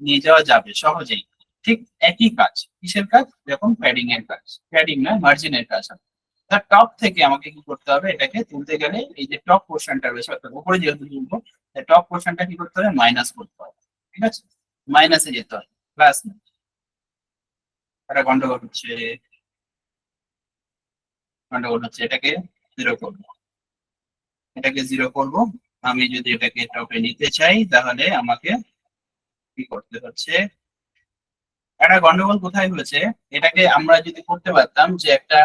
নিয়ে যাওয়া যাবে সহজেই। ঠিক একই কাজ, কিসের কাজ, যখন প্যাডিং এর কাজ, প্যাডিং নয় মার্জিনের কাজ হবে। তার টপ থেকে আমাকে কি করতে হবে, এটাকে তুলতে গেলে এই যে টপ পোর্শনটা রয়েছে অর্থাৎ উপরে যেহেতু তুলবো টপ পোর্শনটা কি করতে হবে, মাইনাস করতে হবে। ঠিক আছে, মাইনাসে যেতে হবে, প্লাস না। একটা গন্ডগোল হচ্ছে, গন্ডগোল হচ্ছে, এটাকে 0 করবো, এটাকে 0 করব। আমি যদি এটাকে টপে নিতে চাই তাহলে আমাকে কি করতে হচ্ছে, একটা গন্ডগোল কোথায় হয়েছে, এটাকে আমরা যদি করতে পারতাম যে একটা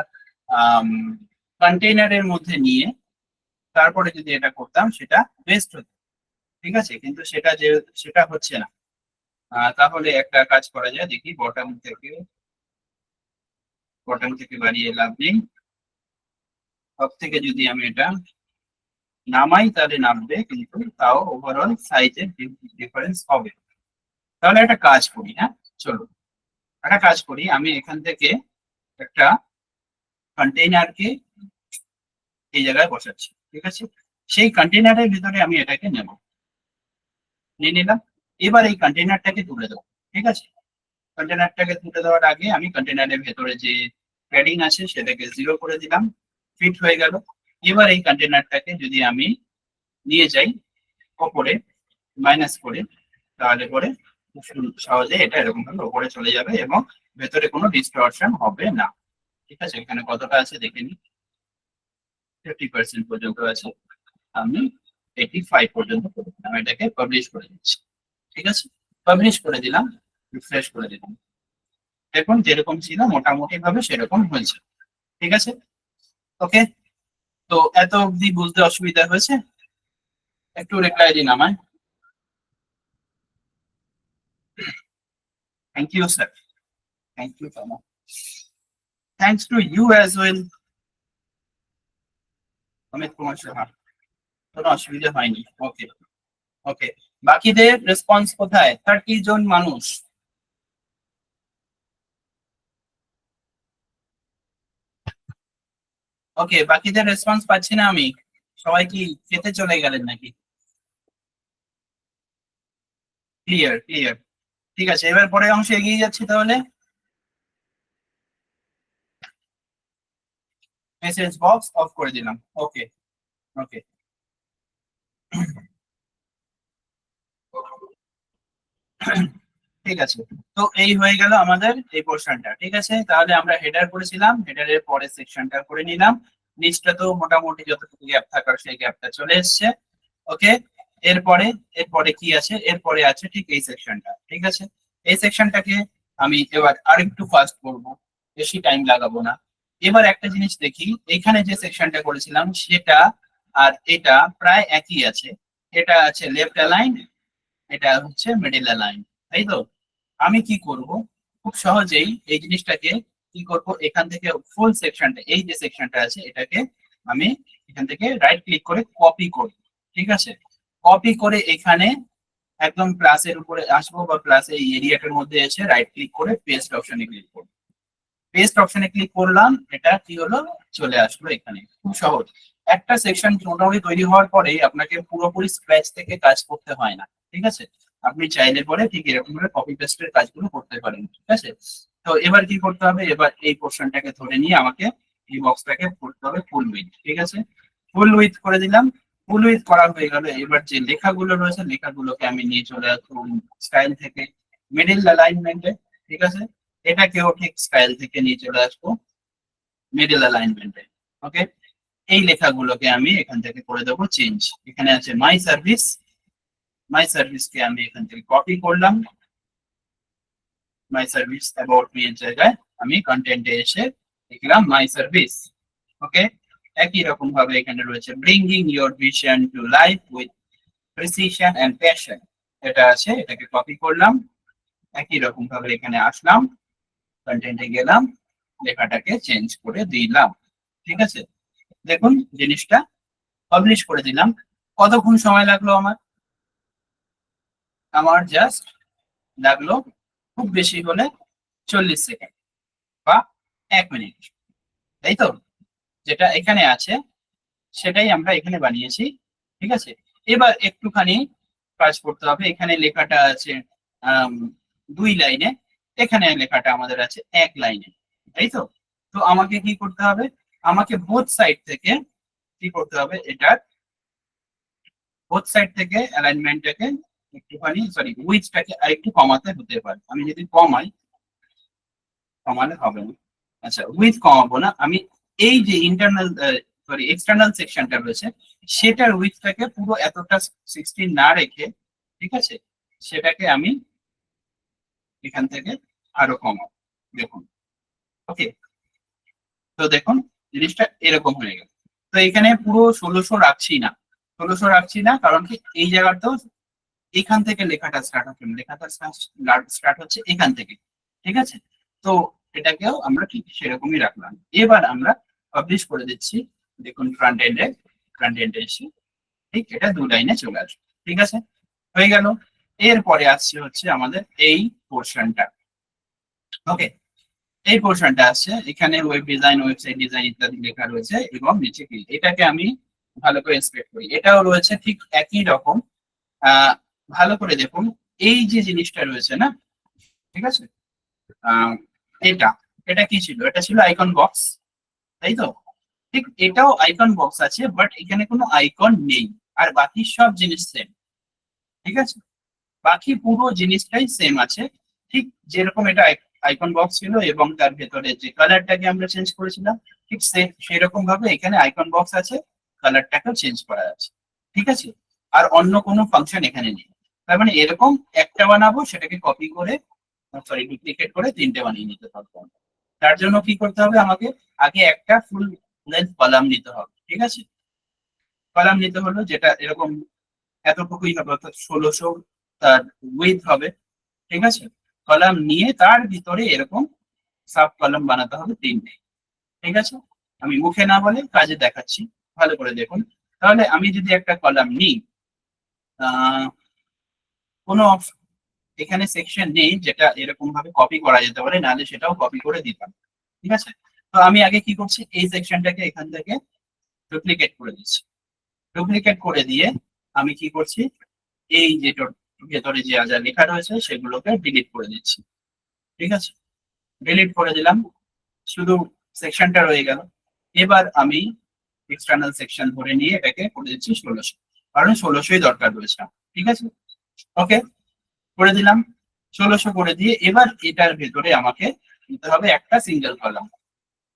কন্টেইনারের মধ্যে নিয়ে তারপরে যদি এটা করতাম সেটা বেস্ট হতো। ঠিক আছে, কিন্তু সেটা যে সেটা হচ্ছে না। তাহলে একটা কাজ করা যায়, দেখি বটম থেকে বাড়িয়ে লাভ নেই। সব থেকে যদি আমি এটা নামাই তাহলে নামবে, কিন্তু তাও ওভারঅল সাইজের ডিফারেন্স হবে। তাহলে একটা কাজ করি, হ্যাঁ চলো একটা কাজ করি, আমি এখান থেকে একটা কন্টেইনারকে এই জায়গায় বসাচ্ছি। ঠিক আছে, সেই কন্টেইনারের ভিতরে আমি এটাকে নেব, নিয়ে নিলাম। এবার এই কন্টেইনারটাকে তুলে দেবো। ঠিক আছে, কন্টেনারটাকে তুলে দেওয়ার আগে আমি কন্টেনারের ভেতরে যে প্যাডিং আছে সেটাকে 0 করে দিলাম, ফিট হয়ে গেল। এবার এই কন্টেনারটাকে যদি আমি নিয়ে যাই ওপরে মাইনাস করে, তাহলে পরে খুব সহজে এটা এরকম ভাবে ওপরে চলে যাবে এবং ভেতরে কোনো ডিস্টরশন হবে না। ঠিক আছে, এখানে কতটা আছে দেখে নিই, 50% পর্যন্ত আছে, আমি 85 পর্যন্ত করে দিলাম, এটাকে পাবলিশ করে দিচ্ছি। ঠিক আছে, পাবলিশ করে দিলাম, রিফ্রেশ করে দিলাম, দেখুন যেরকম ছিল মোটামুটি ভাবে সেরকম হয়েছে। ঠিক আছে, ওকে, তো এত অবধি বুঝতে অসুবিধা হয়েছে, একটু রিপ্লাই দিন আমায়। Thank you sir, thank you so much, thanks to you as well Amit Kumar Saha. কোনো অসুবিধা হয়নি, ওকে ওকে। বাকিদের রেসপন্স কোথায়, 30 জন মানুষ। ওকে, বাকিদের রেসপন্স পাচ্ছি না আমি। সবাই কি খেতে চলে গেলেন নাকি? Clear, clear. ঠিক আছে, এবার পরের অংশে এগিয়ে যাচ্ছি তাহলে। মেসেজ বক্স অফ করে দিলাম। ওকে। ওকে। ঠিক আছে। তো এই হয়ে গেল আমাদের এই পোর্শনটা। ঠিক আছে, তাহলে আমরা হেডার করেছিলাম, হেডারের পরের সেকশনটা করে নিলাম। নিচটা তো মোটামুটি যতটুকু গ্যাপ থাকার সেই গ্যাপটা চলে এসছে। ওকে। এরপরে, এরপরে কি আছে? এরপরে আছে ঠিক এই সেকশনটা। ঠিক আছে, এই সেকশনটাকে আমি এবার আরেকটু ফাস্ট করব, বেশি টাইম লাগাবো না। এবার একটা জিনিস দেখি, এখানে যে সেকশনটা করেছিলাম সেটা আর এটা প্রায় একই আছে। এটা আছে লেফট অ্যালাইন, এটা হচ্ছে মিডল অ্যালাইন, তাই তো? আমি কি করব, খুব সহজেই এই জিনিসটাকে কি করব, এখান থেকে ফুল সেকশনটা, এই যে সেকশনটা আছে এটাকে আমি এখান থেকে রাইট ক্লিক করে কপি করব। ঠিক আছে, কপি করে এখানে একদম প্লাসের উপরে আসবো, বা প্লাস এই এরিয়াটার মধ্যে এসে রাইট ক্লিক করে পেস্ট অপশনে ক্লিক করব। পেস্ট অপশনে ক্লিক করলাম, এটা কি হলো, চলে আসলো এখানে। খুব সহজ। একটা সেকশন মোটামুটি তৈরি হওয়ার পরেই আপনাকে পুরোপুরি স্ক্র্যাচ থেকে কাজ করতে হয় না। ঠিক আছে, আপনি চাইলে পরে ঠিক এরকম ভাবে কপি পেস্টের কাজগুলো করতে পারেন। ঠিক আছে, তো এবার কি করতে হবে, এবার এই পোর্শনটাকে ধরে নিয়ে আমাকে এই বক্সটাকে করতে হবে ফুল উইথ। ঠিক আছে, ফুল উইথ করে দিলাম। ফুল উইথ করা হয়ে গেল। এবার যে লেখাগুলো রয়েছে লেখাগুলোকে আমি নিয়ে চলে আসবো স্টাইল থেকে মিডিল অ্যালাইনমেন্টে। ঠিক আছে, এটাকেও ঠিক স্টাইল থেকে নিয়ে চলে আসবো মিডল অ্যালাইনমেন্টে। ওকে, এই লেখাগুলোকে আমি এখান থেকে করে দেবো চেঞ্জ। এখানে আছে মাই সার্ভিস, মাই সার্ভিসকে আমি এখান থেকে কপি করলাম, মাই সার্ভিস অ্যাবাউট মি এর জায়গায় আমি কন্টেন্টে এসে লিখলাম মাই সার্ভিস। ওকে, একই রকম ভাবে এখানে রয়েছে bringing your vision to life with precision and passion, এটা আছে, এটাকে কপি করলাম। একই রকম ভাবে এখানে আসলাম, কন্টেন্টে গেলাম, লেখাটাকে চেঞ্জ করে দিলাম। ঠিক আছে, দেখুন জিনিসটা পাবলিশ করে দিলাম। কতক্ষণ সময় লাগলো আমার? আমার জাস্ট লাগলো খুব বেশি হলে 40 সেকেন্ড বা 1 মিনিট, তাই তো? যেটা এখানে আছে সেটাই আমরা এখানে বানিয়েছি। ঠিক আছে, এবার একটুখানি কাজ করতে হবে। এখানে লেখাটা আছে 2 লাইনে, এখানে লেখাটা আমাদের আছে 1 লাইনে, তাই তো? তো আমাকে কি করতে হবে, আমাকে বোথ সাইড থেকে কি করতে হবে, এটার বোথ সাইড থেকে অ্যালাইনমেন্টটাকে একটুখানি, সরি উইডথটাকে আরেকটু কমাতে হতে পারে। আমি যদি কমাই, কমালে হবে না। আচ্ছা, উইথ কমাবো না আমি, এই যে ইন্টারনাল সরি এক্সটার্নাল সেকশনটা রয়েছে সেটার উইথটাকে পুরো এতটা 16 না রেখে, ঠিক আছে, সেটাকে আমি এখান থেকে আরো কমাবো। দেখুন, ওকে, তো দেখুন জিনিসটা এরকম হয়ে গেল। তো এখানে পুরো 1600 রাখছি না, 1600 রাখছি না, কারণ কি এই জায়গাতেও এখান থেকে লেখাটা স্টার্ট হচ্ছে, লেখাটা স্টার্ট হচ্ছে এখান থেকে। ঠিক আছে, তো এটাকেও আমরা ঠিক সেরকমই রাখলাম। এবার আমরা পাবলিশ করে দিচ্ছি। দেখুন ফ্রন্ট এন্ডে, ফ্রন্ট এন্ডে এসে ঠিক এটা 2 লাইনে চলে আসবে। ঠিক আছে, হয়ে গেল। এরপরে আসছে হচ্ছে আমাদের এই পোর্শনটা। ওকে, এই পোর্শনটা আসছে, এখানে ওয়েব ডিজাইন, ওয়েবসাইট ডিজাইন ইত্যাদি লেখা রয়েছে, এবং নিচে কি এটাকে আমি ভালো করে ইন্সপেক্ট করি, এটাও রয়েছে ঠিক একই রকম। আহ ভালো করে দেখুন, এই যে জিনিসটা রয়েছে না, ঠিক আছে, আহ, এটা এটা কি ছিল, এটা ছিল আইকন বক্স, তাই তো? ঠিক এটাও আইকন বক্স আছে, বাট এখানে কোনো আইকন নেই, আর বাকি সব জিনিস সেম। ঠিক আছে, বাকি পুরো জিনিসটাই সেম আছে। ঠিক যেরকম এটা আইকন বক্স ছিল এবং তার ভেতরে যে কালারটাকে আমরা চেঞ্জ করেছিলাম, ঠিক সেরকম ভাবে এখানে আইকন বক্স আছে, কালারটাকেও চেঞ্জ করা আছে। ঠিক আছে, আর অন্য কোনো ফাংশন এখানে নেই। তার মানে এরকম একটা বানাবো, সেটাকে কপি করে, সরি ডুপ্লিকেট করে 3টে বানিয়ে নিতে পারবো। তার জন্য কি করতে হবে, আমাকে আগে একটা ফুল লেন্থ কলাম নিতে হবে। ঠিক আছে, কলাম নিতে হলো যেটা এরকম এতটুকুই হবে, অর্থাৎ 1600 তার উইথ হবে। ঠিক আছে, কলাম নিয়ে তার ভিতরে এরকম সাব কলাম বানাতে হবে 3টে। ঠিক আছে, আমি মুখে না বলে কাজে দেখাচ্ছি, ভালো করে দেখুন। তাহলে আমি যদি একটা কলাম নিই, আহ কোনো এখানে সেকশন নেই যেটা এরকম ভাবে কপি করা যেতে পারে, নাহলে সেটাও কপি করে দিতাম। ঠিক আছে, তো আমি আগে কি করছি, এই সেকশনটাকে এখান থেকে ডুপ্লিকেট করে দিচ্ছি। ডুপ্লিকেট করে দিয়ে আমি কি করছি, এই যে ভেতরে যে যা লেখা রয়েছে সেগুলোকে ডিলিট করে দিচ্ছি। ঠিক আছে, ডিলিট করে দিলাম, শুধু সেকশনটা রয়ে গেল। এবার আমি এক্সটার্নাল সেকশন ধরে নিয়ে এটাকে করে দিচ্ছি 1600, কারণ 1600ই দরকার রয়েছে। ঠিক আছে, ওকে, করে দিলাম 1600 করে দিয়ে এবার এটার ভেতরে আমাকে নিতে হবে একটা সিঙ্গেল কলাম।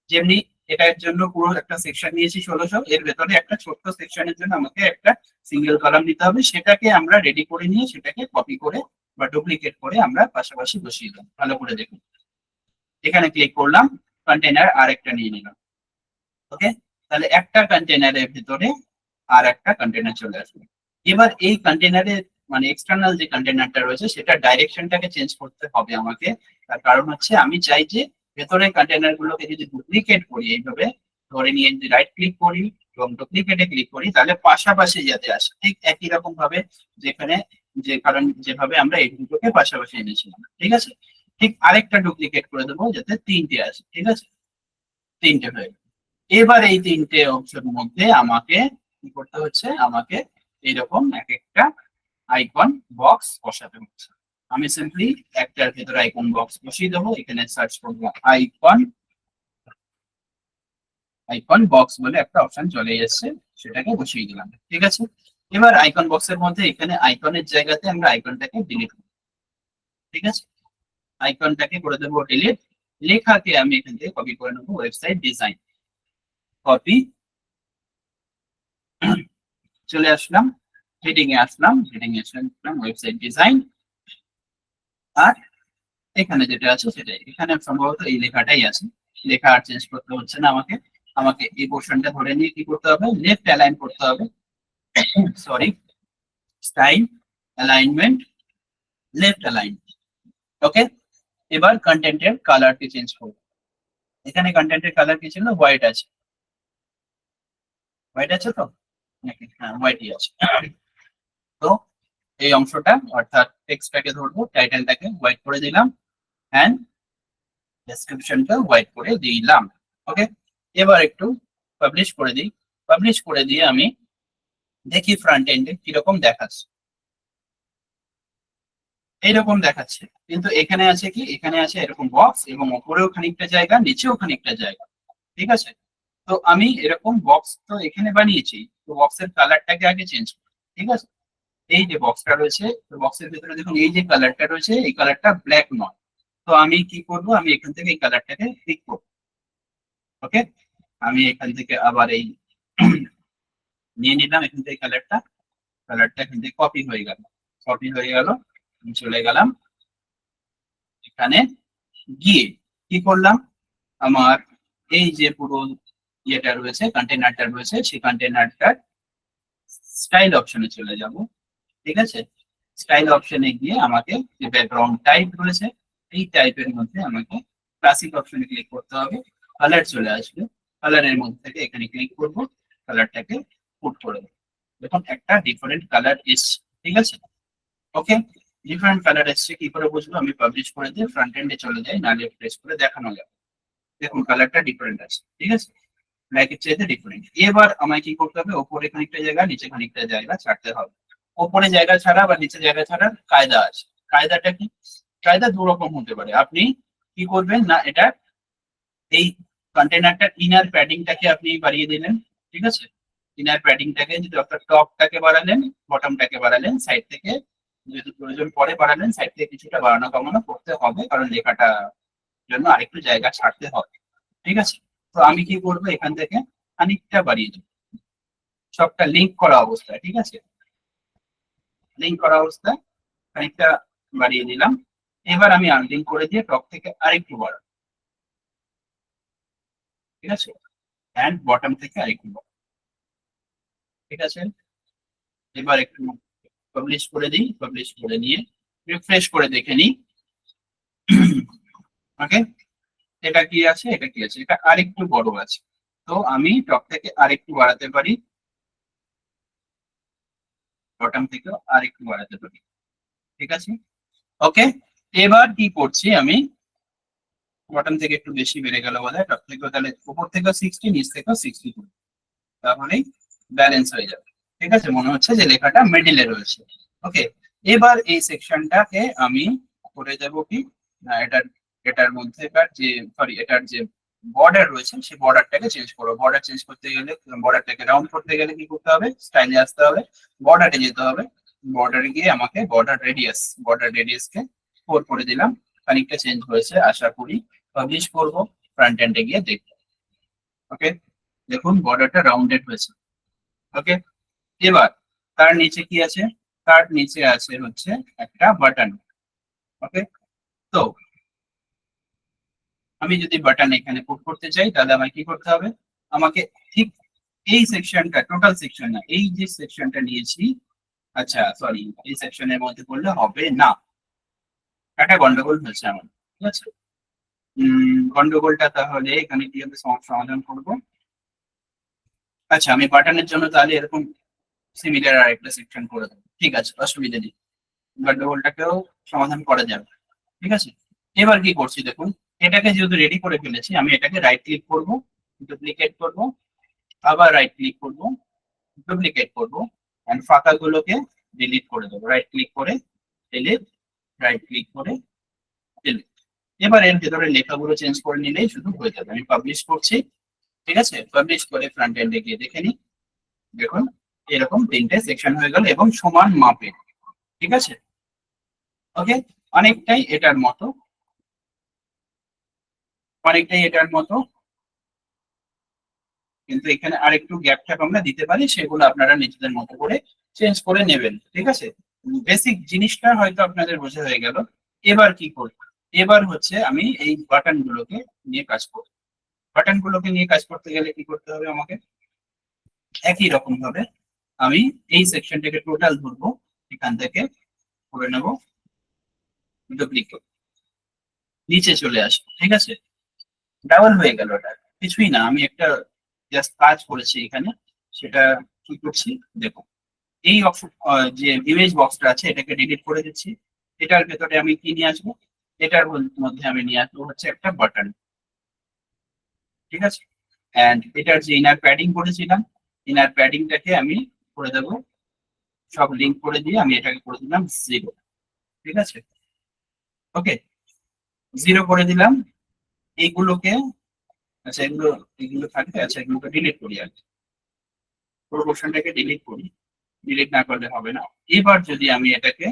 যেমনি এটার জন্য পুরো একটা সেকশন নিয়েছি 1600, এর ভেতরে একটা ছোট্ট সেকশনের জন্য আমাকে একটা সিঙ্গেল কলাম নিতে হবে। সেটাকে আমরা রেডি করে নিয়ে সেটাকে কপি করে বা ডুপ্লিকেট করে আমরা পাশাপাশি বসিয়ে দেবো। ভালো করে দেখুন, এখানে ক্লিক করলাম, কন্টেনার আর একটা নিয়ে নিলাম। ওকে, তাহলে একটা কন্টেনারের ভিতরে আর একটা কন্টেনার চলে আসবে। এবার এই কন্টেনারের মানে এক্সটার্নাল যে কন্টেনারটা রয়েছে সেটা ডাইরেকশনটাকে চেঞ্জ করতে হবে আমাকে। তার কারণ হচ্ছে আমি চাই যে ভেতরের কন্টেনার গুলোকে যদি ডুপ্লিকেট করি, এইভাবে ধরে নিয়ে যদি রাইট ক্লিক করি এবং ডুপ্লিকেটে ক্লিক করি, তাহলে পাশাপাশি যাতে আসে ঠিক একই রকম ভাবে, যেখানে যে কারণ যেভাবে আমরা এই দুটোকে পাশাপাশি এনেছিলাম। ঠিক আছে, ঠিক আরেকটা ডুপ্লিকেট করে দেবো যাতে তিনটে আসে। ঠিক আছে, তিনটে হয়ে গেল। এবার এই তিনটে অংশের মধ্যে আমাকে কি করতে হচ্ছে, আমাকে এইরকম এক একটা আইকন বক্স বসাতে হচ্ছে। আমি সিম্পলি একটার ভেতরে আইকন বক্স বসিয়ে দেবো। এখানে সার্চ করবো আইকন, আইকন বক্স বলে একটা অপশন চলে এসেছে, সেটাকে বসিয়ে দিলাম। ঠিক আছে, এবার আইকন বক্সের মধ্যে এখানে আইকনের জায়গাতে আমরা আইকনটাকে ডিলিট করব। ঠিক আছে, আইকনটাকে করে দেবো ডিলিট। লেখাকে আমি এখান থেকে কপি করে নেবো, ওয়েবসাইট ডিজাইন, কপি, চলে আসলাম হেডিং এ, আসলাম হেডিং এ আসলাম ওয়েবসাইট ডিজাইন। আর এখানে যেটা আছে সেটাই, এখানে সম্ভবত এই লেখাটাই আছে, লেখা আর চেঞ্জ করতে হচ্ছে না আমাকে। আমাকে এই পোর্শনটা ধরে নিয়ে কি করতে হবে, লেফট অ্যালাইন করতে হবে, sorry, style alignment, left align. Okay, এবার কন্টেন্টের কালারটি চেঞ্জ করব। এখানে কন্টেন্টের কালার কি ছিল, হোয়াইট আছে, হোয়াইট আছে তো নাকি, হ্যাঁ হোয়াইটই আছে। তো এই অংশটা অর্থাৎ টেক্সটটাকে ধরবো, টাইটেলটাকে হোয়াইট করে দিলাম এন্ড ডেসক্রিপশনটা হোয়াইট করে দিলাম। ওকে, এবার একটু পাবলিশ করে দিই। পাবলিশ করে দিয়ে আমি দেখি ফ্রন্ট এন্ডে কিরকম দেখাচ্ছে। এইরকম দেখাচ্ছে, কিন্তু এখানে আছে কি, এখানে আছে এরকম বক্স এবং উপরেও খানিকটা জায়গা, নিচেও খানিকটা জায়গা। ঠিক আছে, তো আমি এরকম বক্স তো এখানে বানিয়েছি, তো বক্সের কালারটাকে আগে চেঞ্জ করি। ঠিক আছে, এই যে বক্সটা রয়েছে, বক্সের ভিতরে দেখুন এই যে কালারটা রয়েছে, এই কালারটা ব্ল্যাক নয়। তো আমি কি করব, আমি এখান থেকে এই কালারটাকে পিক করব। ওকে, আমি এখান থেকে আবার এই নিয়ে নিলাম এখান থেকে কালারটা, কালারটা এখান থেকে কপি হয়ে গেল, কপি হয়ে গেল। আমি চলে গেলাম এখানে, গিয়ে কি করলাম, আমার এই যে পুরো ইয়েটা রয়েছে, কন্টেনারটা রয়েছে, সেই কন্টেনারটার স্টাইল অপশনে চলে যাব। ঠিক আছে, স্টাইল অপশনে গিয়ে আমাকে যে ব্যাকগ্রাউন্ড টাইপ রয়েছে, এই টাইপের মধ্যে আমাকে ক্লাসিক অপশনে ক্লিক করতে হবে। কালার চলে আসবে, কালারের মধ্যে থেকে এখানে ক্লিক করব, কালারটাকে পুট করে দেবো। দেখুন একটা ডিফারেন্ট কালার এসছে। ঠিক আছে, ওকে, ডিফারেন্ট কালার এসছে, কি করে বুঝবো, আমি পাবলিশ করে দিয়ে ফ্রন্ট এন্ডে চলে যাই, নালে প্রেস করে দেখানো যাবে। দেখুন কালারটা ডিফারেন্ট আছে। ঠিক আছে, ব্ল্যাকের চাইতে ডিফারেন্ট। এবার আমায় কি করতে হবে, ওপরে খানিকটা জায়গা নিচে খানিকটা জায়গা ছাড়তে হবে। ওপরে জায়গা ছাড়া বা নিচে জায়গা ছাড়ার কায়দা আছে। কায়দাটা কি, কায়দা দু রকম হতে পারে। আপনি কি করবেন না, এটা এই কন্টেনারটার ইনার প্যাডিংটাকে আপনি বাড়িয়ে দিলেন। ঠিক আছে, ইনার প্যাডিংটাকে যদি আপনার টপটাকে বাড়ালেন, বটমটাকে বাড়ালেন, সাইড থেকে যদি প্রয়োজন পরে বাড়ালেন, সাইড থেকে কিছুটা বাড়ানো কমানো করতে হবে, কারণ লেখাটা জন্য আরেকটু জায়গা ছাড়তে হবে। ঠিক আছে, তো আমি কি করবো, এখান থেকে খানিকটা বাড়িয়ে দেবো, সবটা লিঙ্ক করা অবস্থায়। ঠিক আছে, লিঙ্ক করা অবস্থায় খানিকটা বাড়িয়ে দিলাম। এবার আমি আনলিঙ্ক করে দিয়ে টপ থেকে আরেকটু বাড়াবো। ঠিক আছে, এন্ড বটম থেকে আরেকটু বাড়াবো। ঠিক আছে, এবার একটু পাবলিশ করে দিই, পাবলিশ করে নিয়ে রিফ্রেশ করে দেখে নিই। ওকে, এটা কি আছে, এটা কি আছে, এটা আরেকটু বড় আছে, তো আমি টপ থেকে আরেকটু বাড়াতে পারি, বটম থেকে আরেকটু বাড়াতে পারি। ঠিক আছে, ওকে, এবার কি করছি আমি, বটন থেকে একটু বেশি বেড়ে গেল বোধ হয়, টপ থেকে তাহলে উপর থেকে 60, নিচ থেকে 62, তাহলেই ব্যালেন্স হয়ে যাবে। ঠিক আছে, মনে হচ্ছে যে লেখাটা মিডিলে রয়েছে। ওকে, এবার এই সেকশনটাকে আমি করে দেব কি, এটার এটার মধ্যেকার যে, সরি, এটার যে বর্ডার রয়েছে সেই বর্ডারটাকে চেঞ্জ করবো। বর্ডার চেঞ্জ করতে গেলে, বর্ডারটাকে রাউন্ড করতে গেলে কি করতে হবে, স্টাইলে আসতে হবে, বর্ডারে যেতে হবে। বর্ডারে গিয়ে আমাকে বর্ডার রেডিয়াসকে 4 করে দিলাম। খানিকটা চেঞ্জ হয়েছে আশা করি। পাবলিশ করবো, ফ্রন্ট এন্ডে গিয়ে দেখবো। ওকে, দেখুন বর্ডারটা রাউন্ডেড হয়েছে। ওকে, এবার তার নিচে কি আছে, তার নিচে আছে হচ্ছে একটা বাটন। ওকে, তো আমি যদি বাটন এখানে পুট করতে চাই তাহলে আমাকে কি করতে হবে, আমাকে ঠিক এই সেকশনটা, টোটাল সেকশন না, এই যে সেকশনটা নিয়েছি, আচ্ছা সরি, এই সেকশনের মধ্যে করলে হবে না, একটা গন্ডগোল হয়েছে আমার। ঠিক আছে, গন্ডগোলটা তাহলে এখানে কিভাবে সমাধান করবো। আচ্ছা, আমি বাটনের জন্য তাহলে এরকম সিমিলার আর একটা সেকশন করে দেবো। ঠিক আছে, অসুবিধা নেই, গন্ডগোলটাকেও সমাধান করা যাবে। ঠিক আছে, এবার কি করছি দেখুন, এটাকে যেহেতু রেডি করে ফেলেছি, আমি এটাকে রাইট ক্লিক করব, ডুপ্লিকেট করব, আবার রাইট ক্লিক করব, ডুপ্লিকেট করব, এন্ড ফাঁকাগুলোকে ডিলিট করে দেবো। রাইট ক্লিক করে ডিলিট, রাইট ক্লিক করে ডিলিট। এবার এর ভেতরে লেখাগুলো চেঞ্জ করে নিলেই শুধু হয়ে যাবে। আমি পাবলিশ করছি। ঠিক আছে, পাবলিশ করে ফ্রন্ট এন্ডে গিয়ে দেখে নিই। দেখুন এরকম 3টে সেকশন হয়ে গেল এবং সমান মাপে। ঠিক আছে, ওকে, অনেকটাই এটার মতো, অনেকটাই এটার মতো, কিন্তু এখানে আরেকটু গ্যাপ ট্যাপ আমরা দিতে পারি, সেগুলো আপনারা নিজেদের মতো করে চেঞ্জ করে নেবেন। ঠিক আছে, বেসিক জিনিসটা হয়তো আপনাদের বোঝা হয়ে গেল। এবার কি করব, এবার হচ্ছে আমি এই বাটন গুলোকে নিয়ে কাজ করব। বাটন গুলোকে নিয়ে কাজ করতে গেলে কি করতে হবে আমাকে, একই রকম ভাবে আমি এই সেকশনটাকে টোটাল ধরবো, এখান থেকে করে নেব, ডুপ্লিকেট, নিচে চলে আসবো। ঠিক আছে, ডাবল হয়ে গেল, ওটা কিছুই না, আমি একটা জাস্ট কাজ করেছি এখানে। সেটা কি করছি দেখো, এই যে ইমেজ বক্সটা আছে এটাকে ডিলিট করে দিচ্ছি। এটার ভেতরে আমি কি নিয়ে আসবো, এটার মধ্যে আমি নিয়ে আসবো হচ্ছে একটা বাটন। ঠিক আছে, এন্ড এটার যে ইনার প্যাডিং করেছিলাম, ইনার প্যাডিংটাকে আমি করে দেবো, সব লিঙ্ক করে দিয়ে আমি এটাকে করে দিলাম 0। ঠিক আছে, ওকে, 0 করে দিলাম। এইগুলোকে, আচ্ছা এগুলো, এগুলো থাকবে, আচ্ছা এগুলোকে ডিলিট করি, আর পুরো পোর্শনটাকে ডিলিট করি, ডিলিট না করলে হবে না। এবার যদি আমি এটাকে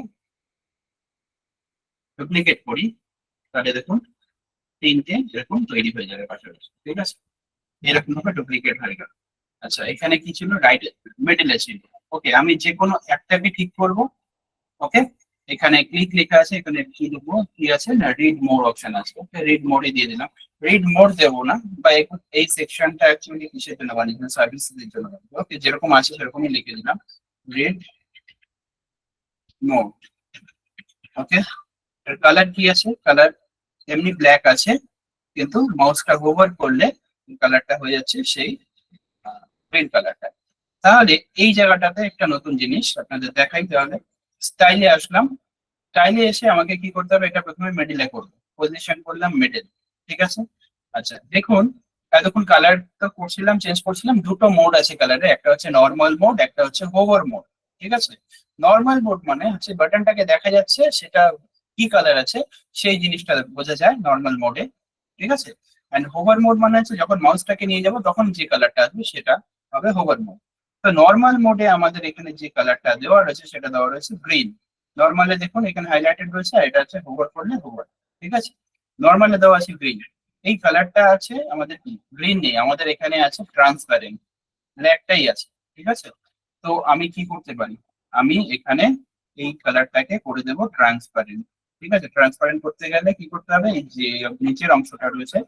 ডুপ্লিকেট করি তাহলে দেখুন 3টে এরকম তৈরি হয়ে যাবে পাশাপাশি। ঠিক আছে, এরকম ভাবে ডুপ্লিকেট হয়ে গেল। আচ্ছা, এখানে কি ছিল, রাইট মিডলে ছিল। ওকে, আমি যে কোনো একটাকে ঠিক করব। ওকে, এখানে ক্লিক লেখা আছে, এখানে কি লিখবো, কি আছে না, রিড মোর অপশন আছে। ওকে, রিড মোডে দিয়ে দিলাম। রিড মোড দেবো না, বা এই সেকশনটা অ্যাকচুয়ালি কিসের জন্য বানিয়েছিলাম, সার্ভিসের জন্য। ওকে, যেরকম আছে সেরকমই লিখে দিলাম, রিড মোড। ওকে, এর কালার কি আছে, কালার এমনি ব্ল্যাক আছে, কিন্তু মাউসটা হোভার করলে কালারটা হয়ে যাচ্ছে সেই গ্রিন কালারটা। তাহলে এই জায়গাটাতে একটা নতুন জিনিস আপনাদের দেখাই, তাহলে স্টাইলে আসলাম। স্টাইলে এসে আমাকে কি করতে হবে, এটা প্রথমে মিডিলে করবো, পজিশন করলাম মিডিল। ঠিক আছে, আচ্ছা দেখুন, এতক্ষণ কালার তো করছিলাম, চেঞ্জ করছিলাম, দুটো মোড আছে কালারে, একটা হচ্ছে নর্মাল মোড, একটা হচ্ছে হোভার মোড। ঠিক আছে, নর্মাল মোড মানে হচ্ছে বাটনটাকে দেখা যাচ্ছে, সেটা কি কালার আছে সেই জিনিসটা বোঝা যায় নর্মাল মোডে। ঠিক আছে, এন্ড হোভার মোড মানে হচ্ছে যখন মাউসটাকে নিয়ে যাব তখন যে কালারটা আসবে সেটা হবে হোভার মোড। তো নর্মাল মোডে আমাদের এখানে যে কালারটা দেওয়া রয়েছে সেটা দেওয়া রয়েছে গ্রিন। নর্মালে দেখুন এখানে হাইলাইটেড রয়েছে, এটা হচ্ছে হোভার করলে হোভার। ঠিক আছে, নর্মালে দেওয়া আছে গ্রিন। এই কালারটা আছে আমাদের কি, গ্রিন নেই, আমাদের এখানে আছে ট্রান্সপারেন্ট, মানে একটাই আছে। ঠিক আছে, তো আমি কি করতে পারি, আমি এখানে এই কালারটাকে করে দেব ট্রান্সপারেন্ট। ঠিক আছে, ট্রান্সপারেন্ট করতে গেলে কি করতে হবে, এই যে নিচের অংশটা রয়েছে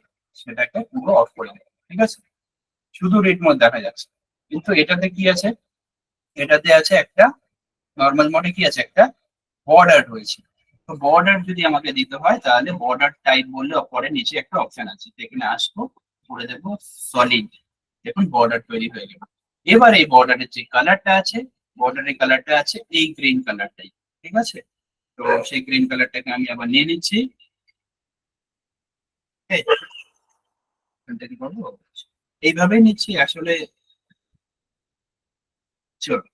সেটাকে পুরো অফ করে দেবো। ঠিক আছে, শুধু রেড মোড দেখা যাচ্ছে, কিন্তু এটাতে কি আছে, এটাতে আছে একটা, নর্মাল মোডে কি আছে, একটা বর্ডার রয়েছে। তো বর্ডার যদি আমাকে দিতে হয় তাহলে বর্ডার টাইপ বললে পরে নিচে একটা অপশন আছে, এখানে আসবো, করে দেবো সলিড। দেখুন বর্ডার তৈরি হয়ে গেল। এবার এই বর্ডারের যে কালারটা আছে, বর্ডারের কালারটা আছে এই গ্রিন কালারটাই। ঠিক আছে, তো সেই গ্রিন কালারটাকে আমি আবার নিয়ে নিচ্ছি, কি করবো, এইভাবেই নিচ্ছি আসলে। চলো,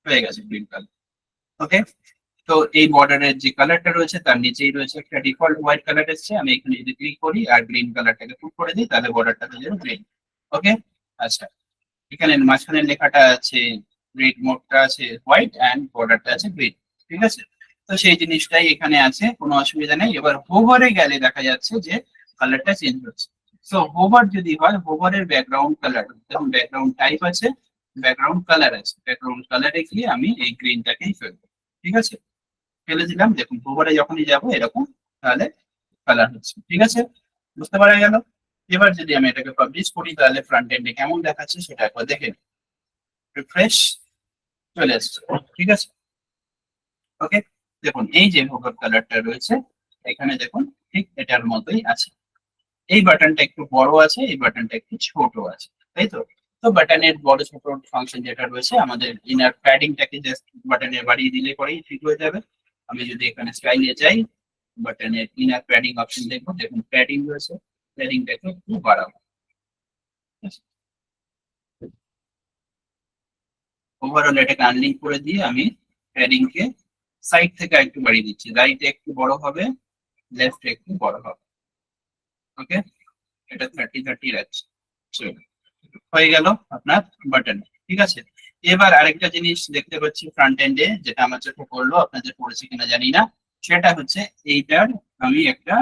হয়ে গেছে গ্রিন কালার। ওকে, তো এই বর্ডারের যে কালারটা রয়েছে তার নিচেই রয়েছে একটা ডিফল্ট হোয়াইট কালার এসছে। আমি এখানে যদি ক্লিক করি আর গ্রিন কালারটাকে পুট করে দিই তাহলে বর্ডারটা হয়ে যাবে গ্রিন। ওকে, আচ্ছা, এখানে মাঝখানের লেখাটা আছে গ্রিড, মোডটা আছে হোয়াইট এন্ড বর্ডারটা আছে গ্রিন। ঠিক আছে, তো সেই জিনিসটাই এখানে আছে, কোনো অসুবিধা নেই। এবার হোভারে গেলে দেখা যাচ্ছে যে কালারটা চেঞ্জ হচ্ছে। সো হোভার যদি হয়, হোভারের ব্যাকগ্রাউন্ড কালার, যেমন ব্যাকগ্রাউন্ড টাইপ আছে, ব্যাকগ্রাউন্ড কালার আছে, ব্যাকগ্রাউন্ড কালারে গিয়ে আমি এই গ্রিনটাকেই ফেলবো। ঠিক আছে, ফেলে দিলাম। দেখুন হোভারে যখনই যাবো এরকম তাহলে কালার হচ্ছে। ঠিক আছে, বুঝতে পারা গেল। এবার যদি আমি এটাকে পাবলিশ করি তাহলে ফ্রন্ট এন্ডে কেমন দেখাচ্ছে সেটা একবার দেখে নিই। রিফ্রেশ, চলে আসছে। ঠিক আছে, ওকে, দেখুন এই যে হোভার কালারটা রয়েছে এখানে দেখুন ঠিক এটার মতোই আছে। এই বাটনটা একটু বড় আছে, এই বাটনটা একটু ছোট আছে, তাই তো। তো বাটনের বড় ছোট ফাংশন যেটা রয়েছে, আমাদের ইনার প্যাডিংটাকে জাস্ট বাটনে বাড়িয়ে দিলে পরেই ঠিক হয়ে যাবে। আমি যদি এখানে স্টাইলে যাই, বাটনের ইনার প্যাডিং অপশন দেখবো, দেখুন প্যাডিং রয়েছে, প্যাডিংটাকে একটু বাড়াবো। ওভারঅল এটাকে আনলিঙ্ক করে দিয়ে আমি প্যাডিং কে সাইড থেকে একটু বাড়িয়ে দিচ্ছি, রাইটে একটু বড় হবে, লেফটে একটু বড় হবে। ওকে, এটা 30-30 রাখছি। চলো, হয়ে গেল আপনার বাটন। ঠিক আছে, এবার আরেকটা জিনিস দেখতে পাচ্ছি ফ্রন্ট এন্ডে, যেটা আমার চোখে পড়লো, আপনাদের পড়েছে কিনা জানি না। সেটা হচ্ছে এইটার আমি একটা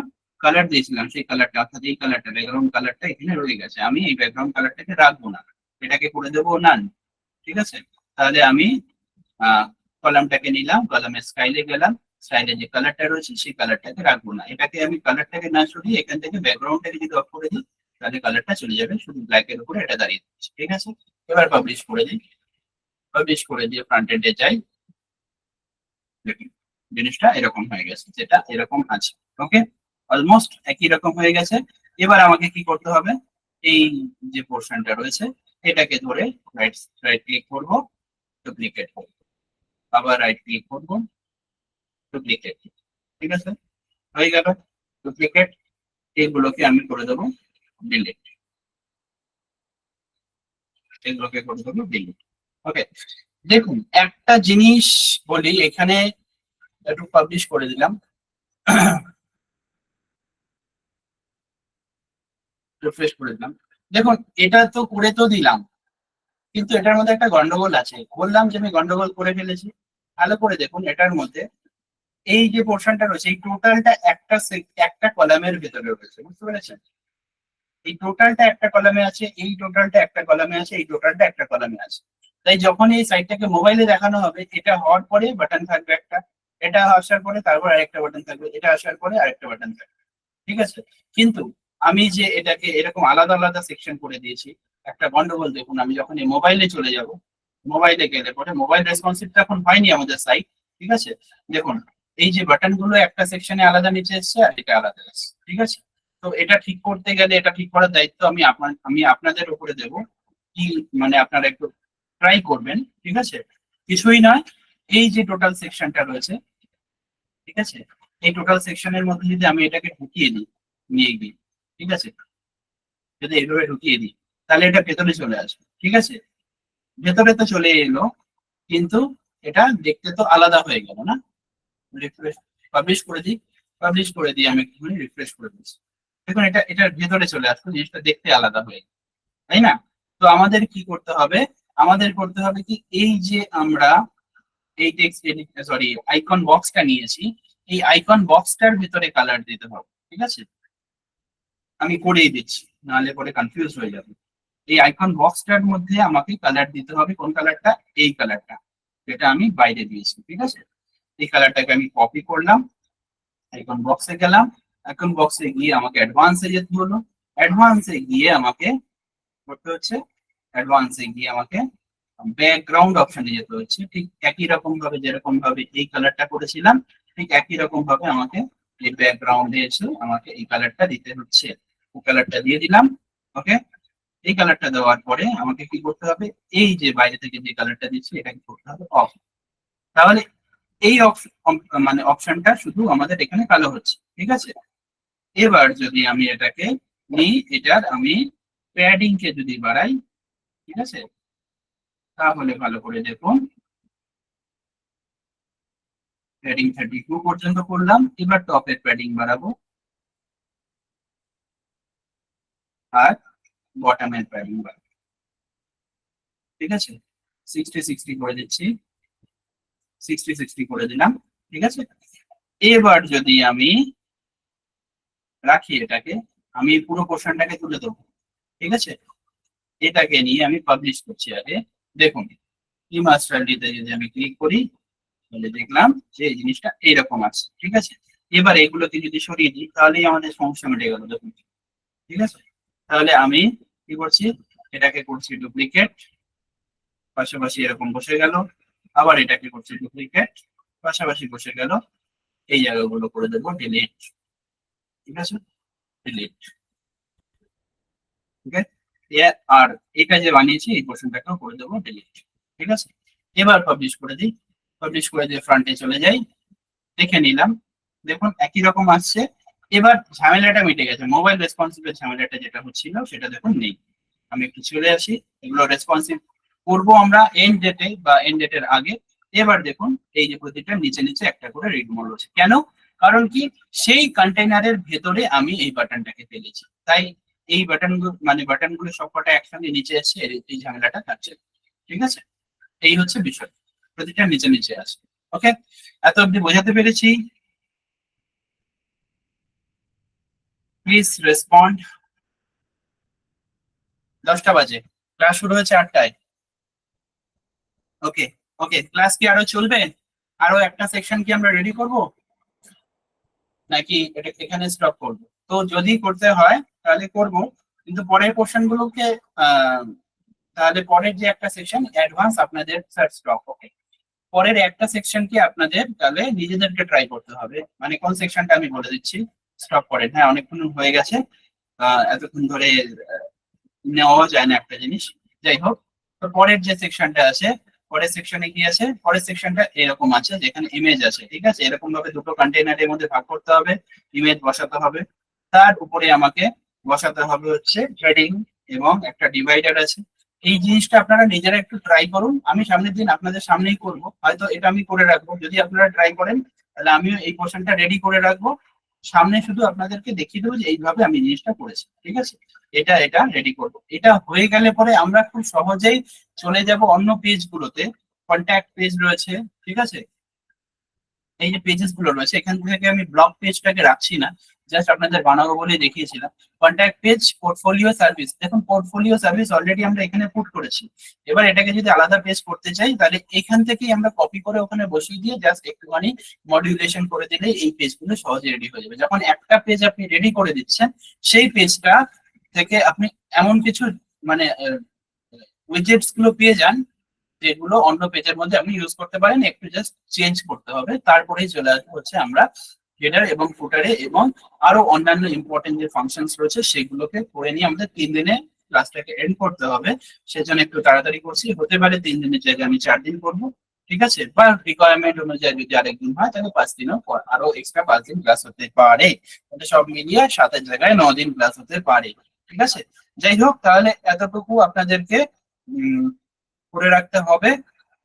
কালার দিয়েছিলাম, সেই কালারটা অর্থাৎ এই কালারটা ব্যাকগ্রাউন্ড কালারটা এখানে রয়ে গেছে। আমি এই ব্যাকগ্রাউন্ড কালারটাকে রাখবো না, এটাকে করে দেবো নান। ঠিক আছে, তাহলে আমি কলামটাকে নিলাম, কলামের স্টাইলে গেলাম, স্টাইলে যে কালারটা রয়েছে সেই কালারটাকে রাখবো না। এটাকে আমি কালারটাকে না সরিয়ে এখান থেকে ব্যাকগ্রাউন্ডটাকে যদি অফ করে দিই তাহলে কালারটা চলে যাবে, শুধু ব্ল্যাক এর উপরে এটা দাঁড়িয়ে যাচ্ছে। ঠিক আছে, এবার পাবলিশ করে দিই। পাবলিশ করে দিয়ে ফ্রন্ট এন্ডে যাই, দেখুন জিনিসটা এরকম হয়ে গেছে, যেটা এরকম আছে। ওকে, অলমোস্ট একই রকম হয়ে গেছে। এবার আমাকে কি করতে হবে, এই যে পোর্শনটা রয়েছে এটাকে ধরে রাইট রাইট ক্লিক করবো, ডুপ্লিকেট করবো, আবার রাইট ক্লিক করবো, ডুপ্লিকেট। ঠিক আছে, হয়ে গেল ডুপ্লিকেট। এগুলোকে আমি করে দেবো ডিলিট, এগুলোকে করে দেবো ডিলিট। ওকে, দেখুন একটা জিনিস বলি, এখানে একটু পাবলিশ করে দিলাম, রিফ্রেশ করে দিলাম। দেখুন এটা তো করে তো দিলাম, কিন্তু এটার মধ্যে একটা গন্ডগোল আছে। বললাম যে আমি গন্ডগোল করে ফেলেছি। ভালো করে দেখুন এটার মধ্যে এই যে পোর্শনটা রয়েছে এই টোটালটা একটা কলামের ভেতরে রয়েছে, বুঝতে পেরেছেন? এই টোটালটা একটা কলামে আছে, এই টোটালটা একটা কলামে আছে, এই টোটালটা একটা কলামে আছে। তাই যখন এই সাইটটাকে মোবাইলে দেখানো হবে, এটা হওয়ার পরে বাটন থাকবে একটা, এটা আসার পরে তারপর আরেকটা বাটন থাকবে, এটা আসার পরে আরেকটা বাটন থাকবে। ঠিক আছে, কিন্তু আমি যে এটাকে এরকম আলাদা আলাদা সেকশন করে দিয়েছি, একটা গন্ডগোল দেখুন। আমি যখন এই মোবাইলে চলে যাব, মোবাইলে গেলে পরে মোবাইল রেসপন্সিভটা এখন হয়নি আমাদের সাইট। ঠিক আছে, দেখুন এই যে বাটন গুলো একটা সেকশনে আলাদা নিচে এসছে আর এটা আলাদা এসছে। ঠিক আছে, তো এটা ঠিক করতে গেলে, এটা ঠিক করার দায়িত্ব আমি আপনাদের উপরে দেব। কি মানে আপনারা একটু ট্রাই করবেন। ঠিক আছে, কিছুই নয়, এই যে টোটাল সেকশনটা রয়েছে, ঠিক আছে, এই টোটাল সেকশনের মধ্যে যদি আমি এটাকে ঢুকিয়ে দিই, নিয়ে গিয়ে, ঠিক আছে, যদি এইভাবে ঢুকিয়ে দিই তাহলে এটা ভেতরে চলে আসবে। ঠিক আছে, ভেতরে তো চলে এলো, কিন্তু এটা দেখতে তো আলাদা হয়ে গেল না। রিফ্রেশ, পাবলিশ করে দিই, পাবলিশ করে দিয়ে আমি একটুখানি রিফ্রেশ করে দিচ্ছি। দেখুন এটা এটার ভেতরে চলে আসলো, জিনিসটা দেখতে আলাদা হয়ে গেল, তাই না? তো আমাদের কি করতে হবে, আমাদের করতে হবে কি, এই যে আমরা এই টেক্সট এডিট, সরি আইকন বক্সটা নিয়েছি, এই আইকন বক্সটার ভিতরে কালার দিতে হবে। ঠিক আছে, আমি করেই দিচ্ছি, নাহলে পরে কনফিউজ হয়ে যাবে। এই আইকন বক্সটার মধ্যে আমাকে কালার দিতে হবে, কোন কালারটা, এই কালারটা, যেটা আমি বাইরে দিয়েছি। ঠিক আছে, এই কালারটাকে আমি কপি করলাম, আইকন বক্সে গেলাম, আইকন বক্সে গিয়ে আমাকে অ্যাডভান্সে যেতে হলো, অ্যাডভান্সে গিয়ে আমাকে করতে হচ্ছে, অ্যাডভান্সে গিয়ে আমাকে ব্যাকগ্রাউন্ড অপশনে যেতে হচ্ছে। ঠিক একই রকম ভাবে যেরকম ভাবে এই কালারটা করেছিলাম, ঠিক একই রকম ভাবে আমাকে এই ব্যাকগ্রাউন্ডে এসে আমাকে এই কালারটা দিতে হচ্ছে। এই কালারটা দিয়ে দিলাম। ওকে, এই কালারটা দেওয়ার পরে আমাকে কি করতে হবে, এই যে বাইরে থেকে যে কালারটা দিচ্ছি এটাকে করতে হবে অফ। তাহলে এই মানে অপশনটা শুধু আমাদের এখানে কালো হচ্ছে। ঠিক আছে, এবার যদি আমি এটাকে নিই, এটার আমি প্যাডিং কে যদি বাড়াই, ঠিক আছে, তাহলে ভালো করে দেখুন প্যাডিং 32 পর্যন্ত করলাম। এবার টপের প্যাডিং বাড়াবো আর বটমের প্যাডিং বাড়াবো, ঠিক আছে। 60 করে দিচ্ছি, 60 করে দিলাম, ঠিক আছে। এবার যদি আমি রাখি এটাকে, আমি পুরো পোর্শনটাকে তুলে দেবো, ঠিক আছে। এটাকে নিয়ে আমি পাবলিশ করছি আগে। দেখুন মাস্টার ডিতে যদি আমি ক্লিক করি তাহলে দেখলাম যে এই জিনিসটা এইরকম আছে, ঠিক আছে। এবার এগুলোকে যদি সরিয়ে দিই তাহলেই আমাদের সমস্যা মিটে গেল, দেখুন, ঠিক আছে। তাহলে আমি কি করছি, এটাকে করছি ডুপ্লিকেট, পাশাপাশি এরকম বসে গেল, আবার এটাকে করছি ডুপ্লিকেট, পাশাপাশি বসে গেল, এই জায়গাগুলো করে দেবো ডিলিট, ঠিক আছে, ডিলিট, ঠিক আছে। আর এটা যে বানিয়েছি এই পোর্শনটাকেও করে দেবো ডিলিট, ঠিক আছে। এবার পাবলিশ করে দিই, পাবলিশ করে দিয়ে ফ্রন্টে চলে যাই, দেখে নিলাম, দেখুন একই রকম আসছে। এবার ঝামেলাটা মিটে গেছে, মোবাইল রেসপন্সিভের ঝামেলাটা যেটা হচ্ছিল সেটা দেখুন নেই। আমি একটু চলে আসি, এগুলো রেসপন্সিভ করবো আমরা এন্ড ডেটে বা এন্ড ডেটের আগে। এবার দেখুন এই যে প্রতিটা নিচে নিচে একটা করে রিড মোড হচ্ছে, কেন? কারণ কি, সেই কন্টেইনারের ভেতরে আমি এই বাটনটাকে ফেলেছি, তাই এই বাটনগুলো মানে বাটনগুলো সবকটা একসঙ্গে নিচে আসছে, এই ঝামেলাটা থাকছে, ঠিক আছে। এই হচ্ছে বিষয়, প্রতিটা নিচে নিচে আছে। ওকে, এত অব্দি বোঝাতে পেরেছি? Please respond. 10টা বাজে, ক্লাস শুরু হয়েছে 8টায়। ওকে, ওকে, ক্লাস কি আরো চলবে? আরো একটা সেকশন কি আমরা রেডি করব, নাকি এটা এখানে স্টপ করব? তো যদি করতে হয় তাহলে করব, কিন্তু পরের পোর্শন গুলোকে আহ, তাহলে পরের যে একটা সেকশন অ্যাডভান্স আপনাদের স্টপ, ওকে। পরের একটা সেকশন কি আপনাদের তাহলে নিজেদেরকে ট্রাই করতে হবে, মানে কোন সেকশনটা আমি বলে দিচ্ছি। স্টপ করেন, হ্যাঁ অনেকক্ষণ হয়ে গেছে, এতক্ষণ ধরে নেওয়া যায় না একটা জিনিস। যাই হোক, তো পরের যে সেকশনটা আছে, পরের সেকশনে কি আছে, পরের সেকশনটা এরকম আছে যেখানে ইমেজ আছে, ঠিক আছে। এরকম ভাবে দুটো কন্টেইনারের মধ্যে ভাগ করতে হবে, ইমেজ বসাতে হবে, তার উপরে আমাকে বসাতে হবে হচ্ছে হেডিং, এবং একটা ডিভাইডার আছে। এই জিনিসটা আপনারা নিজেরা একটু ট্রাই করুন, আমি সামনের দিন আপনাদের সামনেই করব, হয়তো এটা আমি করে রাখবো, যদি আপনারা ট্রাই করেন তাহলে আমিও এই পোর্শনটা রেডি করে রাখবো, সামনে শুধু আপনাদেরকে দেখিয়ে দেবো যে এইভাবে আমি জিনিসটা করেছি, ঠিক আছে। এটা এটা রেডি করব, এটা হয়ে গেলে পরে আমরা খুব সহজেই চলে যাব অন্য পেজ গুলোতে। কন্ট্যাক্ট পেজ রয়েছে, ঠিক আছে, এই যে পেজেস গুলো রয়েছে এখান থেকে আমি ব্লগ পেজটাকে রাখছি না, জাস্ট আপনাদের বানাবো বলে দেখিয়েছিলাম। কন্ট্যাক্ট পেজ, পোর্টফোলিও সার্ভিস, দেখুন পোর্টফোলিও সার্ভিস অলরেডি আমরা এখানে পুট করেছি। এবার এটাকে যদি আলাদা পেজ করতে চাই তাহলে এখান থেকেই আমরা কপি করে ওখানে বসিয়ে দিয়ে জাস্ট একটুখানি মডিউলেশন করে দিলে এই পেজগুলো সহজে রেডি হয়ে যাবে। যখন একটা পেজ আপনি রেডি করে দিচ্ছেন, সেই পেজটা থেকে আপনি এমন কিছু মানে উইজেটস গুলো পেয়ে যান যেগুলো অন্য পেজের মধ্যে আপনি ইউজ করতে পারেন, একটু জাস্ট চেঞ্জ করতে হবে, তারপরেই চলে আসবে হচ্ছে আমরা হেডার এবং ফুটারে এবং আরো অন্যান্য ইম্পর্টেন্ট যে ফাংশনস রয়েছে সেগুলোকে করে নিয়ে আমাদের 3 দিনে ক্লাসটাকে এন্ড করতে হবে। সেজন্য একটু তাড়াতাড়ি করছি, হতে পারে 3 দিনের জায়গায় আমি 4 দিন করবো, ঠিক আছে, বা রিকোয়ারমেন্ট অনুযায়ী যদি আরেকদিন হয় তাহলে 5 দিনও আরো এক্সট্রা 5 দিন ক্লাস হতে পারে, তাহলে সব মিলিয়ে 7-এর জায়গায় 9 দিন ক্লাস হতে পারে, ঠিক আছে। যাই হোক, তাহলে এতটুকু আপনাদেরকে করে রাখতে হবে,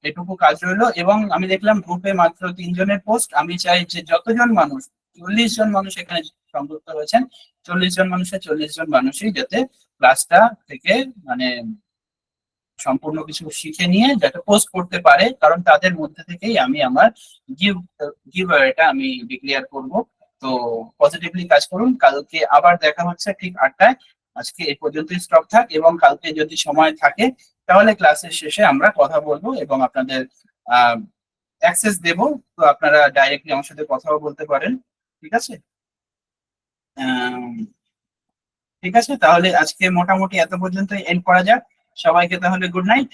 এটুকু কাজ রইলো। এবং আমি দেখলাম গ্রুপে মাত্র 3 জনের পোস্ট, আমি চাই যে যতজন মানুষ, 40 জন মানুষ এখানে সংযুক্ত হয়েছেন, 40 জন মানুষের 40 জন মানুষই যাতে ক্লাসটা থেকে মানে সম্পূর্ণ কিছু শিখে নিয়ে যাতে পোস্ট করতে পারে, কারণ তাদের মধ্যে থেকেই আমি আমার গিভ গিভওয়েটা আমি ডিক্লেয়ার করব। তো পজিটিভলি কাজ করুন, কালকে আবার দেখা হচ্ছে ঠিক 8টায়। আজকে এই পর্যন্তই স্টপ থাক, এবং কালকে যদি সময় থাকে তাহলে ক্লাসের শেষে আমরা কথা বলবো এবং আপনাদের অ্যাক্সেস দেব, তো আপনারা ডাইরেক্টলি আমার সাথে কথাও বলতে পারেন, ঠিক আছে। আম, ঠিক আছে, তাহলে আজকে মোটামুটি এত পর্যন্তই এন্ড করা যাক। সবাইকে তাহলে গুড নাইট।